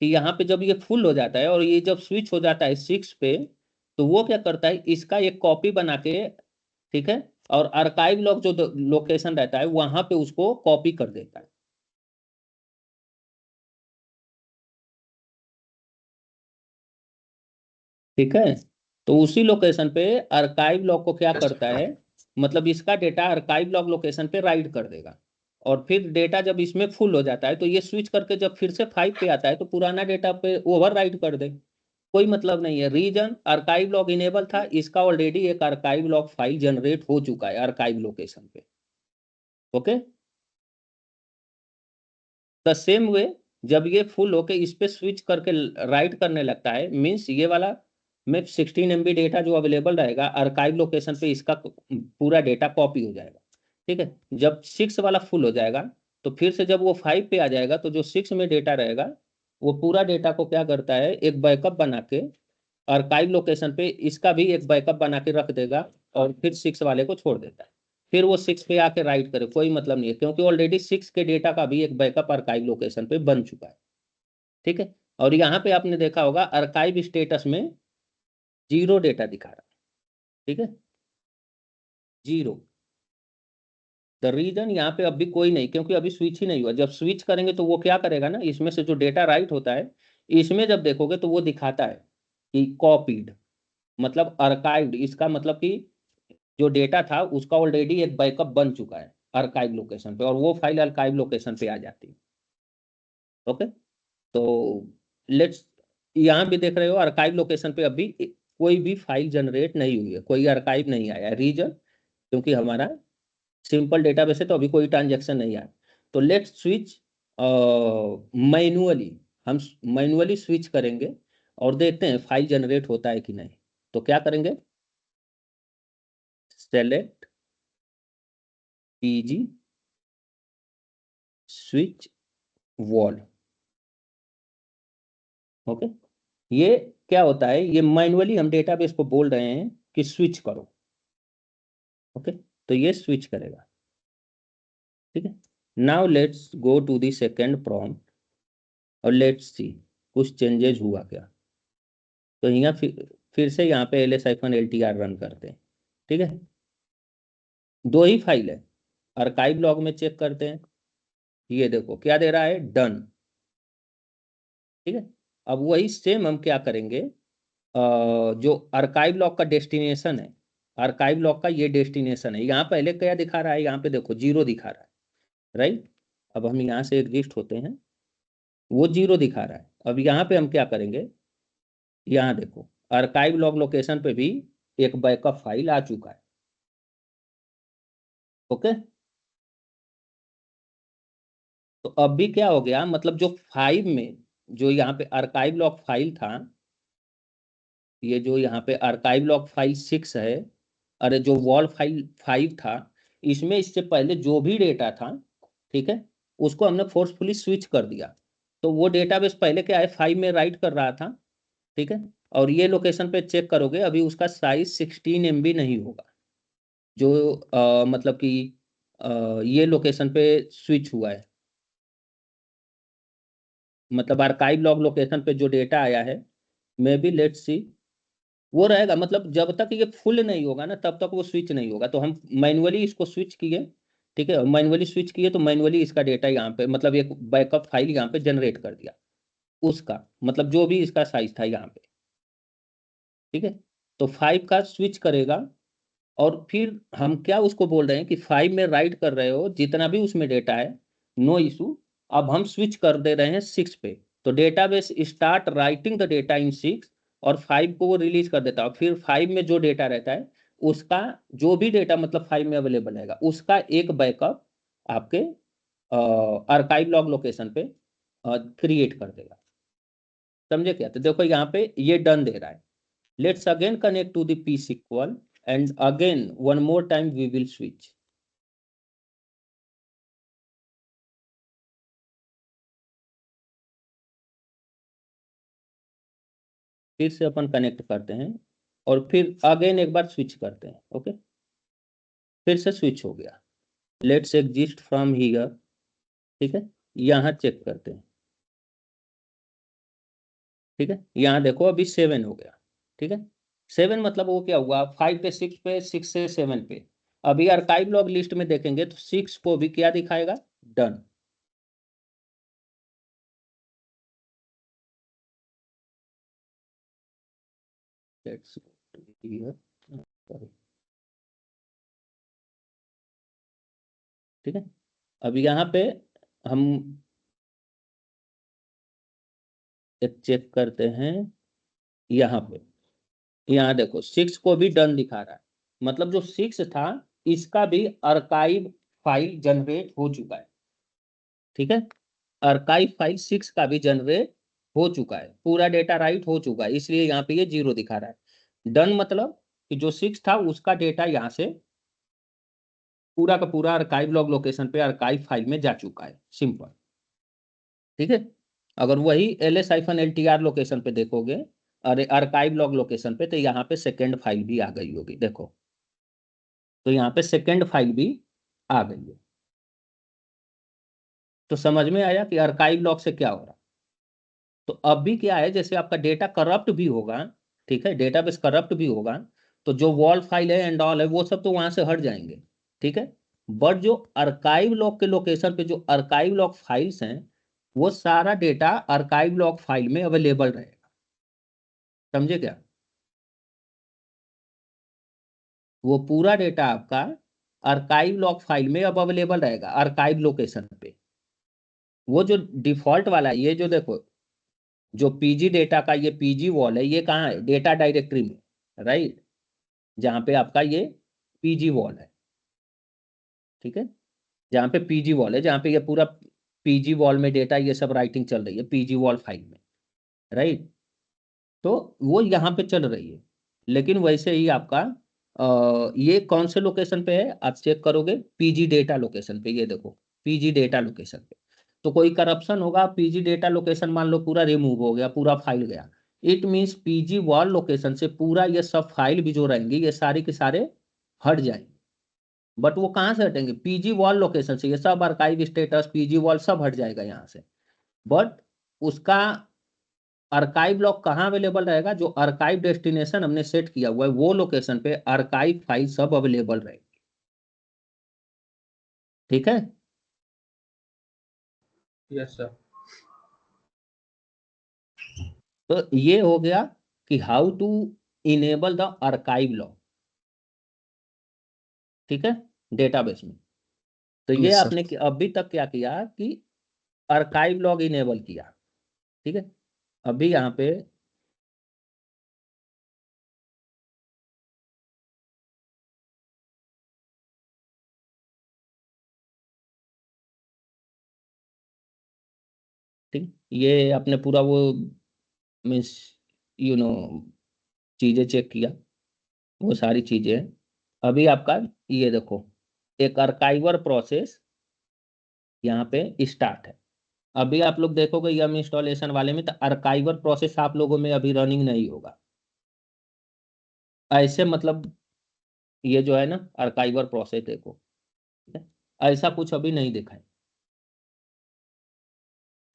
कि यहाँ पे जब ये फुल हो जाता है और ये जब स्विच हो जाता है 6 पे तो वो क्या करता है इसका एक कॉपी बना के, ठीक है, और आर्काइव लॉग जो लोकेशन रहता है वहां पे उसको कॉपी कर देता है, ठीक है। तो उसी लोकेशन पे आर्काइव लॉग को क्या करता है, मतलब इसका डेटा आर्काइव लॉग लोकेशन पे राइट कर देगा और फिर डेटा जब इसमें फुल हो जाता है तो ये स्विच करके जब फिर से 5 पे आता है तो पुराना डेटा पे ओवर राइट कर दे। कोई मतलब नहीं है। रीजन आर्काइव लॉग इनेबल था, इसका ऑलरेडी एक आर्काइव लॉग फाइल जनरेट हो चुका है आर्काइव लोकेशन पे। ओके, द सेम वे जब ये फुल होके इस पे स्विच करके राइट करने लगता है मीन्स ये वाला में 16 MB डेटा जो अवेलेबल रहेगा आर्काइव लोकेशन पे इसका पूरा डेटा कॉपी हो जाएगा, ठीक है। जब 6 वाला फुल हो जाएगा तो फिर से जब वो 5 पे आ जाएगा तो जो 6 में डेटा रहेगा वो पूरा डेटा को क्या करता है एक बैकअप बना के आर्काइव लोकेशन पे इसका भी एक बैकअप बना के रख देगा और फिर 6 वाले को छोड़ देता है। फिर वो 6 पे आके राइट करे, कोई मतलब नहीं है क्योंकि ऑलरेडी 6 के डेटा का भी एक बैकअप आर्काइव लोकेशन पे बन चुका है, ठीक है। और यहाँ पे आपने देखा होगा आर्काइव स्टेटस में 0 डेटा दिखा रहा है, ठीक है, 0। द रीजन यहाँ पे अभी कोई नहीं क्योंकि अभी स्विच ही नहीं हुआ। जब स्विच करेंगे तो वो क्या करेगा ना, इसमें से जो डेटा राइट होता है इसमें जब देखोगे तो वो दिखाता है कि कॉपीड, मतलब आर्काइव्ड। इसका मतलब कि जो डेटा था उसका ऑलरेडी एक बैकअप बन चुका है आर्काइव लोकेशन पे और वो फाइल आर्काइव लोकेशन पे आ जाती है। ओके, तो लेट्स, यहाँ भी देख रहे हो आर्काइव लोकेशन पे अभी कोई भी फाइल जनरेट नहीं हुई है, कोई आर्काइव नहीं आया। रीजन क्योंकि हमारा सिंपल डेटाबेस है तो अभी कोई ट्रांजेक्शन नहीं आया। तो लेट्स स्विच मैन्युअली, हम मैन्युअली स्विच करेंगे और देखते हैं फाइल जनरेट होता है कि नहीं। तो क्या करेंगे, select pg switch wall. Okay, ये क्या होता है, ये मैन्युअली हम डेटाबेस को बोल रहे हैं कि स्विच करो। ओके, तो ये स्विच करेगा, ठीक है। Now let's go to the second prompt और लेट्स सी कुछ चेंजेस हुआ क्या। तो यहाँ फिर से यहाँ पे ls-ltr रन करते हैं, ठीक है। दो ही फाइल है, आर्काइव लॉग में चेक करते हैं। ये देखो क्या दे रहा है, डन, ठीक है। अब वही सेम हम क्या करेंगे, जो आर्काइव लॉग का डेस्टिनेशन है, आर्काइव लॉग का ये डेस्टिनेशन है। यहाँ पहले क्या दिखा रहा है, यहाँ पे देखो 0 दिखा रहा है, राइट। अब हम यहाँ से एग्जिस्ट होते हैं, वो 0 दिखा रहा है। अब यहाँ पे हम क्या करेंगे, यहाँ देखो आर्काइव लॉग लोकेशन पे भी एक बैकअप फाइल आ चुका है। ओके, तो अब भी क्या हो गया, मतलब जो 5 में जो यहाँ पे आर्काइव लॉग फाइल था, ये जो यहाँ पे आर्काइव लॉग फाइल 6 है, अरे जो वॉल फाइल 5 था, इसमें इससे पहले जो भी डेटा था, ठीक है, उसको हमने फोर्सफुली स्विच कर दिया। तो वो डेटाबेस पहले क्या है 5 में राइट कर रहा था, ठीक है। और ये लोकेशन पे चेक करोगे अभी उसका साइज 16 MB नहीं होगा, जो मतलब कि ये लोकेशन पे स्विच हुआ है। मतलब आर्काइव लॉग लोकेशन पे जो डेटा आया है, मे बी लेट्स सी, वो रहेगा। मतलब जब तक ये फुल नहीं होगा ना तब तक वो स्विच नहीं होगा। तो हम मैन्युअली इसको स्विच किए, ठीक है, मैन्युअली स्विच किए तो मैन्युअली इसका डेटा यहाँ पे मतलब एक बैकअप फाइल यहाँ पे जनरेट कर दिया उसका, मतलब जो भी इसका साइज था यहाँ पे, ठीक है। तो 5 का स्विच करेगा और फिर हम क्या उसको बोल रहे हैं कि 5 में राइट कर रहे हो जितना भी उसमें डेटा है, नो इशू। अब हम स्विच कर दे रहे हैं 6 पे, तो database start writing the data in 6 और 5 को वो रिलीज कर देता है। फिर 5 में जो डेटा रहता है उसका, जो भी डेटा मतलब 5 में अवेलेबल रहेगा उसका एक बैकअप आपके आर्काइव लॉग लोकेशन पे क्रिएट कर देगा। समझे क्या? तो देखो यहाँ पे ये डन दे रहा है। Let's again connect to the P SQL and again one more time we will switch. फिर से अपन कनेक्ट करते हैं और फिर अगेन एक बार स्विच करते हैं। ओके, फिर से स्विच हो गया। Let's exist from here. ठीक है, यहाँ चेक करते हैं। ठीक है, यहाँ देखो अभी 7 हो गया। ठीक है, 7 मतलब वो क्या हुआ, 5 पे 6 पे, 6 से 7 पे। अभी आर्काइव लॉग लिस्ट में देखेंगे तो 6 को भी क्या दिखाएगा, डन। Let's hear. ठीक है, अब यहाँ पे हम एक चेक करते हैं। यहाँ पे, यहाँ देखो 6 को भी डन दिखा रहा है, मतलब जो 6 था इसका भी आर्काइव फाइल जनरेट हो चुका है। ठीक है, आर्काइव फाइल 6 का भी जनरेट हो चुका है, पूरा डेटा राइट हो चुका है, इसलिए यहाँ पे ये 0 दिखा रहा है। डन मतलब कि जो 6 था उसका डेटा यहाँ से पूरा का पूरा आर्काइव लॉग लोकेशन पे आर्काइव फाइल में जा चुका है, सिंपल। ठीक है, अगर वही ls-ltr लोकेशन पे देखोगे, अरे आर्काइव लॉग लोकेशन पे, तो यहाँ पे सेकेंड फाइल भी आ गई होगी। देखो, तो यहाँ पे सेकेंड फाइल भी आ गई है। तो समझ में आया कि आर्काइव लॉग से क्या हो रहा। तो अब भी क्या है, जैसे आपका डेटा करप्ट भी होगा, ठीक है, डेटाबेस करप्ट भी होगा, तो जो वॉल फाइल है एंड ऑल है वो सब तो वहां से हट जाएंगे। ठीक है, बट जो आर्काइव लॉग के लोकेशन पे जो आर्काइव लॉग फाइल्स हैं, वो सारा डेटा आर्काइव लॉग फाइल में अवेलेबल रहेगा। समझे क्या? वो पूरा डेटा आपका आर्काइव लॉग फाइल में अब अवेलेबल रहेगा, आर्काइव लोकेशन पे। वो जो डिफॉल्ट वाला है, ये जो देखो, जो पीजी डेटा का ये पीजी वॉल है, ये कहाँ है, डेटा डायरेक्टरी में, राइट, जहाँ पे आपका ये पीजी वॉल है। ठीक है, जहाँ पे पीजी वॉल है, जहाँ पे ये पूरा पीजी वॉल में डेटा ये सब राइटिंग चल रही है पीजी वॉल फाइल में, राइट। तो वो यहाँ पे चल रही है। लेकिन वैसे ही आपका ये कौन से लोकेशन पे है, आप चेक करोगे पीजी डेटा लोकेशन पे, ये देखो पीजी डेटा लोकेशन पे। तो कोई करप्शन होगा, पीजी डेटा लोकेशन मान लो पूरा रिमूव हो गया, पूरा फाइल गया, it means PG wall location से पूरा ये सब फाइल भी जो रहेंगी ये सारे के सारे हट जाएंगे। बट वो कहाँ से हटेंगे, पीजी वॉल लोकेशन से, ये सब आर्काइव स्टेटस पीजी वॉल सब हट जाएगा यहाँ से। बट उसका आर्काइव लॉग कहाँ अवेलेबल रहेगा, जो आर्काइव डेस्टिनेशन हमने सेट किया हुआ है वो लोकेशन पे आर्काइव फाइल सब अवेलेबल रहेगी। ठीक है, यस सर। तो ये हो गया कि how to enable the archive log. ठीक है, डेटाबेस में। तो ये यस सर। आपने अभी तक क्या किया कि आर्काइव लॉग इनेबल किया। ठीक है, अभी यहाँ पे ठीक, ये आपने पूरा वो मीन्स यू नो चीजें चेक किया, वो सारी चीजें हैं। अभी आपका ये देखो, एक आर्काइवर प्रोसेस यहाँ पे स्टार्ट है। अभी आप लोग देखोगे यम इंस्टॉलेशन वाले में, तो आर्काइवर प्रोसेस आप लोगों में अभी रनिंग नहीं होगा। ऐसे मतलब ये जो है ना आर्काइवर प्रोसेस देखो, ठीक है? ऐसा कुछ अभी नहीं दिखा है।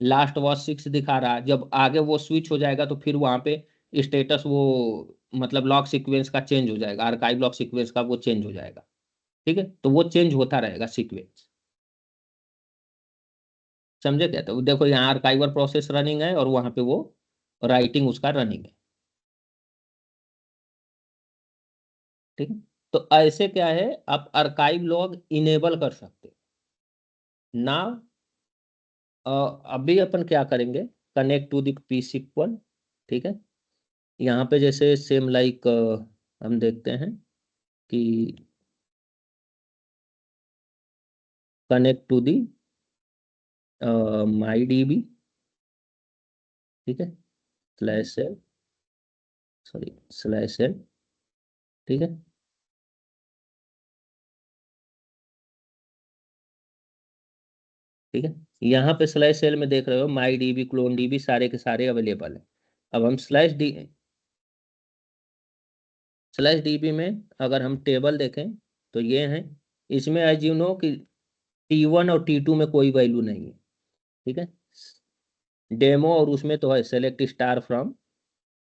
लास्ट वॉच 6 दिखा रहा है, जब आगे वो स्विच हो जाएगा तो फिर वहां पे स्टेटस वो मतलब लॉक सीक्वेंस का चेंज हो जाएगा, आर्काइव लॉक सीक्वेंस का वो चेंज हो जाएगा। ठीक है, तो वो चेंज होता रहेगा सीक्वेंस। समझे क्या? तो देखो यहाँ आर्काइवर प्रोसेस रनिंग है और वहां पे वो राइटिंग उसका रनिंग है। ठीक है, तो ऐसे क्या है, आप आर्काइव लॉग इनेबल कर सकते ना। अभी अपन क्या करेंगे, connect to the P SQL, ठीक है। यहाँ पे जैसे सेम लाइक हम देखते हैं कि connect to the my D B, ठीक है, slash L, sorry slash L, ठीक है। ठीक है, यहाँ पे स्लैश एल में देख रहे हो my D B, clone D B सारे के सारे अवेलेबल है। अब हम स्लैश डी बी में अगर हम टेबल देखें तो ये हैं, इसमें एज यू नो कि T1 और T2 में कोई वैल्यू नहीं है, ठीक है। डेमो और उसमें तो है select star from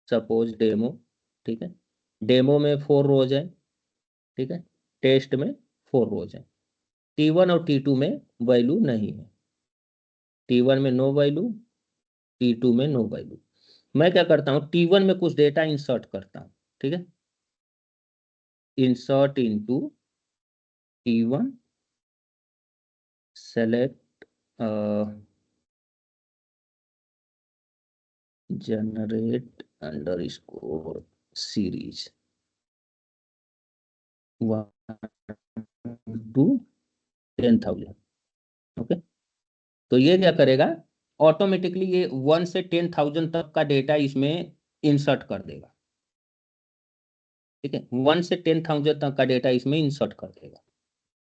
suppose demo, ठीक है। डेमो में 4 रोज है, ठीक है। टेस्ट में 4 रोज है। T1 और T2 में वैल्यू नहीं है। T1 में नो वैल्यू, T2 में नो वैल्यू। मैं क्या करता हूँ, T1 में कुछ डेटा इंसर्ट करता हूँ, ठीक है। Insert into T1, select generate underscore series 1 to 10,000, okay. तो ये क्या करेगा, ऑटोमेटिकली ये 1 से 10,000 तक का डेटा इसमें इंसर्ट कर देगा, ठीक है। 1 से 10,000 तक का डेटा इसमें इंसर्ट कर देगा,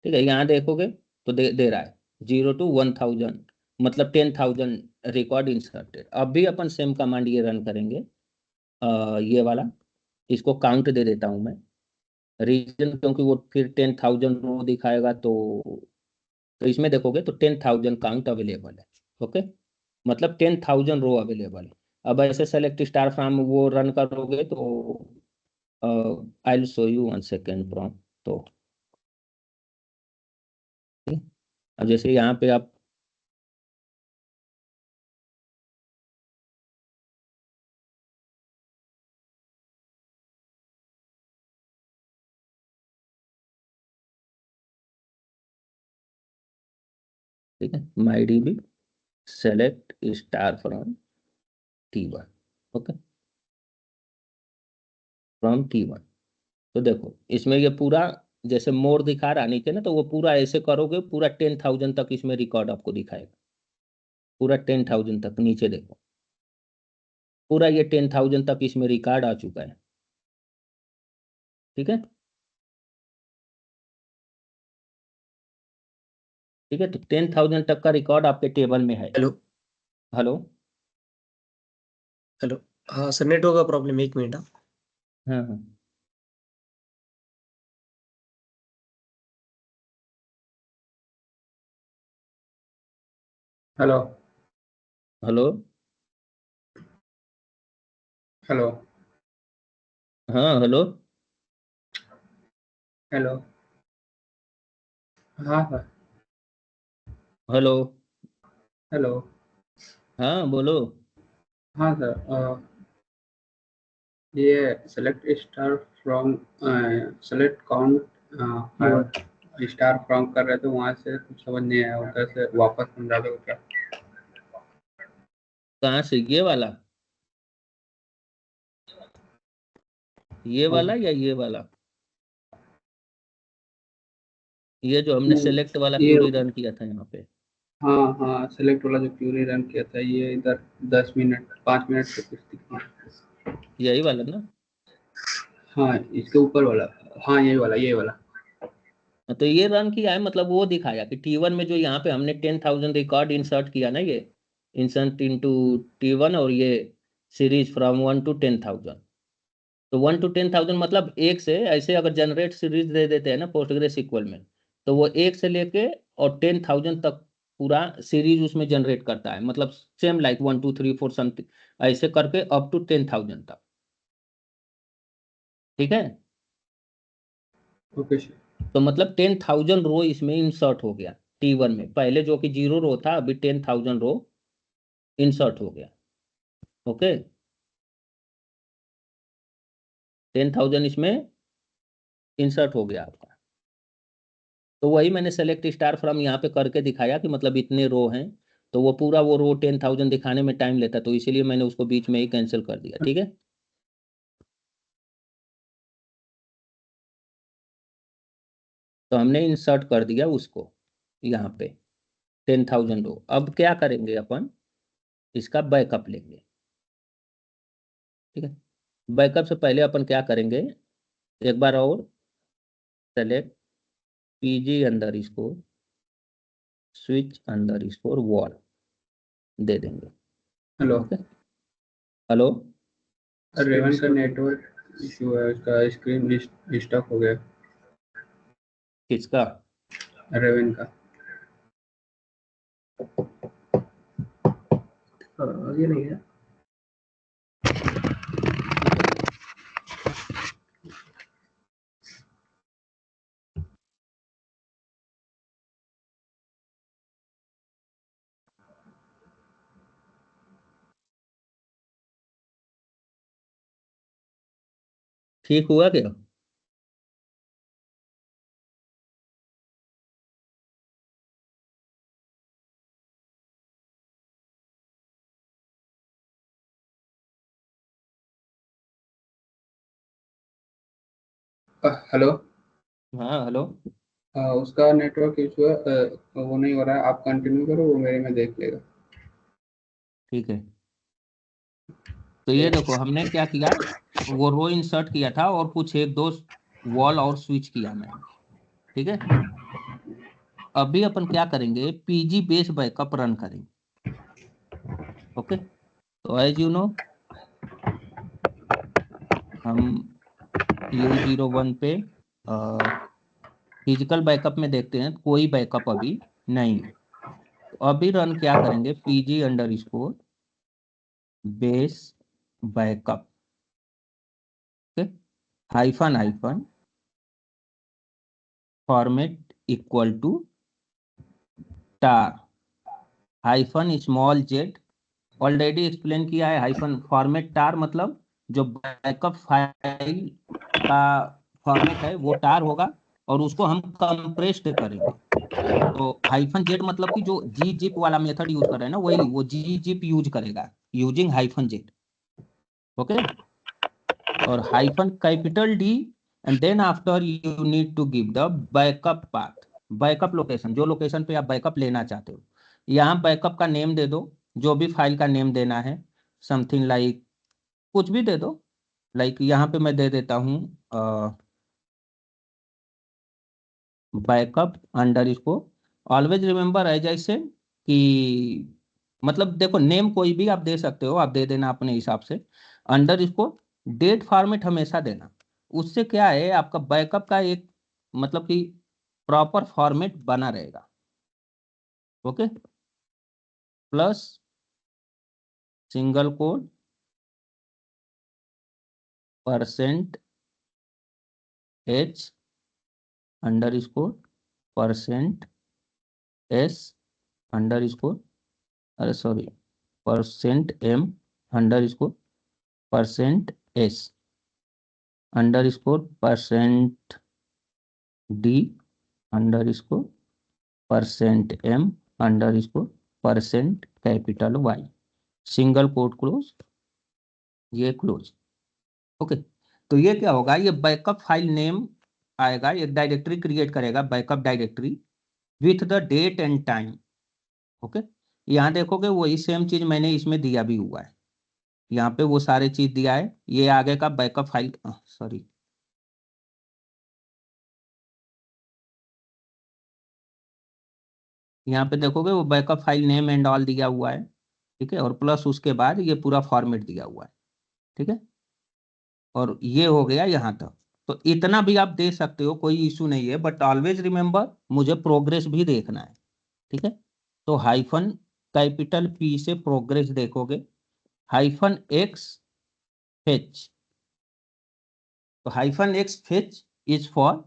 ठीक है। यहाँ देखोगे तो दे रहा है 0 to 1,000, मतलब 10,000 रिकॉर्ड इंसर्टेड। अब भी अपन सेम कमांड ये रन करेंगे, ये वाला, इसको काउंट दे देता हूँ मैं, रीजन, क्योंकि वो फिर 10,000 रो दिखाएगा। तो इसमें देखोगे तो 10,000 काउंट अवेलेबल है, ओके, मतलब 10,000 रो अवेलेबल है। अब ऐसे सेलेक्ट स्टार फ्रॉम वो रन करोगे तो I will show you 1 second from. तो अब जैसे यहाँ पे आप ठीक है, my D B select star from T1, okay, from T1। तो देखो इसमें ये पूरा जैसे मोर दिखा रहा नीचे ना, तो वो पूरा ऐसे करोगे पूरा 10,000 तक इसमें रिकॉर्ड आपको दिखाएगा, पूरा 10,000 तक। नीचे देखो पूरा ये 10,000 तक इसमें रिकॉर्ड आ चुका है, ठीक है। ठीक है, तो 10,000 तक का रिकॉर्ड आपके टेबल में है। हेलो हेलो, हेलो, हाँ सर, नेटवर्क का प्रॉब्लम, 1 मिनट। हाँ हाँ, हेलो हेलो, हेलो हाँ हेलो, हेलो, हाँ सर, हेलो, हेलो, हाँ बोलो। हाँ सर, ये select star from select count star from कर रहे थे, वहां से कुछ समझ नहीं आया, उधर से वापस समझा दो क्या। कहाँ से, ये वाला, ये हाँ वाला सर। या ये वाला, ये जो हमने नहीं, सेलेक्ट वाला ये, क्यूरी रन किया था यहाँ पे, हाँ हाँ, सेलेक्ट वाला जो क्यूरी रन किया था, ये इधर 10 मिनट 5 मिनट से कुछ दिखा। यही वाला ना। हाँ, इसके ऊपर वाला। हाँ, ये वाला। तो ये रन किया है, मतलब वो दिखाया कि T1 में जो यहाँ पे हमने 10,000 रिकॉर्ड इंसर्ट किया ना, ये इंसर्ट इनटू T1, और ये सीरीज फ्रॉम 1 to 10,000। तो 1 to 10,000 मतलब एक से, ऐसे अगर जनरेट सीरीज दे देते हैं ना पोस्टग्रेस इक्वल में, तो वो एक से लेके और 10,000 तक पूरा सीरीज उसमें जनरेट करता है, मतलब सेम लाइक 1 2 3 4 समथिंग ऐसे करके अप टू 10,000 तक, ठीक है। Okay sir. तो मतलब 10,000 रो इसमें इंसर्ट हो गया T1 में, पहले जो कि 0 रो था अभी 10,000 रो इंसर्ट हो गया, ओके। 10,000 इसमें इंसर्ट हो गया आपका। तो वही मैंने सेलेक्ट स्टार फ्रॉम यहाँ पे करके दिखाया कि मतलब इतने रो हैं, तो वो पूरा वो रो 10,000 दिखाने में टाइम लेता, तो इसीलिए मैंने उसको बीच में ही कैंसिल कर दिया। ठीक है, तो हमने इंसर्ट कर दिया उसको यहाँ पे 10,000 रो। अब क्या करेंगे अपन, इसका बैकअप लेंगे। ठीक है, बैकअप से पहले अपन क्या करेंगे, एक बार और select PG underscore switch underscore वॉल दे देंगे। हेलो ओके, हेलो, रेवन का नेटवर्क इशू है, उसका स्क्रीन स्टॉप हो गया। किसका? रेवन का आगे नहीं है। ठीक हुआ क्या? हेलो। हाँ हेलो, उसका नेटवर्क इशू है, वो नहीं हो रहा है, आप कंटिन्यू करो, वो मेरे में देख लेगा। ठीक है। तो ये देखो हमने क्या किया, वो रो इंसर्ट किया था और कुछ एक दो वॉल और स्विच किया मैंने। ठीक है, अभी अपन क्या करेंगे, पीजी बेस बैकअप रन करेंगे। ओके, तो एज यू नो हम U01 पे फिजिकल बैकअप में देखते हैं, कोई बैकअप अभी नहीं है। तो अभी रन क्या करेंगे, PG underscore base backup, hyphen hyphen format equal to tar hyphen small z. Already explain किया है, हाइफन फॉर्मेट टार मतलब जो बैकअप फाइल का फॉर्मेट है वो टार होगा और उसको हम कंप्रेस्ड करेंगे। तो हाइफन जेड मतलब कि जो जी जिप वाला मेथड यूज कर रहे हैं ना, वही वो जी जिप यूज करेगा यूजिंग हाइफन जेड। ओके, और hyphen capital D and then after you need to give the backup path, backup location, जो लोकेशन पे आप बैकअप लेना चाहते हो। यहाँ बैकअप का नेम दे दो, जो भी फाइल का नेम देना है, समथिंग लाइक कुछ भी दे दो। लाइक यहाँ पे मैं दे देता हूँ बैकअप अंडर इसको। ऑलवेज रिमेंबर है जैसे कि मतलब देखो नेम कोई भी आप दे सकते हो, आप दे देना अपने हिसाब से। अंडर इसको डेट फॉर्मेट हमेशा देना, उससे क्या है आपका बैकअप का एक मतलब कि प्रॉपर फॉर्मेट बना रहेगा। Okay, plus single quote percent H underscore percent S underscore, अरे sorry, percent M underscore percent S underscore percent D underscore percent M underscore percent capital Y, single quote close, ये close. Okay, तो ये क्या होगा, ये backup file name आएगा, एक directory create करेगा backup directory with the date and time. Okay, यहाँ देखोगे वही सेम चीज मैंने इसमें दिया भी हुआ है, यहाँ पे वो सारे चीज दिया है। ये आगे का बैकअप फाइल, सॉरी, यहाँ पे देखोगे वो backup file name and all दिया हुआ है। ठीक है, और प्लस उसके बाद ये पूरा फॉर्मेट दिया हुआ है। ठीक है, और ये हो गया यहाँ तक। तो इतना भी आप दे सकते हो, कोई इशू नहीं है, बट ऑलवेज रिमेंबर मुझे प्रोग्रेस भी देखना है। ठीक है, तो हाइफन कैपिटल पी से प्रोग्रेस देखोगे, हाइफन एक्स फेच, तो hyphen x fetch is for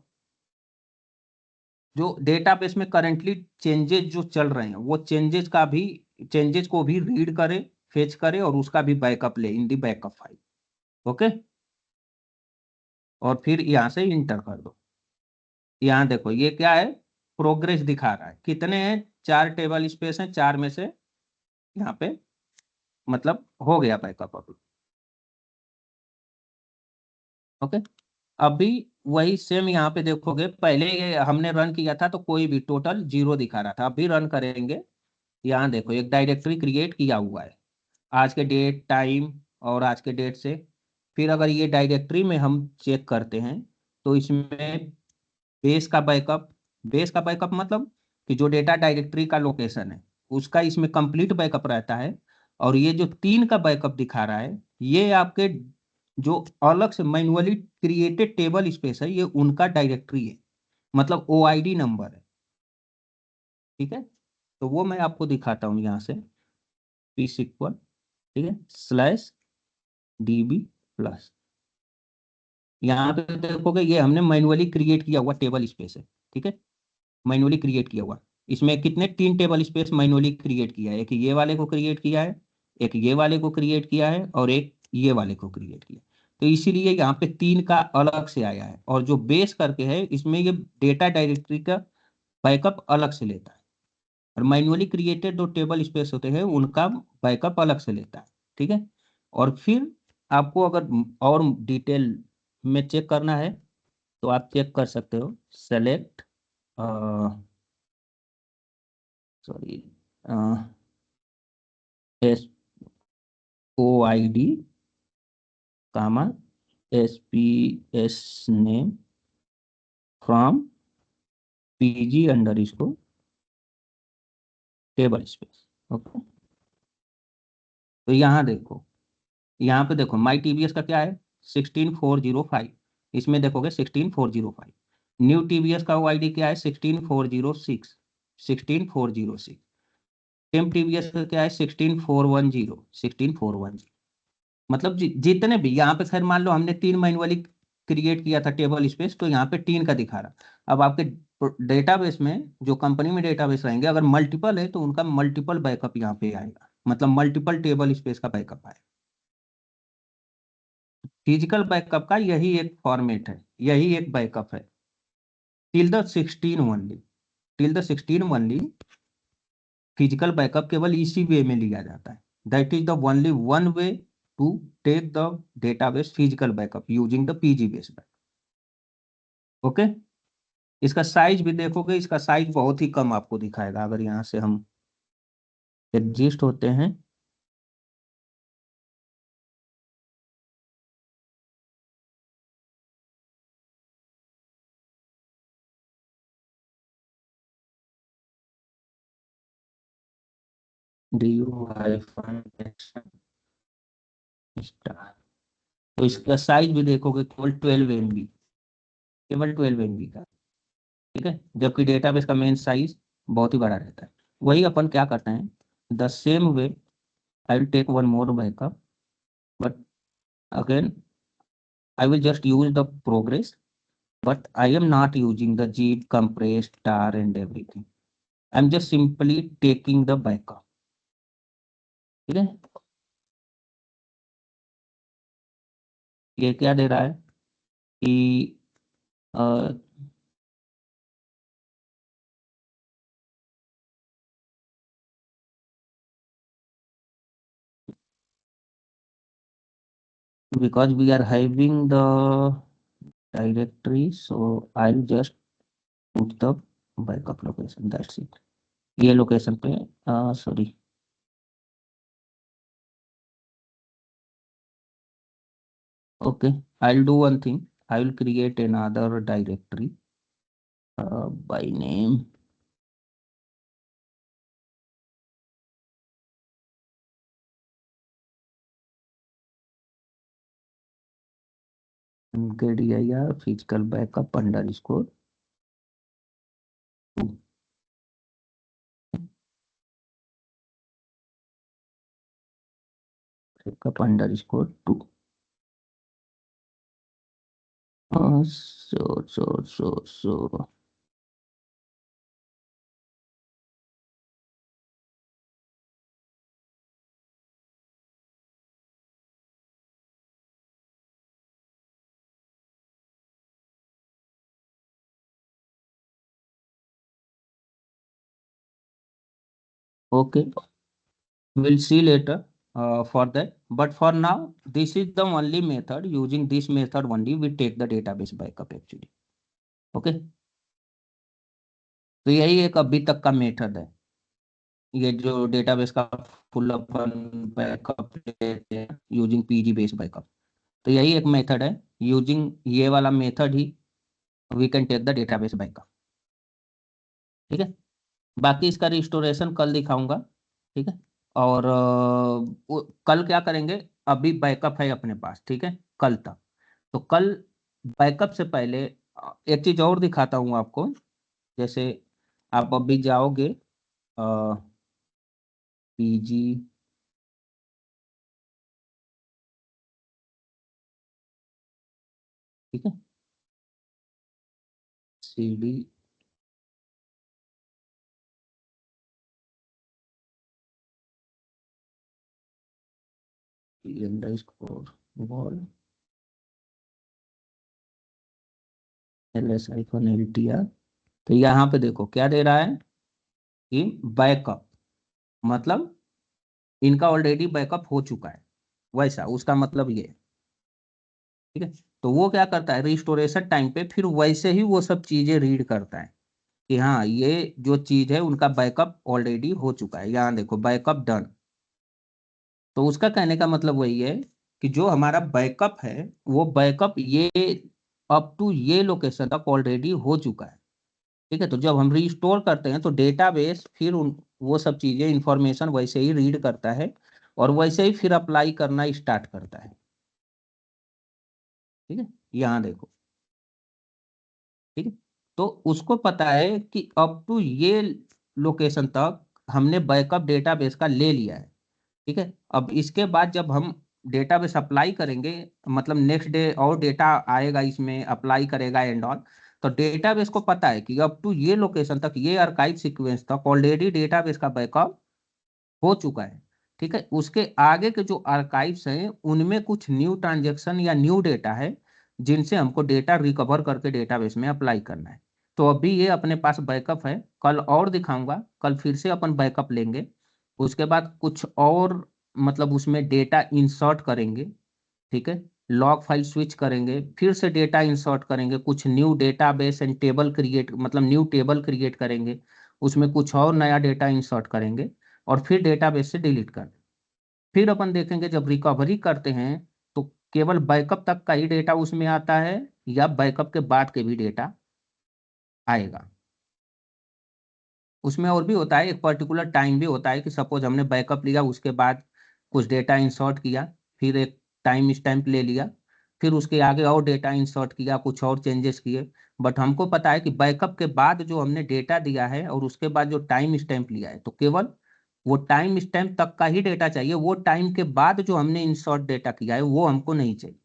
जो डेटाबेस में करेंटली चेंजेस जो चल रहे हैं वो चेंजेस को भी रीड करे, फेच करे और उसका भी बैकअप ले इन दी बैकअप फाइल। ओके, और फिर यहां से इंटर कर दो। यहाँ देखो ये क्या है, प्रोग्रेस दिखा रहा है, कितने हैं, 4 टेबल स्पेस हैं, 4 में से यहाँ पे मतलब हो गया बैकअप अभी। ओके, अभी वही सेम यहाँ पे देखोगे, पहले ये हमने रन किया था तो कोई भी टोटल 0 दिखा रहा था, अभी रन करेंगे। यहाँ देखो एक डायरेक्टरी क्रिएट किया हुआ है, आज के डेट टाइम और आज के डेट से। फिर अगर ये डायरेक्टरी में हम चेक करते हैं तो इसमें बेस का बैकअप मतलब कि जो डेटा डायरेक्टरी का लोकेशन है उसका इसमें कंप्लीट बैकअप रहता है। और ये जो 3 का बैकअप दिखा रहा है ये आपके जो अलग से मैन्युअली क्रिएटेड टेबल स्पेस है, ये उनका डायरेक्टरी है, मतलब ओआईडी नंबर है। ठीक है, तो वो मैं आपको दिखाता हूँ यहाँ से, पी सिक्वल, ठीक है, /db+। यहाँ पे देखोगे ये हमने मैन्युअली क्रिएट किया हुआ टेबल स्पेस है। ठीक है, मैन्युअली क्रिएट किया हुआ, इसमें कितने 3 टेबल स्पेस मैन्युअली क्रिएट किया है, एक ये वाले को क्रिएट किया है, एक ये वाले को क्रिएट किया है और एक ये वाले को क्रिएट किया। तो इसीलिए यहाँ पे 3 का अलग से आया है, और जो बेस करके है इसमें ये डेटा डायरेक्टरी का बैकअप अलग से लेता है, और मैन्युअली क्रिएटेड जो टेबल स्पेस होते हैं उनका बैकअप अलग से लेता है। ठीक है, और फिर आपको अगर और डिटेल में चेक करना है तो आप चेक कर सकते हो, select sorry S O I D comma S P S name from PG under इसको टेबल स्पेस। ओके, तो यहाँ देखो, यहाँ पे देखो माई टीवीएस का क्या है 16405, इसमें देखोगे 16405। न्यू टीवीएस का आईडी क्या है 16406, 16406। टेम टीवीएस का क्या है 16410, 16410। मतलब जितने भी यहाँ पे, खैर मान लो हमने 3 मैनुअली क्रिएट किया था टेबल स्पेस, तो यहाँ पे 3 का दिखा रहा। अब आपके डेटाबेस में जो कंपनी में डेटाबेस रहेंगे अगर मल्टीपल है तो उनका मल्टीपल बैकअप यहाँ पे आएगा, मतलब मल्टीपल टेबल स्पेस का बैकअप आएगा। फिजिकल बैकअप का यही एक फॉर्मेट है, यही एक बैकअप है, till the 16 only, till the 16 only. Physical backup केवल इसी वे में लिया जाता है, that is the only one way to take the database physical backup using the PG base backup. Okay, इसका साइज भी देखोगे, इसका साइज बहुत ही कम आपको दिखाएगा। अगर यहाँ से हम एडजस्ट होते हैं, du-star, तो इसका साइज भी देखोगे केवल 12 MB, केवल 12 MB का। ठीक है, जबकि डेटाबेस का मेन साइज बहुत ही बड़ा रहता है। वही अपन क्या करते हैं, the same way I will take one more backup, but again I will just use the progress, but I am not using the zip, compress, tar and everything. I'm just simply taking the backup. ठीक है, ये क्या दे रहा है कि because we are having the directory, so I'll just put the backup location, that's it। ये location पे sorry, okay, I'll do one thing, I will create another directory by name mkdir physical backup underscore 2, backup underscore 2। So Okay, we'll see later for that. But for now, this is the only method. Using this method only, we take the database backup actually. Okay. तो यही एक अभी तक का method है, ये जो database का फुल अपन बैकअप लेते हैं यूजिंग पीजी बेस्ड बैकअप। तो यही एक मेथड है, यूजिंग ये वाला मेथड ही we can take the database backup. ठीक है, बाकी इसका रिस्टोरेशन कल दिखाऊंगा। ठीक है, और कल क्या करेंगे, अभी बैकअप है अपने पास, ठीक है, कल तक। तो कल बैकअप से पहले एक चीज और दिखाता हूँ आपको। जैसे आप अभी जाओगे पीजी, ठीक है, सीडी, अंडरस्कोर वॉल LS-LTR। तो यहाँ पे देखो क्या दे रहा है कि बैकअप, मतलब इनका ऑलरेडी बैकअप हो चुका है, वैसा उसका मतलब ये। ठीक है, तो वो क्या करता है, रिस्टोरेशन टाइम पे फिर वैसे ही वो सब चीजें रीड करता है कि हाँ ये जो चीज है उनका बैकअप ऑलरेडी हो चुका है। यहाँ देखो बैकअप डन। तो उसका कहने का मतलब वही है कि जो हमारा बैकअप है वो बैकअप ये अप टू ये लोकेशन तक ऑलरेडी हो चुका है। ठीक है, तो जब हम रिस्टोर करते हैं तो डेटाबेस फिर वो सब चीजें इंफॉर्मेशन वैसे ही रीड करता है और वैसे ही फिर अप्लाई करना स्टार्ट करता है। ठीक है, यहाँ देखो। ठीक है, तो उसको पता है कि अप टू ये लोकेशन तक हमने बैकअप डेटाबेस का ले लिया है। ठीक है, अब इसके बाद जब हम डेटाबेस अप्लाई करेंगे, मतलब नेक्स्ट डे और डेटा आएगा इसमें, अप्लाई करेगा एंड ऑल, तो डेटाबेस को पता है कि अप टू ये लोकेशन तक, ये आर्काइव सीक्वेंस तक ऑलरेडी डेटाबेस का बैकअप हो चुका है। ठीक है, उसके आगे के जो आर्काइव्स हैं उनमें कुछ न्यू ट्रांजेक्शन या न्यू डेटा है जिनसे हमको डेटा रिकवर करके डेटाबेस में अप्लाई करना है। तो अभी ये अपने पास बैकअप है, कल और दिखाऊंगा, कल फिर से अपन बैकअप लेंगे, उसके बाद कुछ और मतलब उसमें डेटा इंसर्ट करेंगे। ठीक है, लॉग फाइल स्विच करेंगे, फिर से डेटा इंसर्ट करेंगे, कुछ new database and table create, मतलब न्यू टेबल क्रिएट करेंगे, उसमें कुछ और नया डेटा इंसर्ट करेंगे और फिर डेटाबेस से डिलीट कर दें। फिर अपन देखेंगे जब रिकवरी करते हैं तो केवल बैकअप तक का ही डेटा उसमें आता है या बैकअप के बाद के भी डेटा आएगा। उसमें और भी होता है, एक पर्टिकुलर टाइम भी होता है कि सपोज हमने बैकअप लिया, उसके बाद कुछ डेटा इंसर्ट किया, फिर एक टाइम स्टैम्प ले लिया, फिर उसके आगे और डेटा इंसर्ट किया, कुछ और चेंजेस किए। बट हमको पता है कि बैकअप के बाद जो हमने डेटा दिया है और उसके बाद जो टाइम स्टैम्प लिया है, तो केवल वो टाइम स्टैम्प तक का ही डेटा चाहिए, वो टाइम के बाद जो हमने इंसर्ट डेटा किया है वो हमको नहीं चाहिए।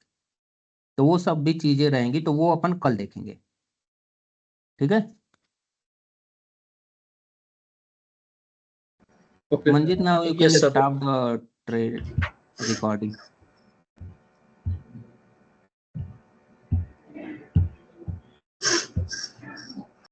तो वो सब भी चीजें रहेंगी, तो वो अपन कल देखेंगे। ठीक है, Okay, Manjit, now you can Yes, sir. start the trade recording.